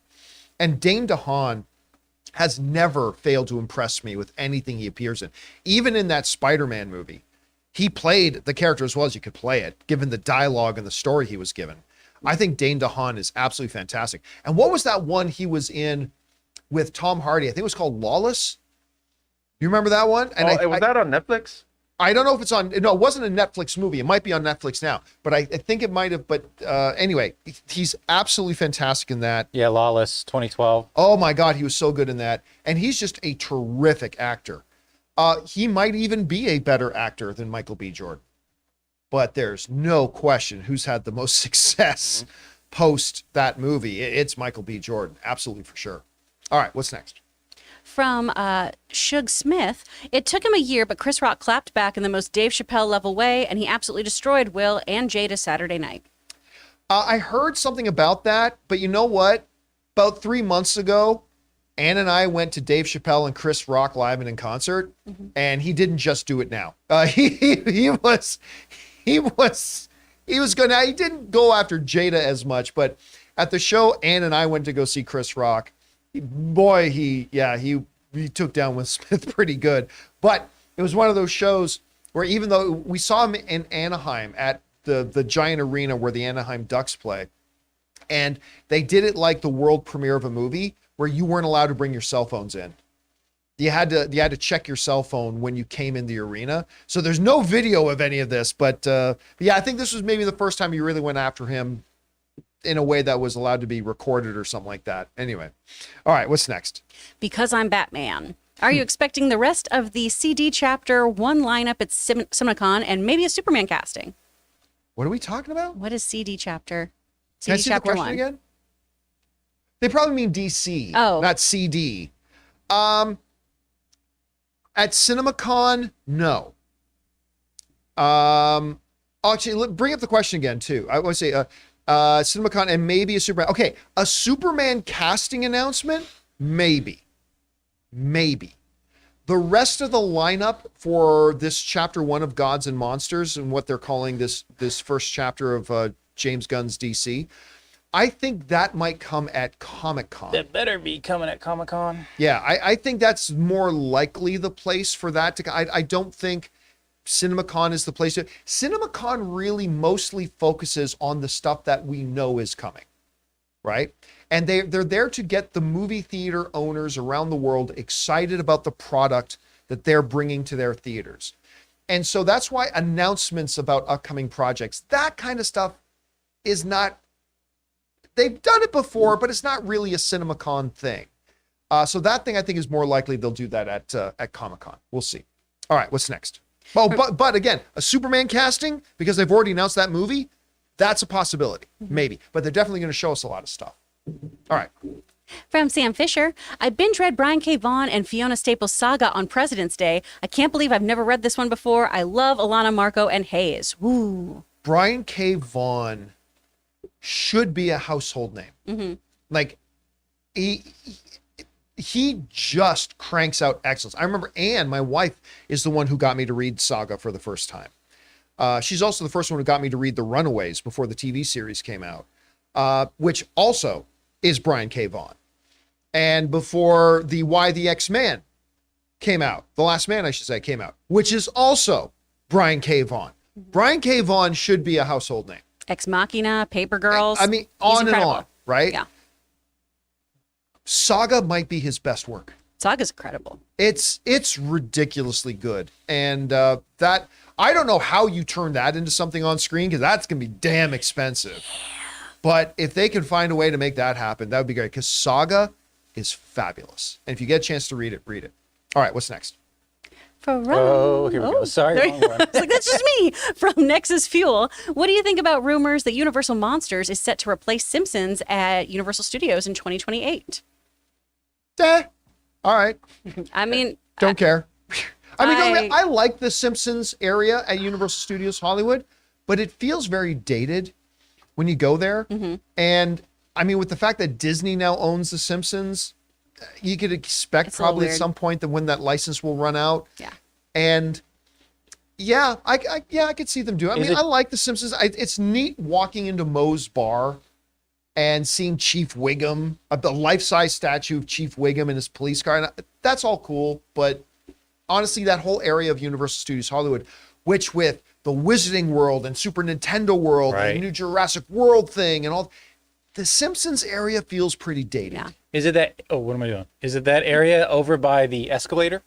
And Dane DeHaan has never failed to impress me with anything he appears in. Even in that Spider-Man movie, he played the character as well as you could play it, given the dialogue and the story he was given. I think Dane DeHaan is absolutely fantastic. And what was that one he was in with Tom Hardy? I think it was called Lawless. You remember that one? And was that on Netflix? I don't know if it's on. No, it wasn't a Netflix movie. It might be on Netflix now, but I think it might have. But anyway, he's absolutely fantastic in that. Yeah, Lawless, 2012. Oh my God, he was so good in that. And he's just a terrific actor. He might even be a better actor than Michael B. Jordan. But there's no question who's had the most success post that movie. It's Michael B. Jordan. Absolutely, for sure. All right, what's next? From Shug Smith, it took him a year, but Chris Rock clapped back in the most Dave Chappelle level way, and he absolutely destroyed Will and Jada Saturday night. I heard something about that, but you know what? About 3 months ago, Ann and I went to Dave Chappelle and Chris Rock live and in concert, and he didn't just do it now. He was good. Now, he didn't go after Jada as much, but at the show, Ann and I went to go see Chris Rock. Boy, he took down Will Smith pretty good. But it was one of those shows where even though we saw him in Anaheim at the giant arena where the Anaheim Ducks play, and they did it like the world premiere of a movie where you weren't allowed to bring your cell phones in. You had to check your cell phone when you came in the arena. So there's no video of any of this, but yeah, I think this was maybe the first time you really went after him in a way that was allowed to be recorded or something like that. Anyway. All right, what's next? Because I'm Batman. Are you expecting the rest of the CD Chapter 1 lineup at CinemaCon and maybe a Superman casting? What are we talking about? What is CD Chapter? Can I CD see the Chapter question 1. again? They probably mean DC, Oh. not CD. At CinemaCon, no. Actually, bring up the question again, too. I want to say CinemaCon and maybe a Superman. Okay, a Superman casting announcement? Maybe. The rest of the lineup for this chapter 1 of Gods and Monsters and what they're calling this first chapter of James Gunn's DC, I think that might come at Comic-Con. That better be coming at Comic-Con. Yeah, I think that's more likely the place for that to. I don't think CinemaCon is the place to. CinemaCon really mostly focuses on the stuff that we know is coming, right? And they're there to get the movie theater owners around the world excited about the product that they're bringing to their theaters. And so that's why announcements about upcoming projects, that kind of stuff is not, they've done it before, but it's not really a CinemaCon thing. So that thing I think is more likely they'll do that at Comic-Con. We'll see. All right, what's next? Oh, but again, a Superman casting, because they've already announced that movie, that's a possibility, maybe. But they're definitely going to show us a lot of stuff. All right. From Sam Fisher, I binge read Brian K. Vaughan and Fiona Staples' saga on President's Day. I can't believe I've never read this one before. I love Alana, Marco, and Hayes. Woo. Brian K. Vaughan should be a household name. Mm-hmm. Like, he just cranks out excellence. I remember Anne, my wife, is the one who got me to read Saga for the first time. She's also the first one who got me to read The Runaways before the TV series came out, which also is Brian K. Vaughan. And before the Why the X-Man came out, The Last Man, I should say, came out, which is also Brian K. Vaughan. Brian K. Vaughan should be a household name. Ex Machina, Paper Girls. I mean, He's on incredible. and on, right? Yeah. Saga might be his best work. Saga's incredible. It's ridiculously good. And that, I don't know how you turn that into something on screen, because that's going to be damn expensive. But if they can find a way to make that happen, that would be great, because Saga is fabulous. And if you get a chance to read it, read it. All right, what's next? Oh, here we go. Sorry, wrong one. It's like, that's just me. From Nexus Fuel. What do you think about rumors that Universal Monsters is set to replace Simpsons at Universal Studios in 2028? All right. I mean, Don't care. I like the Simpsons area at Universal Studios Hollywood, but it feels very dated when you go there. Mm-hmm. And I mean, with the fact that Disney now owns the Simpsons, you could expect It's a little probably at weird. some point that when that license will run out. Yeah. And yeah, I could see them do it. I mean, I like the Simpsons. It's neat walking into Moe's bar and seeing Chief Wiggum, the life-size statue of Chief Wiggum in his police car. And that's all cool, but honestly, that whole area of Universal Studios Hollywood, which with the Wizarding World and Super Nintendo World and the new Jurassic World thing and all, the Simpsons area feels pretty dated. Yeah. Is it that? Oh, what am I doing? Is it that area over by the escalator?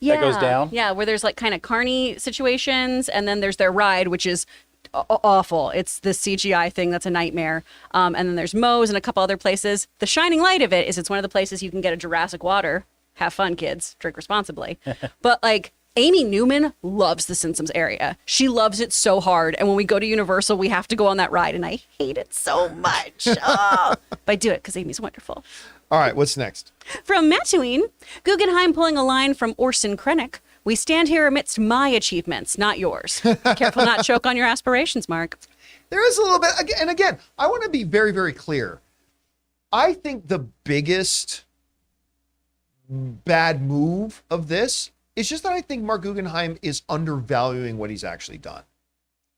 Yeah, that goes down? Yeah, where there's like kind of carny situations, and then there's their ride, which is awful. It's the CGI thing that's a nightmare. And then there's Moe's and a couple other places. The shining light of it is it's one of the places you can get a Jurassic water. Have fun, kids. Drink responsibly. But like Amy Newman loves the Simpsons area. She loves it so hard. And when we go to Universal, we have to go on that ride, and I hate it so much. Oh. But I do it because Amy's wonderful. All right, what's next? From Mattuine, Guggenheim pulling a line from Orson Krennic. We stand here amidst my achievements, not yours. Careful not choke on your aspirations, Mark. There is a little bit, and again, I want to be very, very clear. I think the biggest bad move of this is just that I think Marc Guggenheim is undervaluing what he's actually done.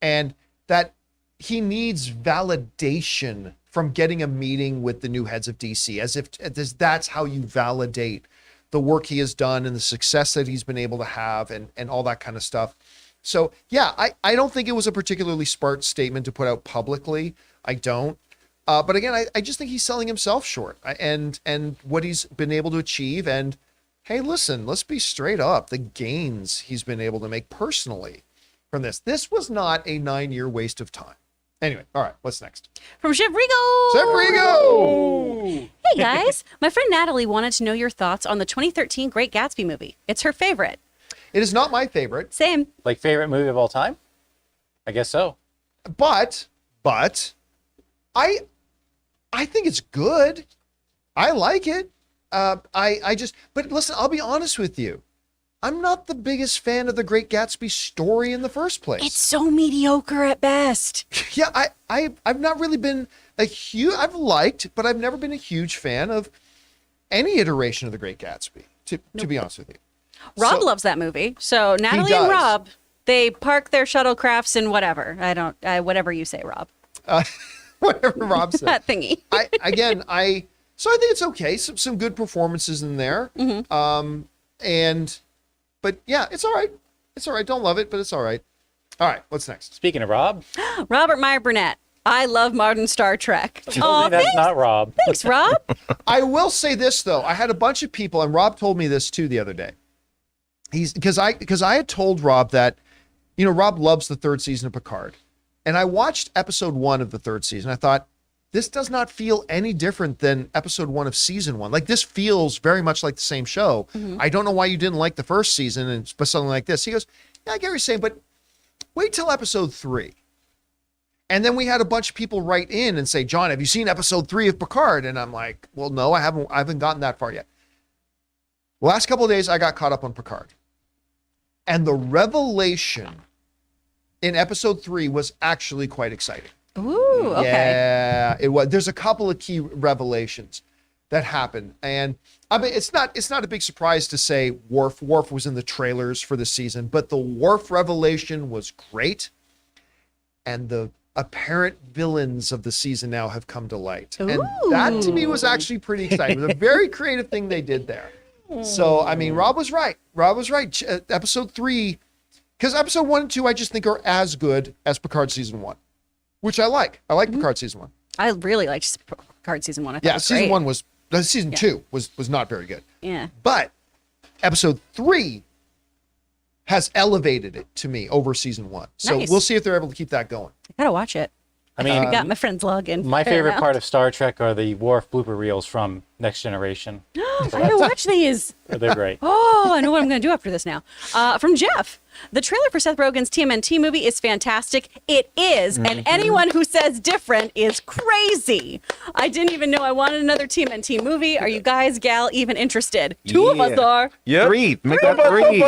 And that he needs validation from getting a meeting with the new heads of DC, as if that's how you validate the work he has done and the success that he's been able to have and all that kind of stuff. So yeah, I don't think it was a particularly smart statement to put out publicly. I don't. But again, I just think he's selling himself short and what he's been able to achieve. And hey, listen, let's be straight up. The gains he's been able to make personally from this. This was not a 9-year waste of time. Anyway, all right, what's next? From Chef Rigo. Chef Rigo! Hey guys, my friend Natalie wanted to know your thoughts on the 2013 Great Gatsby movie. It's her favorite. It is not my favorite, Same. Like favorite movie of all time? I guess so. but I think it's good. I like it. But listen, I'll be honest with you. I'm not the biggest fan of the Great Gatsby story in the first place. It's so mediocre at best. Yeah, I've not really been I've liked, but I've never been a huge fan of any iteration of the Great Gatsby, to be honest with you. Rob So- loves that movie. So Natalie and does. Rob, they park their shuttlecrafts and whatever. Whatever you say, Rob. Whatever Rob said. That thingy. So I think it's okay. Some good performances in there. But yeah, it's all right. It's all right. Don't love it, but it's all right. All right, what's next? Speaking of Rob, Robert Meyer Burnett. I love modern Star Trek. totally that's not Rob. Thanks, Rob. I will say this though. I had a bunch of people, and Rob told me this too the other day. Because I had told Rob that, Rob loves the third season of Picard. And I watched episode 1 of the third season. I thought, this does not feel any different than episode 1 of season 1. Like, this feels very much like the same show. I don't know why you didn't like the first season but something like this. He goes, yeah, I get what you're saying, but wait till episode 3. And then we had a bunch of people write in and say, John, have you seen episode 3 of Picard? And I'm like, well, no, I haven't gotten that far yet. Last couple of days, I got caught up on Picard. And the revelation in episode 3 was actually quite exciting. Ooh, okay. Yeah, it was. There's a couple of key revelations that happened. And I mean, it's not a big surprise to say Worf was in the trailers for the season, but the Worf revelation was great. And the apparent villains of the season now have come to light. And that to me was actually pretty exciting. It was a very creative thing they did there. So, I mean, Rob was right. Episode 3, because episode 1 and 2, I just think are as good as Picard season 1, which I like. I like Picard season 1. I really liked Picard season 1. I thought it was Season great. 1 was, season 2 was not very good. Yeah. But episode 3 has elevated it to me over season 1. So Nice. we'll see if they're able to keep that going. I gotta watch it. I mean, I got my friend's login. my Fair favorite enough. part of Star Trek are the Worf blooper reels from Next Generation. I gotta watch these. They're great. Oh, I know what I'm going to do after this now. From Jeff. The trailer for Seth Rogen's TMNT movie is fantastic. It is. And anyone who says different is crazy. I didn't even know I wanted another TMNT movie. Are you guys, gal, even interested? Two of us are. Yeah. 3. Make that 3.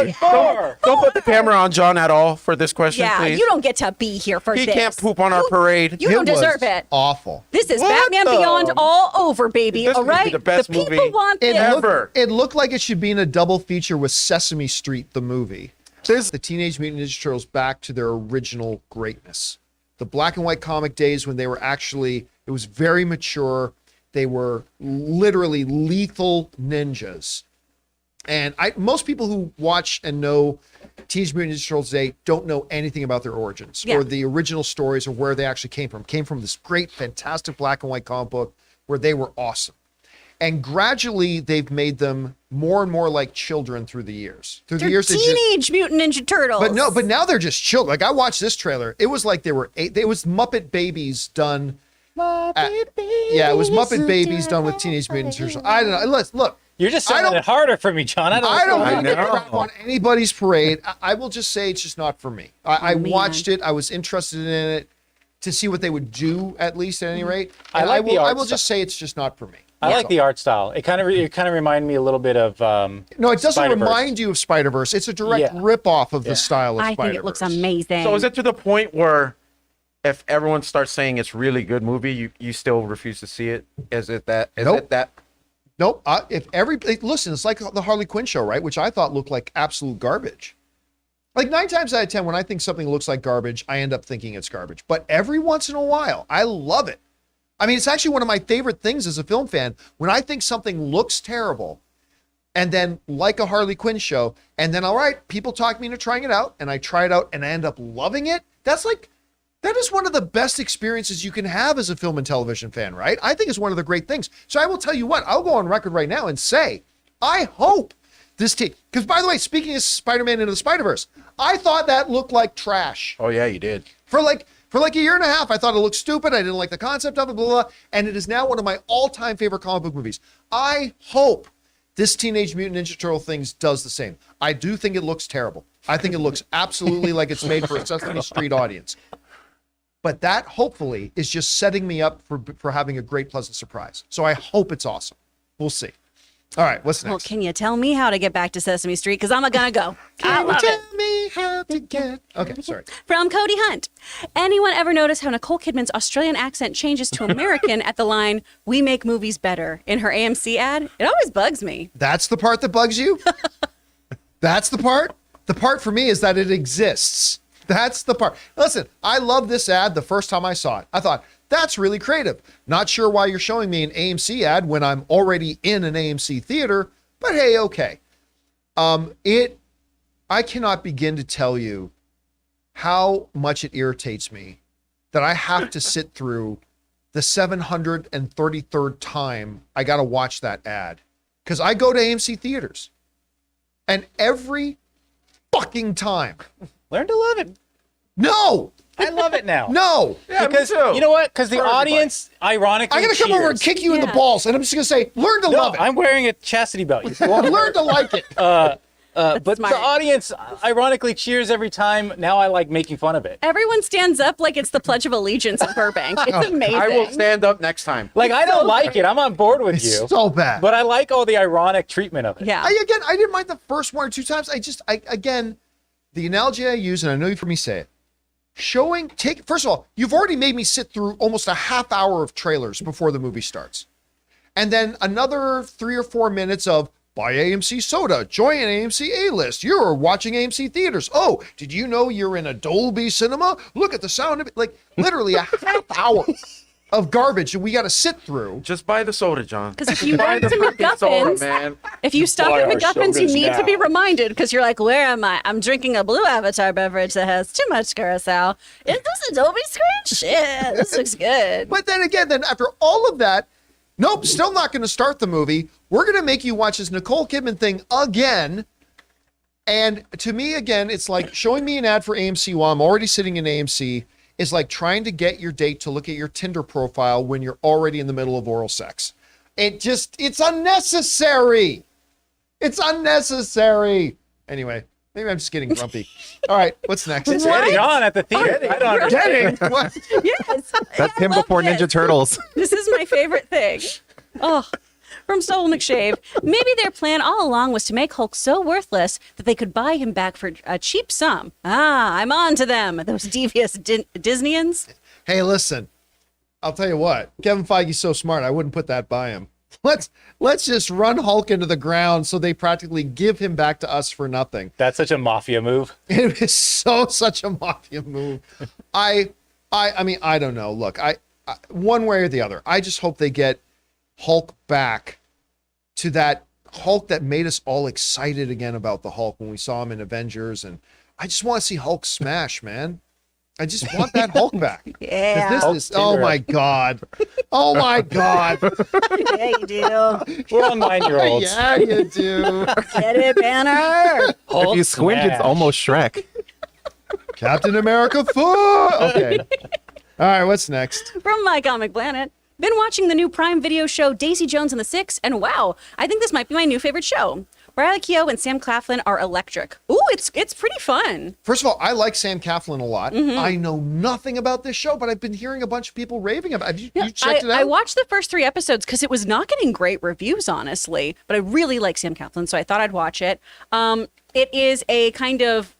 Don't put the camera on John at all for this question, Yeah, please. you don't get to be here for He this. can't poop on our parade. You don't was deserve it. Awful. This is What Batman the- Beyond all over, baby. This all would be right? the best people movie want It this. ever. It looked like it should be in a double feature with Sesame Street, the movie. The Teenage Mutant Ninja Turtles back to their original greatness. The black and white comic days when they were it was very mature. They were literally lethal ninjas. And most people who watch and know Teenage Mutant Ninja Turtles today don't know anything about their origins Yeah. or the original stories or where they actually came from. Came from this great, fantastic black and white comic book where they were awesome. And gradually, they've made them more and more like children through the years. Through the They're years, they just, Teenage Mutant Ninja Turtles. but now they're just children. Like I watched this trailer, it was like they were it was Muppet Babies done. Yeah, it was Muppet Babies done with Teenage Mutant Ninja Turtles. I don't know. Let's look. You're just I sounding don't- it harder for me, John. I don't I know. don't crap on anybody's parade. I will just say it's just not for me. I man. watched it. I was interested in it to see what they would do at least at any rate. I And like the I art will style. just say it's just not for me. I like the art style. It kind of reminded me a little bit of No, it doesn't Spider-Verse. remind you of Spider-Verse. It's a direct Yeah. rip-off of the style of I Spider-Verse. think it looks amazing. So is it to the point where if everyone starts saying it's really good movie, you still refuse to see it? Is it that? Nope. Nope. Listen, it's like the Harley Quinn show, right? Which I thought looked like absolute garbage. Like 9 times out of 10, when I think something looks like garbage, I end up thinking it's garbage. But every once in a while, I love it. I mean, it's actually one of my favorite things as a film fan. When I think something looks terrible, and then like a Harley Quinn show, and then, all right, people talk me into trying it out, and I try it out, and I end up loving it. That is one of the best experiences you can have as a film and television fan, right? I think it's one of the great things. So I will tell you what, I'll go on record right now and say, I hope this team, because by the way, speaking of Spider-Man Into the Spider-Verse, I thought that looked like trash. Oh yeah, you did. For like For like a year and a half, I thought it looked stupid. I didn't like the concept of it, blah, blah, blah. And it is now one of my all-time favorite comic book movies. I hope this Teenage Mutant Ninja Turtle thing does the same. I do think it looks terrible. I think it looks absolutely like it's made for a Sesame Street audience. But that, hopefully, is just setting me up for having a great, pleasant surprise. So I hope it's awesome. We'll see. All right, what's next? Well, can you tell me how to get back to Sesame Street? Because I'm gonna go. I love it. Tell me how to get... Okay, sorry. From Cody Hunt. Anyone ever notice how Nicole Kidman's Australian accent changes to American at the line, "We make movies better" in her AMC ad? It always bugs me. That's the part that bugs you? That's the part? The part for me is that it exists. That's the part. Listen, I love this ad the first time I saw it. I thought, that's really creative. Not sure why you're showing me an AMC ad when I'm already in an AMC theater, but hey, okay. I cannot begin to tell you how much it irritates me that I have to sit through the 733rd time I got to watch that ad. Because I go to AMC theaters. And every fucking time. Learn to love it. No! I love it now. No! Yeah, Because me too. you know what? Because the For everybody. audience, ironically, I'm going to come over and kick you in the Yeah. balls. And I'm just going to say, learn to No, love it. I'm wearing a chastity belt. You want to Learn to like it. but smart. the audience, ironically, cheers every time. Now I like making fun of it. Everyone stands up like it's the Pledge of Allegiance in Burbank. It's amazing. I will stand up next time. Like I don't like it. I'm on board with you. It's so bad. But I like all the ironic treatment of it. Yeah. I didn't mind the first one or two times. Again, the analogy I use, and I know you've heard me say it, first of all, you've already made me sit through almost a half hour of trailers before the movie starts. And then another 3 or 4 minutes of buy AMC soda, join AMC A-list. You're watching AMC theaters. Oh, did you know you're in a Dolby cinema? Look at the sound of it. Like literally a half hour of garbage that we got to sit through. Just buy the soda, John. Because if you Buy went the to fucking soda, McGuffins, man. if you stop Buy at our McGuffins, you sodas need to be now. reminded because you're like, where am I? I'm drinking a blue Avatar beverage that has too much curacao. Is this a Dolby screen? Shit, this looks good. But then again, after all of that, nope, still not going to start the movie. We're going to make you watch this Nicole Kidman thing again. And to me, again, it's like showing me an ad for AMC while I'm already sitting in AMC is like trying to get your date to look at your Tinder profile when you're already in the middle of oral sex. It's unnecessary. It's unnecessary. Anyway, maybe I'm just getting grumpy. All right, what's next? It's getting on at the theater. I don't understand. Getting? What? Yes. That's I him love before this. Ninja Turtles. This is my favorite thing. Oh, from Stubble McShave. Maybe their plan all along was to make Hulk so worthless that they could buy him back for a cheap sum. Ah, I'm on to them, those devious Disneyans. Hey, listen, I'll tell you what, Kevin Feige's so smart, I wouldn't put that by him. Let's just run Hulk into the ground so they practically give him back to us for nothing. That's such a mafia move. It is such a mafia move. I mean, I don't know. Look, I one way or the other, I just hope they get Hulk back to that Hulk that made us all excited again about the Hulk when we saw him in Avengers. And I just want to see Hulk smash, man. I just want that Hulk back. 'Cause Yeah. this is, oh my God. Oh my God. Yeah, you do. We're all 9-year-olds. Yeah, you do. Get it, Banner. If you squint, it's almost Shrek. Captain America 4. Okay. All right, what's next? From My Comic Planet. Been watching the new Prime Video show Daisy Jones and the Six, and wow, I think this might be my new favorite show. Riley Keough and Sam Claflin are electric. Ooh, it's pretty fun. First of all, I like Sam Claflin a lot. I know nothing about this show, but I've been hearing a bunch of people raving about it. You checked it out? I watched the first 3 episodes because it was not getting great reviews, honestly. But I really like Sam Claflin, so I thought I'd watch it. It is a kind of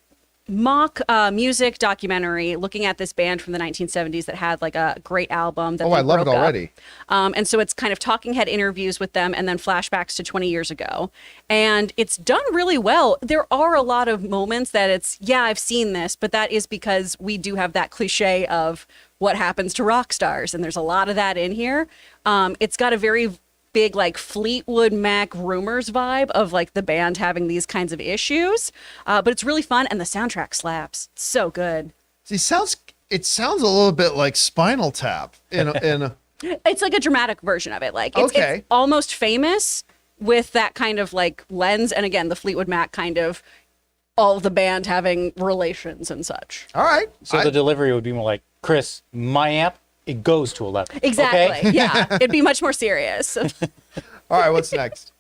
mock music documentary looking at this band from the 1970s that had like a great album that Oh, they I love it broke up. already. And so it's kind of talking head interviews with them and then flashbacks to 20 years ago. And it's done really well. There are a lot of moments that it's, yeah, I've seen this, but that is because we do have that cliche of what happens to rock stars. And there's a lot of that in here. It's got a very big like Fleetwood Mac Rumors vibe of like the band having these kinds of issues. But it's really fun and the soundtrack slaps. It's so good. It sounds a little bit like Spinal Tap in a It's like a dramatic version of it. Like it's, Okay. it's Almost Famous with that kind of like lens. And again, the Fleetwood Mac kind of all of the band having relations and such. all right. So the delivery would be more like Chris, my amp, it goes to 11. Exactly. Okay? Yeah. It'd be much more serious. All right, what's next?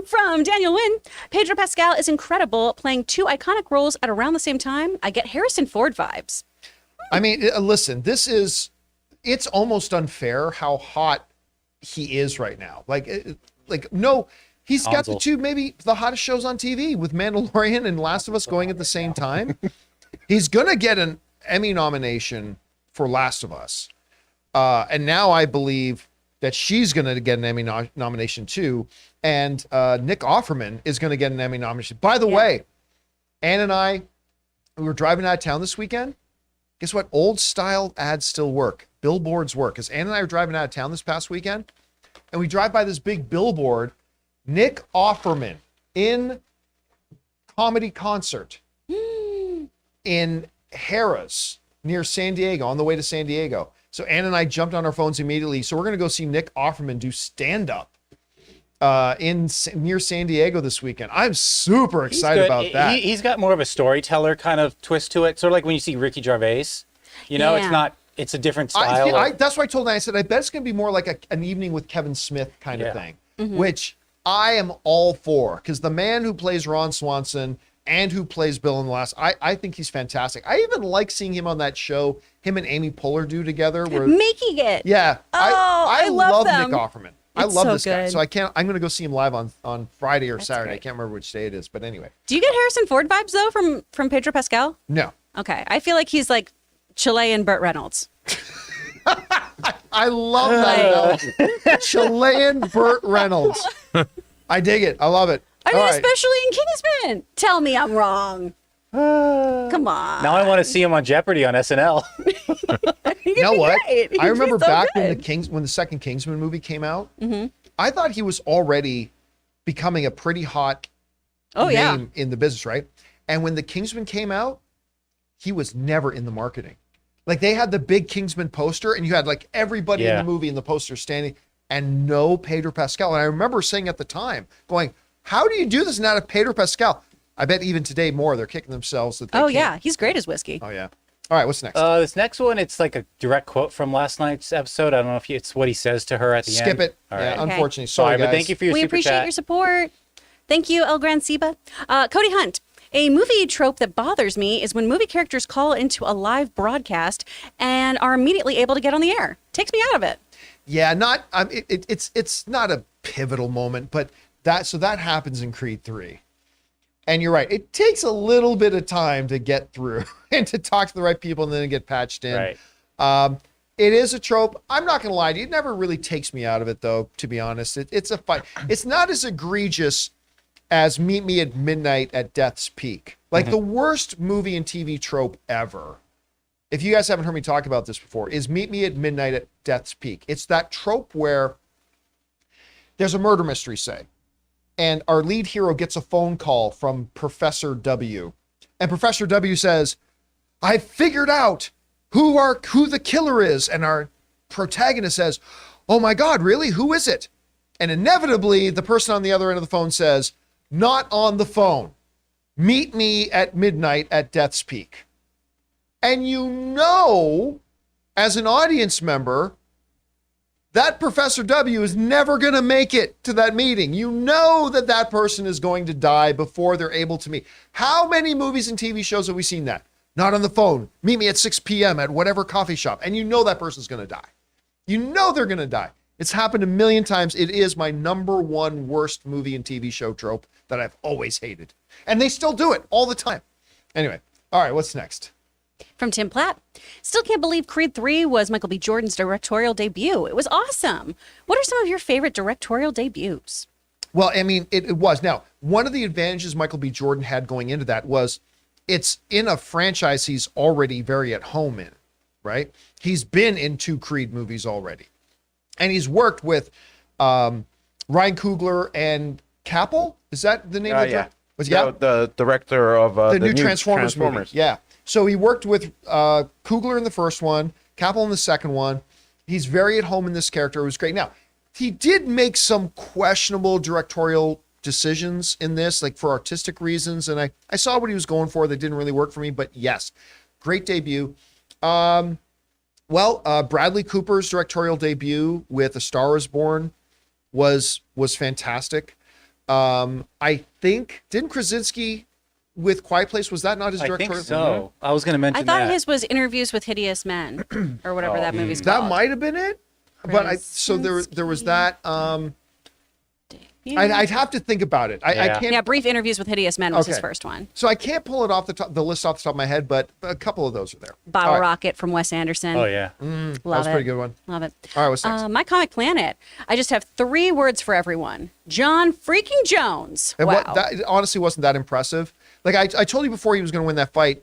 From Daniel Wynn, Pedro Pascal is incredible, playing two iconic roles at around the same time. I get Harrison Ford vibes. I mean, listen, it's almost unfair how hot he is right now. No, he's got the maybe the hottest shows on TV with Mandalorian and Last of Us going at the same time. He's going to get an Emmy nomination for Last of Us. And now I believe that she's going to get an Emmy nomination too. And Nick Offerman is going to get an Emmy nomination. By the way, Ann and I, we were driving out of town this weekend. Guess what? Old style ads still work. Billboards work. Because Ann and I were driving out of town this past weekend, and we drive by this big billboard, Nick Offerman in comedy concert in Harrah's near San Diego, on the way to San Diego. So Ann and I jumped on our phones immediately. So we're going to go see Nick Offerman do stand-up near San Diego this weekend. I'm super excited about that. He's got more of a storyteller kind of twist to it. Sort of like when you see Ricky Gervais. It's a different style. That's why I told him, I said, I bet it's going to be more like an evening with Kevin Smith kind of thing, which I am all for. Because the man who plays Ron Swanson and who plays Bill in the Last, I think he's fantastic. I even like seeing him on that show, him and Amy Poehler do together. Making It. Yeah. I love them. Nick Offerman. I love this guy. So I'm going to go see him live on Friday or Saturday. Great. I can't remember which day it is, but anyway. Do you get Harrison Ford vibes though from Pedro Pascal? No. Okay. I feel like he's like Chilean Burt Reynolds. I love that analogy. Chilean Burt Reynolds. I dig it. I love it. I mean, All right. especially in Kingsman. Tell me I'm wrong. Come on. Now I want to see him on Jeopardy on SNL. You know what? Great. I remember He's so back good. when the second Kingsman movie came out. I thought he was already becoming a pretty hot name in the business, right? And when the Kingsman came out, he was never in the marketing. Like they had the big Kingsman poster, and you had like everybody in the movie in the poster standing, and no Pedro Pascal. And I remember saying at the time, going, "How do you do this not have Pedro Pascal?" I bet even today more they're kicking themselves that they can't. Yeah, he's great as whiskey. Oh yeah. All right, what's next? This next one, it's like a direct quote from last night's episode. I don't know if it's what he says to her at the end. Skip it. All Yeah, right. Okay. unfortunately. Sorry, guys. But thank you for your We super appreciate chat. your support. Thank you, El Gran Siba. Cody Hunt. A movie trope that bothers me is when movie characters call into a live broadcast and are immediately able to get on the air. Takes me out of it. Yeah, not it's not a pivotal moment, but that happens in Creed 3. And you're right. It takes a little bit of time to get through and to talk to the right people and then get patched in. Right. It is a trope. I'm not going to lie to you. It never really takes me out of it, though, to be honest. It's a fight. It's not as egregious as Meet Me at Midnight at Death's Peak. Like the worst movie and TV trope ever, if you guys haven't heard me talk about this before, is Meet Me at Midnight at Death's Peak. It's that trope where there's a murder mystery, say, and our lead hero gets a phone call from Professor W. And Professor W says, "I've figured out who the killer is." And our protagonist says, "Oh my God, really? Who is it?" And inevitably, the person on the other end of the phone says, "Not on the phone. Meet me at midnight at Death's Peak." And you know, as an audience member, that Professor W is never going to make it to that meeting. You know that person is going to die before they're able to meet. How many movies and TV shows have we seen that? Not on the phone. Meet me at 6 p.m. at whatever coffee shop. And you know that person's going to die. You know they're going to die. It's happened a million times. It is my number one worst movie and TV show trope that I've always hated. And they still do it all the time. Anyway, all right, what's next? From Tim Platt. Still can't believe Creed 3 was Michael B. Jordan's directorial debut. It was awesome. What are some of your favorite directorial debuts? Well, I mean, it was. Now, one of the advantages Michael B. Jordan had going into that was it's in a franchise he's already very at home in, right? He's been in 2 Creed movies already. And he's worked with Ryan Coogler and Capel. Is that the name of the Yeah. the director of the new Transformers movie. Yeah. So he worked with Coogler in the first one, Capel in the second one. He's very at home in this character. It was great. Now, he did make some questionable directorial decisions in this, like for artistic reasons. And I saw what he was going for. That didn't really work for me. But yes, great debut. Well, Bradley Cooper's directorial debut with A Star Is Born was fantastic. I think, didn't Krasinski with Quiet Place, was that not his I directorial? think so. I was going to mention I thought that. his was Interviews with Hideous Men or whatever that movie's That called. might have been it. But so there was that. I'd have to think about it. I Yeah. can't. Yeah, Brief Interviews with Hideous Men was his Okay. first one. So I can't pull it off the list off the top of my head, but a couple of those are there. Bottle All right. Rocket from Wes Anderson. Oh, yeah. Love That was a it. pretty good one. Love it. All right, what's next? My Comic Planet. I just have 3 words for everyone. John freaking Jones. And Wow. that honestly wasn't that impressive. Like I told you before, he was going to win that fight.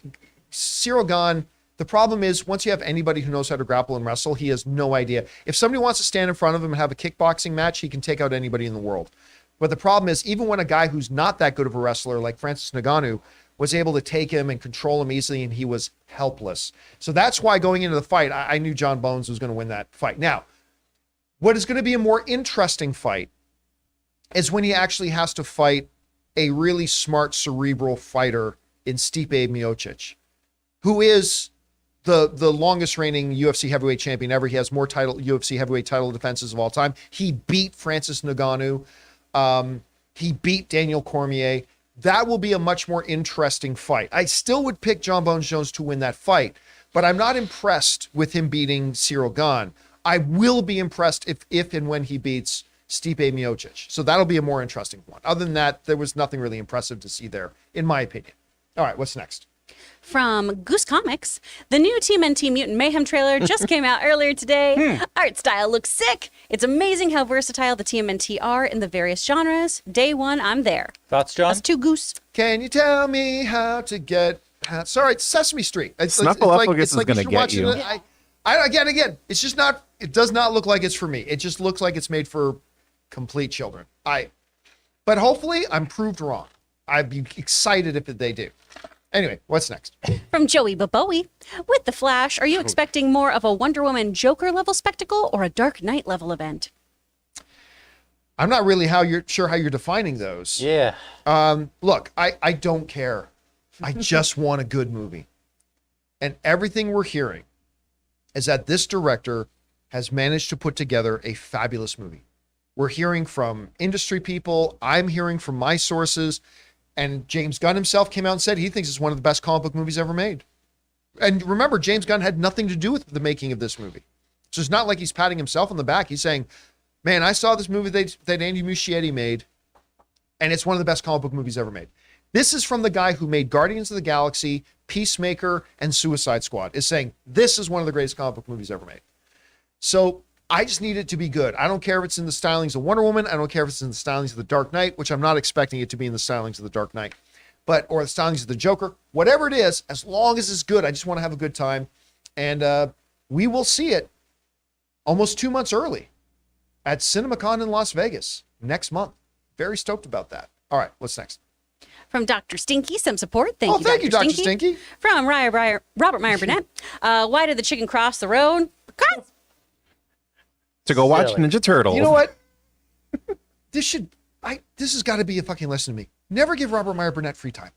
Cyril Gahn. The problem is, once you have anybody who knows how to grapple and wrestle, he has no idea. If somebody wants to stand in front of him and have a kickboxing match, he can take out anybody in the world. But the problem is, even when a guy who's not that good of a wrestler, like Francis Ngannou, was able to take him and control him easily, and he was helpless. So that's why going into the fight, I knew John Bones was going to win that fight. Now, what is going to be a more interesting fight is when he actually has to fight a really smart, cerebral fighter in Stipe Miocic, who is the longest reigning UFC heavyweight champion ever. He has more UFC heavyweight title defenses of all time. He beat Francis Ngannou. He beat Daniel Cormier. That will be a much more interesting fight. I still would pick John Bones Jones to win that fight, but I'm not impressed with him beating Cyril Gahn. I will be impressed if and when he beats Stipe Miocic. So that'll be a more interesting one. Other than that, there was nothing really impressive to see there, in my opinion. All right, what's next? From Goose Comics, the new TMNT Mutant Mayhem trailer just came out earlier today. Art style looks sick. It's amazing how versatile the TMNT are in the various genres. Day one, I'm there. Thoughts, John? That's 2 Goose. Can you tell me how to get... Sorry, it's Sesame Street. Snuffleupagus is should gonna get watch you. it. Again, it's just not... It does not look like it's for me. It just looks like it's made for complete children. But hopefully, I'm proved wrong. I'd be excited if they do. Anyway, what's next? From Joey Boboe, with The Flash, are you expecting more of a Wonder Woman Joker level spectacle or a Dark Knight level event? I'm not really sure how you're defining those. Yeah. Look, I don't care. I just want a good movie. And everything we're hearing is that this director has managed to put together a fabulous movie. We're hearing from industry people. I'm hearing from my sources. And James Gunn himself came out and said he thinks it's one of the best comic book movies ever made. And remember, James Gunn had nothing to do with the making of this movie. So it's not like he's patting himself on the back. He's saying, man, I saw this movie that Andy Muschietti made, and it's one of the best comic book movies ever made. This is from the guy who made Guardians of the Galaxy, Peacemaker, and Suicide Squad, is saying this is one of the greatest comic book movies ever made. So I just need it to be good. I don't care if it's in the stylings of Wonder Woman. I don't care if it's in the stylings of The Dark Knight, which I'm not expecting it to be in the stylings of The Dark Knight, or the stylings of the Joker. Whatever it is, as long as it's good, I just want to have a good time. And we will see it almost 2 months early at CinemaCon in Las Vegas next month. Very stoked about that. All right, what's next? From Dr. Stinky, some support. Thank you, Dr. Stinky. From Robert Meyer Burnett, why did the chicken cross the road? Because To go watch Silly. Ninja Turtles. You know what? This has got to be a fucking lesson to me. Never give Robert Meyer Burnett free time.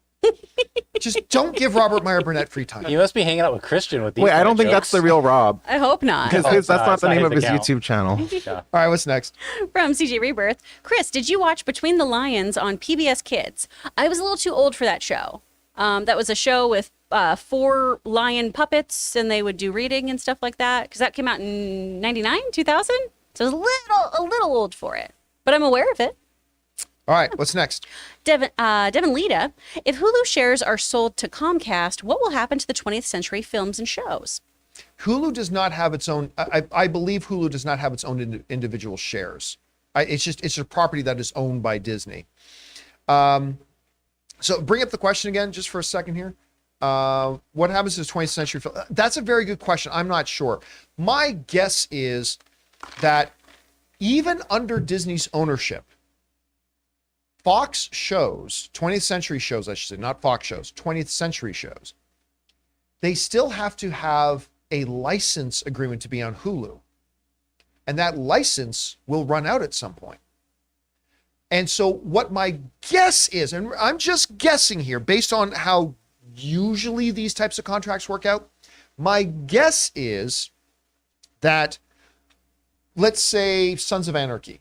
Just don't give Robert Meyer Burnett free time. You must be hanging out with Christian with these. Wait, I kind don't of think that's jokes. the real Rob. I hope not. Because Oh, that's not it's the not name his of his account. YouTube channel. Yeah. All right, what's next? From CJ Rebirth, Chris, did you watch Between the Lions on PBS Kids? I was a little too old for that show. That was a show with 4 lion puppets, and they would do reading and stuff like that. Because that came out in 99, 2000. So I was a little old for it, but I'm aware of it. All right, what's next? Devin Lita, if Hulu shares are sold to Comcast, what will happen to the 20th Century films and shows? Hulu does not have its own. I believe Hulu does not have its own individual shares. It's a property that is owned by Disney. So bring up the question again, just for a second here. What happens to the 20th Century film? That's a very good question. I'm not sure. My guess is that even under Disney's ownership, Fox shows, 20th Century shows, I should say, not Fox shows, 20th Century shows, they still have to have a license agreement to be on Hulu. And that license will run out at some point. And so what my guess is, and I'm just guessing here based on how usually these types of contracts work out, my guess is that, let's say, Sons of Anarchy.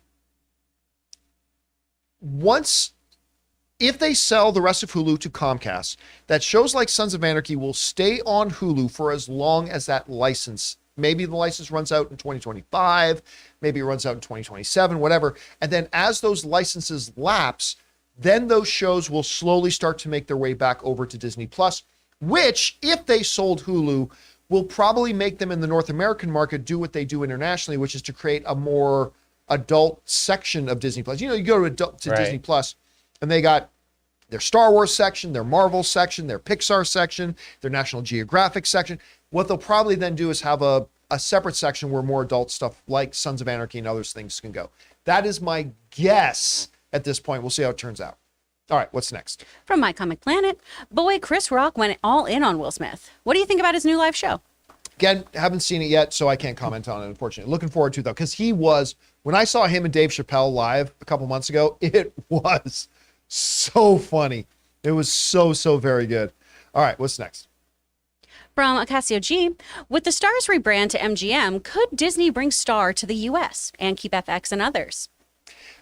If they sell the rest of Hulu to Comcast, that shows like Sons of Anarchy will stay on Hulu for as long as that license. Maybe the license runs out in 2025, maybe it runs out in 2027, whatever. And then as those licenses lapse, then those shows will slowly start to make their way back over to Disney Plus, which, if they sold Hulu, will probably make them in the North American market do what they do internationally, which is to create a more adult section of Disney Plus. You know, you go to Disney Plus, and they got their Star Wars section, their Marvel section, their Pixar section, their National Geographic section. What they'll probably then do is have a separate section where more adult stuff like Sons of Anarchy and other things can go. That is my guess at this point. We'll see how it turns out. All right, what's next? From My Comic Planet, boy, Chris Rock went all in on Will Smith. What do you think about his new live show? Again, haven't seen it yet, so I can't comment on it, unfortunately. Looking forward to it, though, because he was, when I saw him and Dave Chappelle live a couple months ago, it was so funny. It was so very good. All right, what's next? From Acacio G, with the Starz rebrand to MGM, could Disney bring Star to the U.S. and keep FX and others?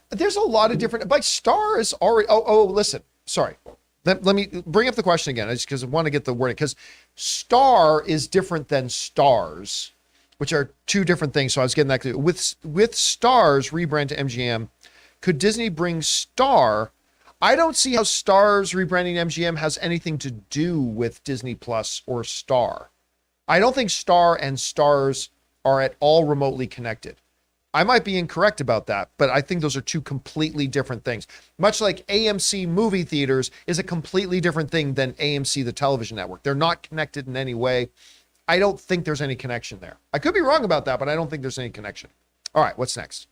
There's a lot of different, but Star is already, listen, sorry. Let me bring up the question again, just because I want to get the wording, because Star is different than Stars, which are two different things. So I was getting that clear. With Starz rebrand to MGM, could Disney bring Star? I don't see how Starz rebranding MGM has anything to do with Disney Plus or Star. I don't think Star and Starz are at all remotely connected. I might be incorrect about that, but I think those are two completely different things. Much like AMC movie theaters is a completely different thing than AMC, the television network. They're not connected in any way. I don't think there's any connection there. I could be wrong about that, but I don't think there's any connection. All right, what's next?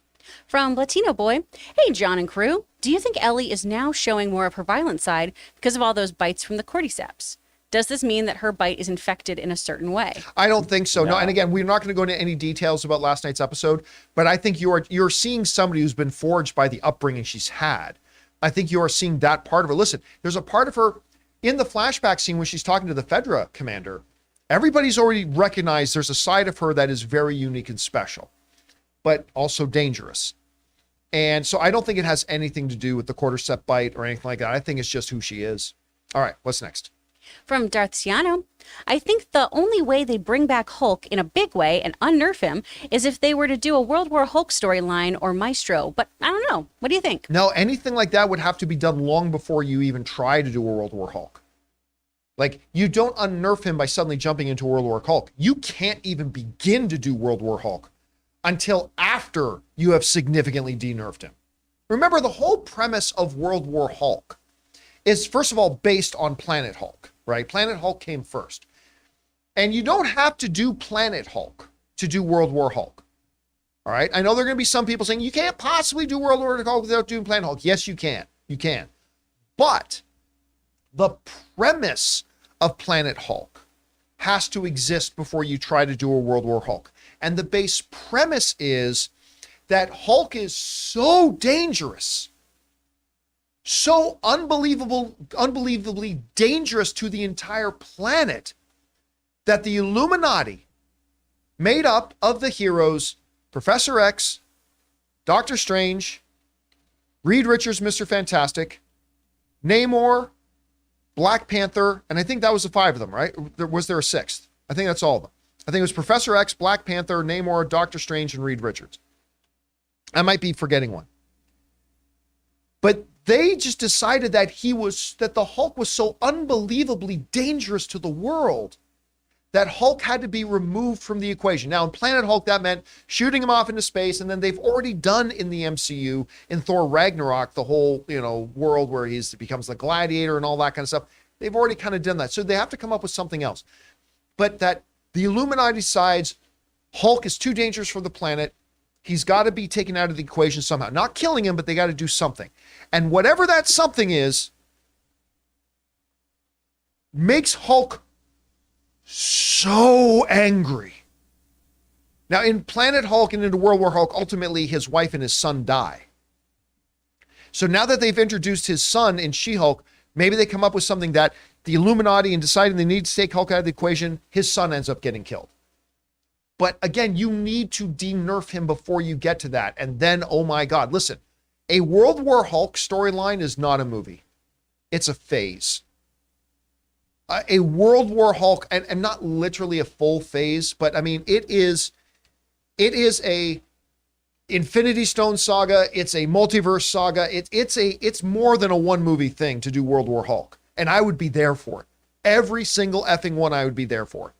From Latino Boy, hey, John and crew, do you think Ellie is now showing more of her violent side because of all those bites from the cordyceps? Does this mean that her bite is infected in a certain way? I don't think so. No. And again, we're not going to go into any details about last night's episode, but I think you're seeing somebody who's been forged by the upbringing she's had. I think you are seeing that part of her. Listen, there's a part of her in the flashback scene when she's talking to the Fedra commander. Everybody's already recognized there's a side of her that is very unique and special, but also dangerous. And so I don't think it has anything to do with the cordyceps bite or anything like that. I think it's just who she is. All right, what's next? From Darciano, I think the only way they bring back Hulk in a big way and unnerf him is if they were to do a World War Hulk storyline or Maestro. But I don't know. What do you think? No, anything like that would have to be done long before you even try to do a World War Hulk. Like, you don't unnerf him by suddenly jumping into World War Hulk. You can't even begin to do World War Hulk until after you have significantly de-nerfed him. Remember, the whole premise of World War Hulk is, first of all, based on Planet Hulk, right? Planet Hulk came first. And you don't have to do Planet Hulk to do World War Hulk. All right? I know there are going to be some people saying, you can't possibly do World War Hulk without doing Planet Hulk. Yes, you can. You can. But the premise of Planet Hulk has to exist before you try to do a World War Hulk. And the base premise is that Hulk is so dangerous, so unbelievably dangerous to the entire planet, that the Illuminati, made up of the heroes Professor X, Doctor Strange, Reed Richards, Mr. Fantastic, Namor, Black Panther, and I think that was the 5 of them, right? Was there a 6th? I think that's all of them. I think it was Professor X, Black Panther, Namor, Doctor Strange, and Reed Richards. I might be forgetting one. But they just decided that the Hulk was so unbelievably dangerous to the world that Hulk had to be removed from the equation. Now, in Planet Hulk, that meant shooting him off into space, and then they've already done in the MCU, in Thor Ragnarok, the whole, world where he becomes the gladiator and all that kind of stuff. They've already kind of done that. So they have to come up with something else. But that the Illuminati decides Hulk is too dangerous for the planet. He's got to be taken out of the equation somehow. Not killing him, but they got to do something. And whatever that something is, makes Hulk so angry. Now, in Planet Hulk and into World War Hulk, ultimately his wife and his son die. So now that they've introduced his son in She-Hulk, maybe they come up with something that the Illuminati, in deciding they need to take Hulk out of the equation, his son ends up getting killed. But again, you need to de-nerf him before you get to that. And then, oh my God, listen, a World War Hulk storyline is not a movie. It's a phase. A World War Hulk, and not literally a full phase, but I mean, it is a Infinity Stone saga. It's a multiverse saga. It's more than a one movie thing to do World War Hulk. And I would be there for it. Every single effing one I would be there for.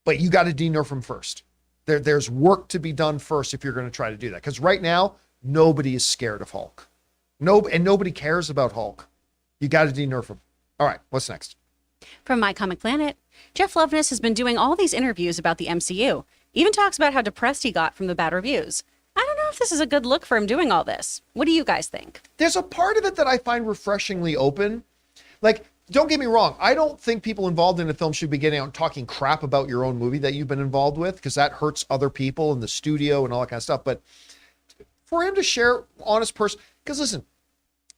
But you got to de-nerf him first. There's work to be done first if you're going to try to do that. Because right now, nobody is scared of Hulk. And nobody cares about Hulk. You got to de-nerf him. All right, what's next? From My Comic Planet, Jeff Loveness has been doing all these interviews about the MCU. Even talks about how depressed he got from the bad reviews. I don't know if this is a good look for him doing all this. What do you guys think? There's a part of it that I find refreshingly open. Like, don't get me wrong. I don't think people involved in a film should be getting out and talking crap about your own movie that you've been involved with, because that hurts other people in the studio and all that kind of stuff. But for him to share honest person, because listen,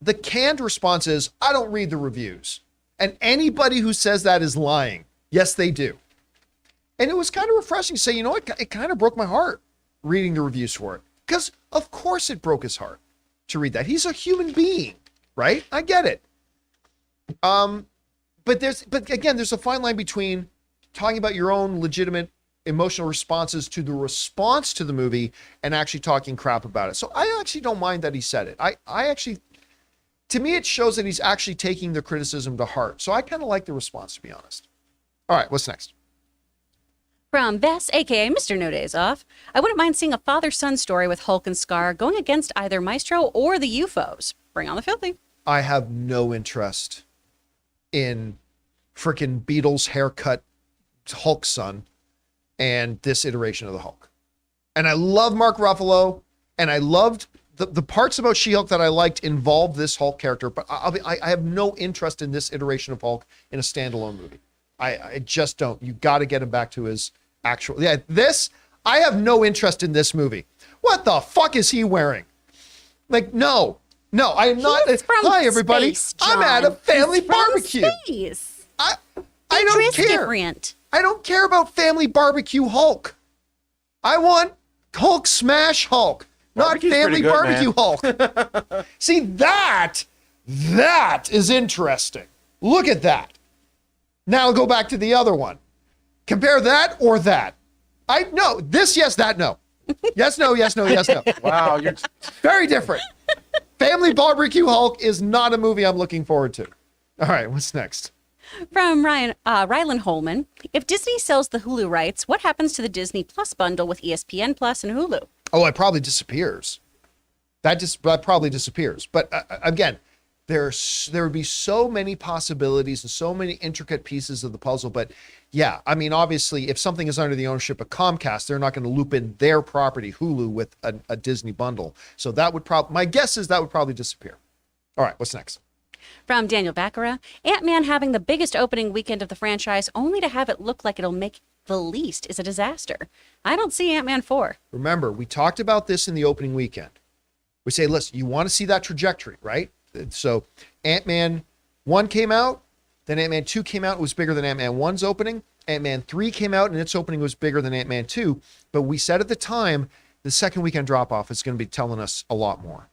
the canned response is, I don't read the reviews. And anybody who says that is lying. Yes, they do. And it was kind of refreshing to say, you know what, it kind of broke my heart reading the reviews for it. Because of course it broke his heart to read that. He's a human being, right? I get it. But again, there's a fine line between talking about your own legitimate emotional responses to the response to the movie and actually talking crap about it. So I actually don't mind that he said it. I actually, to me, it shows that he's actually taking the criticism to heart. So I kind of like the response, to be honest. All right, what's next? From Bess, aka Mr. No Days Off, I wouldn't mind seeing a father-son story with Hulk and Scar going against either Maestro or the UFOs. Bring on the filthy. I have no interest in freaking Beatles haircut Hulk son and this iteration of the Hulk. And I love Mark Ruffalo, and I loved the parts about She-Hulk that I liked involved this Hulk character, but I have no interest in this iteration of Hulk in a standalone movie. I just don't. You got to get him back to his actual. Yeah, I have no interest in this movie. What the fuck is he wearing? Like, no, I am not. Hi, everybody. Space, I'm at a family He's from barbecue. Space. I don't Dress care. different. I don't care about family barbecue Hulk. I want Hulk smash Hulk, Barbecue's not family pretty good, barbecue Hulk. See, that is interesting. Look at that. Now go back to the other one. Compare that or that. No, this, yes, that, no. Yes, no, yes, no, yes, no. Wow, you're Very different. Family Barbecue Hulk is not a movie I'm looking forward to. All right, what's next? From Rylan Holman, if Disney sells the Hulu rights, what happens to the Disney Plus bundle with ESPN Plus and Hulu? Oh, it probably disappears. That probably disappears. But again, there would be so many possibilities and so many intricate pieces of the puzzle. But yeah, I mean, obviously, if something is under the ownership of Comcast, they're not going to loop in their property, Hulu, with a Disney bundle. So that would my guess is that would probably disappear. All right, what's next? From Daniel Baccara, Ant-Man having the biggest opening weekend of the franchise only to have it look like it'll make the least is a disaster. I don't see Ant-Man 4. Remember, we talked about this in the opening weekend. We say, listen, you want to see that trajectory, right? So Ant-Man 1 came out, then Ant-Man 2 came out, it was bigger than Ant-Man 1's opening. Ant-Man 3 came out, and its opening was bigger than Ant-Man 2. But we said at the time, the second weekend drop-off is going to be telling us a lot more.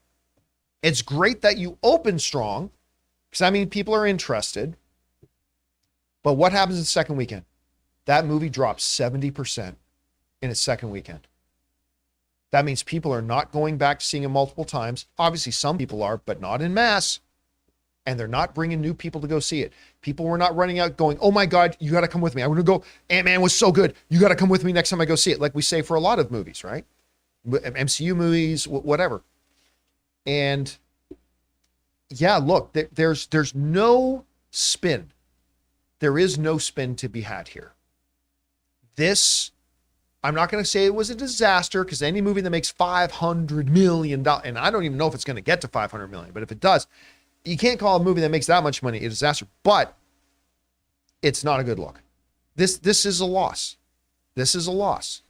It's great that you open strong, because I mean, people are interested. But what happens in the second weekend? That movie drops 70% in its second weekend. That means people are not going back to seeing it multiple times. Obviously, some people are, but not en masse. And they're not bringing new people to go see it. People were not running out going, oh my God, you got to come with me. I'm going to go. Ant-Man was so good. You got to come with me next time I go see it. Like we say for a lot of movies, right? MCU movies, whatever. And yeah, look, there's no spin. There is no spin to be had here. This, I'm not going to say it was a disaster, because any movie that makes $500 million, and I don't even know if it's going to get to $500 million, but if it does, you can't call a movie that makes that much money a disaster, but it's not a good look. This is a loss. This is a loss.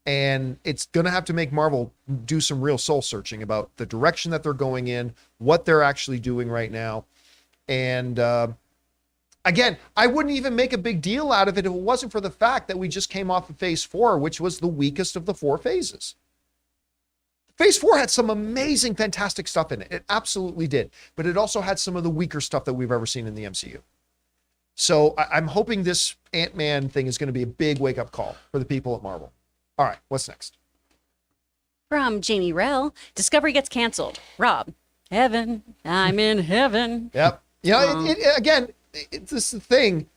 And it's going to have to make Marvel do some real soul searching about the direction that they're going in, what they're actually doing right now. And Again, I wouldn't even make a big deal out of it if it wasn't for the fact that we just came off of phase 4, which was the weakest of the 4 phases. Phase 4 had some amazing, fantastic stuff in it. It absolutely did. But it also had some of the weaker stuff that we've ever seen in the MCU. So I'm hoping this Ant-Man thing is going to be a big wake-up call for the people at Marvel. All right, what's next? From Jamie Rell, Discovery gets canceled. Rob, heaven, I'm in heaven. Yep. You know, again, this is the thing.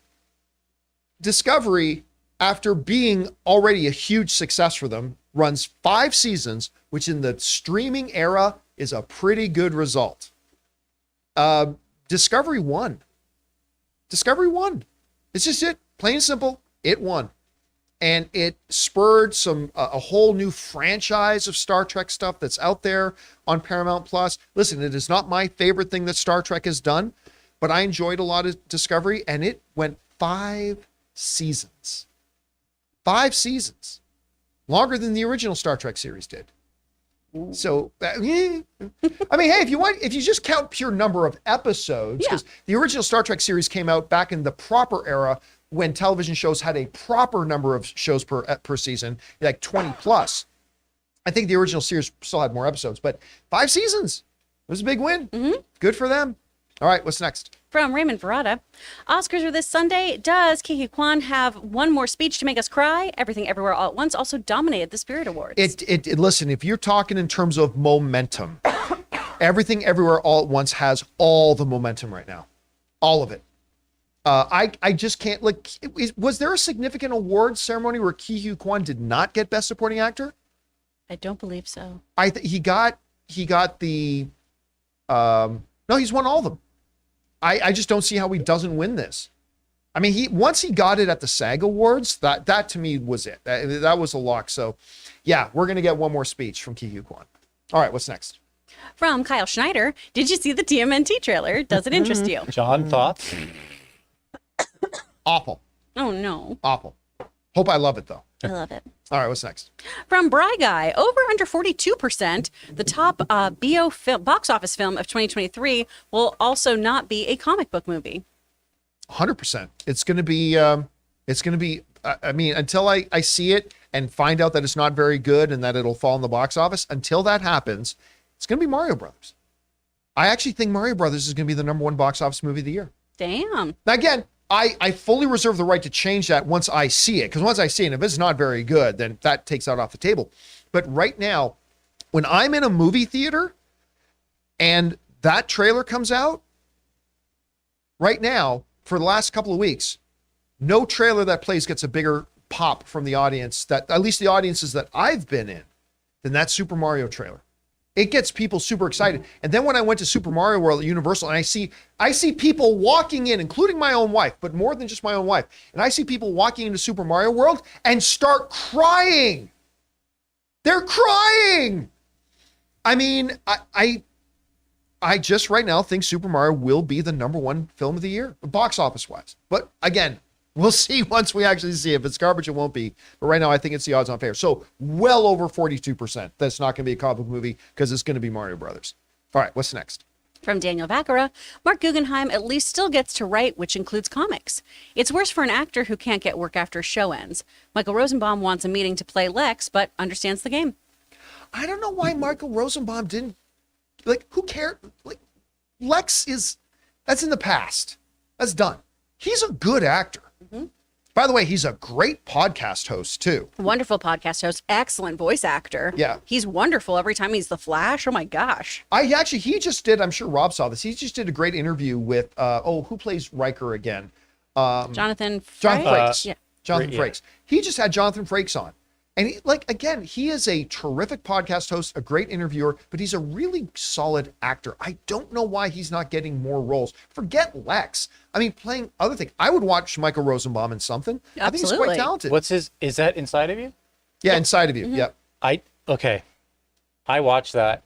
Discovery, after being already a huge success for them, runs 5 seasons, which in the streaming era is a pretty good result. Discovery won. Discovery won. It's just it. Plain and simple. It won. And it spurred a whole new franchise of Star Trek stuff that's out there on Paramount Plus. Listen, it is not my favorite thing that Star Trek has done, but I enjoyed a lot of Discovery, and it went 5 seasons. 5 seasons. Longer than the original Star Trek series did. So, I mean, hey, if you just count pure number of episodes, because the original Star Trek series came out back in the proper era when television shows had a proper number of shows per season, like 20 plus. I think the original series still had more episodes, but 5 seasons. It was a big win. Good for them. All right, what's next? From Raymond Verrata, Oscars are this Sunday. Does Ke Huy Quan have one more speech to make us cry? Everything Everywhere All at Once also dominated the Spirit Awards. Listen, if you're talking in terms of momentum, Everything Everywhere All at Once has all the momentum right now. All of it. I just can't, like, was there a significant award ceremony where Ke Huy Quan did not get Best Supporting Actor? I don't believe so. He got the, no, he's won all of them. I just don't see how he doesn't win this. I mean, once he got it at the SAG Awards, that to me was it. That was a lock. So, yeah, we're going to get one more speech from Ke Huy Quan. All right, what's next? From Kyle Schneider, did you see the TMNT trailer? Does it interest you? John, thoughts? Awful. Oh, no. Awful. Hope I love it, though. I love it. All right, what's next? From Bry Guy, over under 42%, the top box office film of 2023 will also not be a comic book movie. 100%. It's going to be, I mean, until I see it and find out that it's not very good and that it'll fall in the box office, until that happens, it's going to be Mario Brothers. I actually think Mario Brothers is going to be the #1 box office movie of the year. Damn. Now, again, I fully reserve the right to change that once I see it, because once I see it, if it's not very good, then that takes that off the table. But right now, when I'm in a movie theater and that trailer comes out, right now, for the last couple of weeks, no trailer that plays gets a bigger pop from the audience, that at least the audiences that I've been in, than that Super Mario trailer. It gets people super excited. And then when I went to Super Mario World at Universal, and I see people walking in, including my own wife, but more than just my own wife. And I see people walking into Super Mario World and start crying. They're crying. I mean, I just right now think Super Mario will be the #1 film of the year, box office wise. But again, we'll see once we actually see it. If it's garbage, it won't be. But right now, I think it's the odds on favor. So well over 42% that's not going to be a comic book movie because it's going to be Mario Brothers. All right, what's next? From Daniel Vaccara, Marc Guggenheim at least still gets to write, which includes comics. It's worse for an actor who can't get work after a show ends. Michael Rosenbaum wants a meeting to play Lex, but understands the game. I don't know why Michael Rosenbaum didn't, like, who cares? Like, Lex that's in the past. That's done. He's a good actor. Mm-hmm. By the way, he's a great podcast host too. Wonderful podcast host, excellent voice actor. Yeah. He's wonderful every time he's the Flash. Oh my gosh. He just did, I'm sure Rob saw this. He just did a great interview with, who plays Riker again? Jonathan Frakes. Yeah. Jonathan Frakes. He just had Jonathan Frakes on. And he is a terrific podcast host, a great interviewer, but he's a really solid actor. I don't know why he's not getting more roles. Forget Lex. I mean, playing other things. I would watch Michael Rosenbaum in something. Absolutely. I think he's quite talented. Is that Inside of You? Yeah, Inside of You. Mm-hmm. Yep. Okay. I watched that.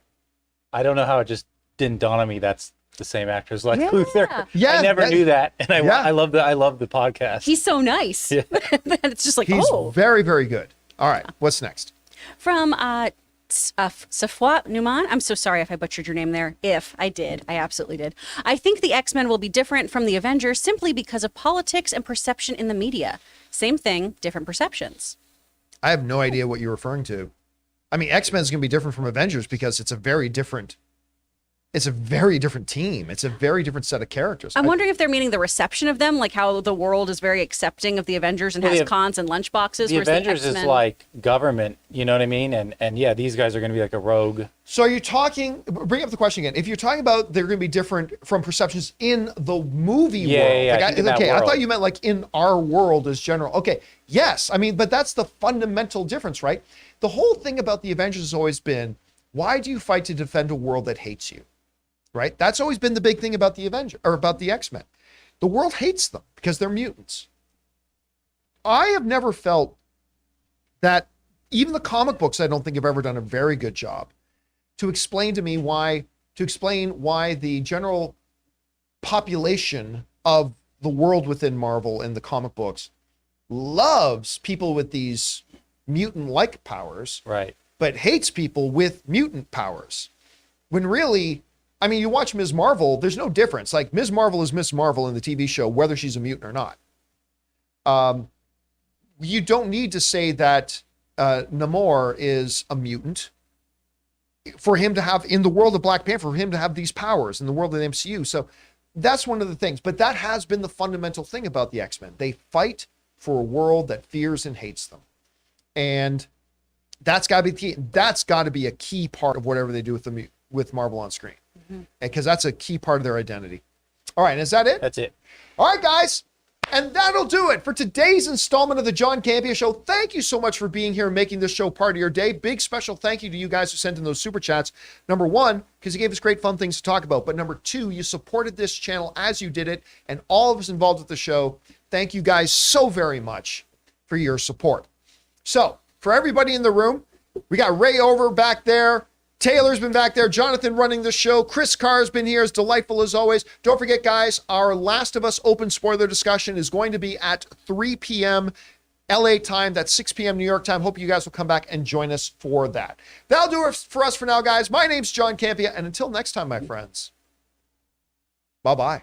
I don't know how it just didn't dawn on me that's the same actor as Lex Luthor. Yeah, I never knew that. And I love the podcast. He's so nice. Yeah. It's just like, he's very, very good. All right, what's next? From Safwa Numan. I'm so sorry if I butchered your name there. If I did, I absolutely did. I think the X-Men will be different from the Avengers simply because of politics and perception in the media. Same thing, different perceptions. I have no idea what you're referring to. I mean, X-Men is going to be different from Avengers because it's a very different team. It's a very different set of characters. I'm wondering if they're meaning the reception of them, like how the world is very accepting of the Avengers and has cons and lunchboxes. The Avengers is like government, you know what I mean? And yeah, these guys are going to be like a rogue. So are you talking, bring up the question again. If you're talking about they're going to be different from perceptions in the movie world. I thought you meant like in our world as general. Okay, yes. I mean, but that's the fundamental difference, right? The whole thing about the Avengers has always been, why do you fight to defend a world that hates you? Right? That's always been the big thing about the Avengers or about the X-Men. The world hates them because they're mutants. I have never felt that even the comic books, I don't think have ever done a very good job to explain why the general population of the world within Marvel and the comic books loves people with these mutant-like powers, right? But hates people with mutant powers. When really, I mean, you watch Ms. Marvel, there's no difference. Like, Ms. Marvel is Ms. Marvel in the TV show, whether she's a mutant or not. You don't need to say that Namor is a mutant for him to have, in the world of Black Panther, for him to have these powers in the world of the MCU. So that's one of the things. But that has been the fundamental thing about the X-Men. They fight for a world that fears and hates them. And that's got to be key. That's got to be a key part of whatever they do with Marvel on screen. Because that's a key part of their identity. All right, is that it? That's it. All right, guys. And that'll do it for today's installment of the John Campea Show. Thank you so much for being here and making this show part of your day. Big special thank you to you guys who sent in those super chats. Number one, because you gave us great fun things to talk about. But number two, you supported this channel as you did it. And all of us involved with the show, thank you guys so very much for your support. So, for everybody in the room, we got Ray over back there. Taylor's been back there. Jonathan running the show. Chris Carr's been here. It's delightful as always. Don't forget, guys, our Last of Us open spoiler discussion is going to be at 3 p.m. LA time. That's 6 p.m. New York time. Hope you guys will come back and join us for that. That'll do it for us for now, guys. My name's John Campea, and until next time, my friends, bye-bye.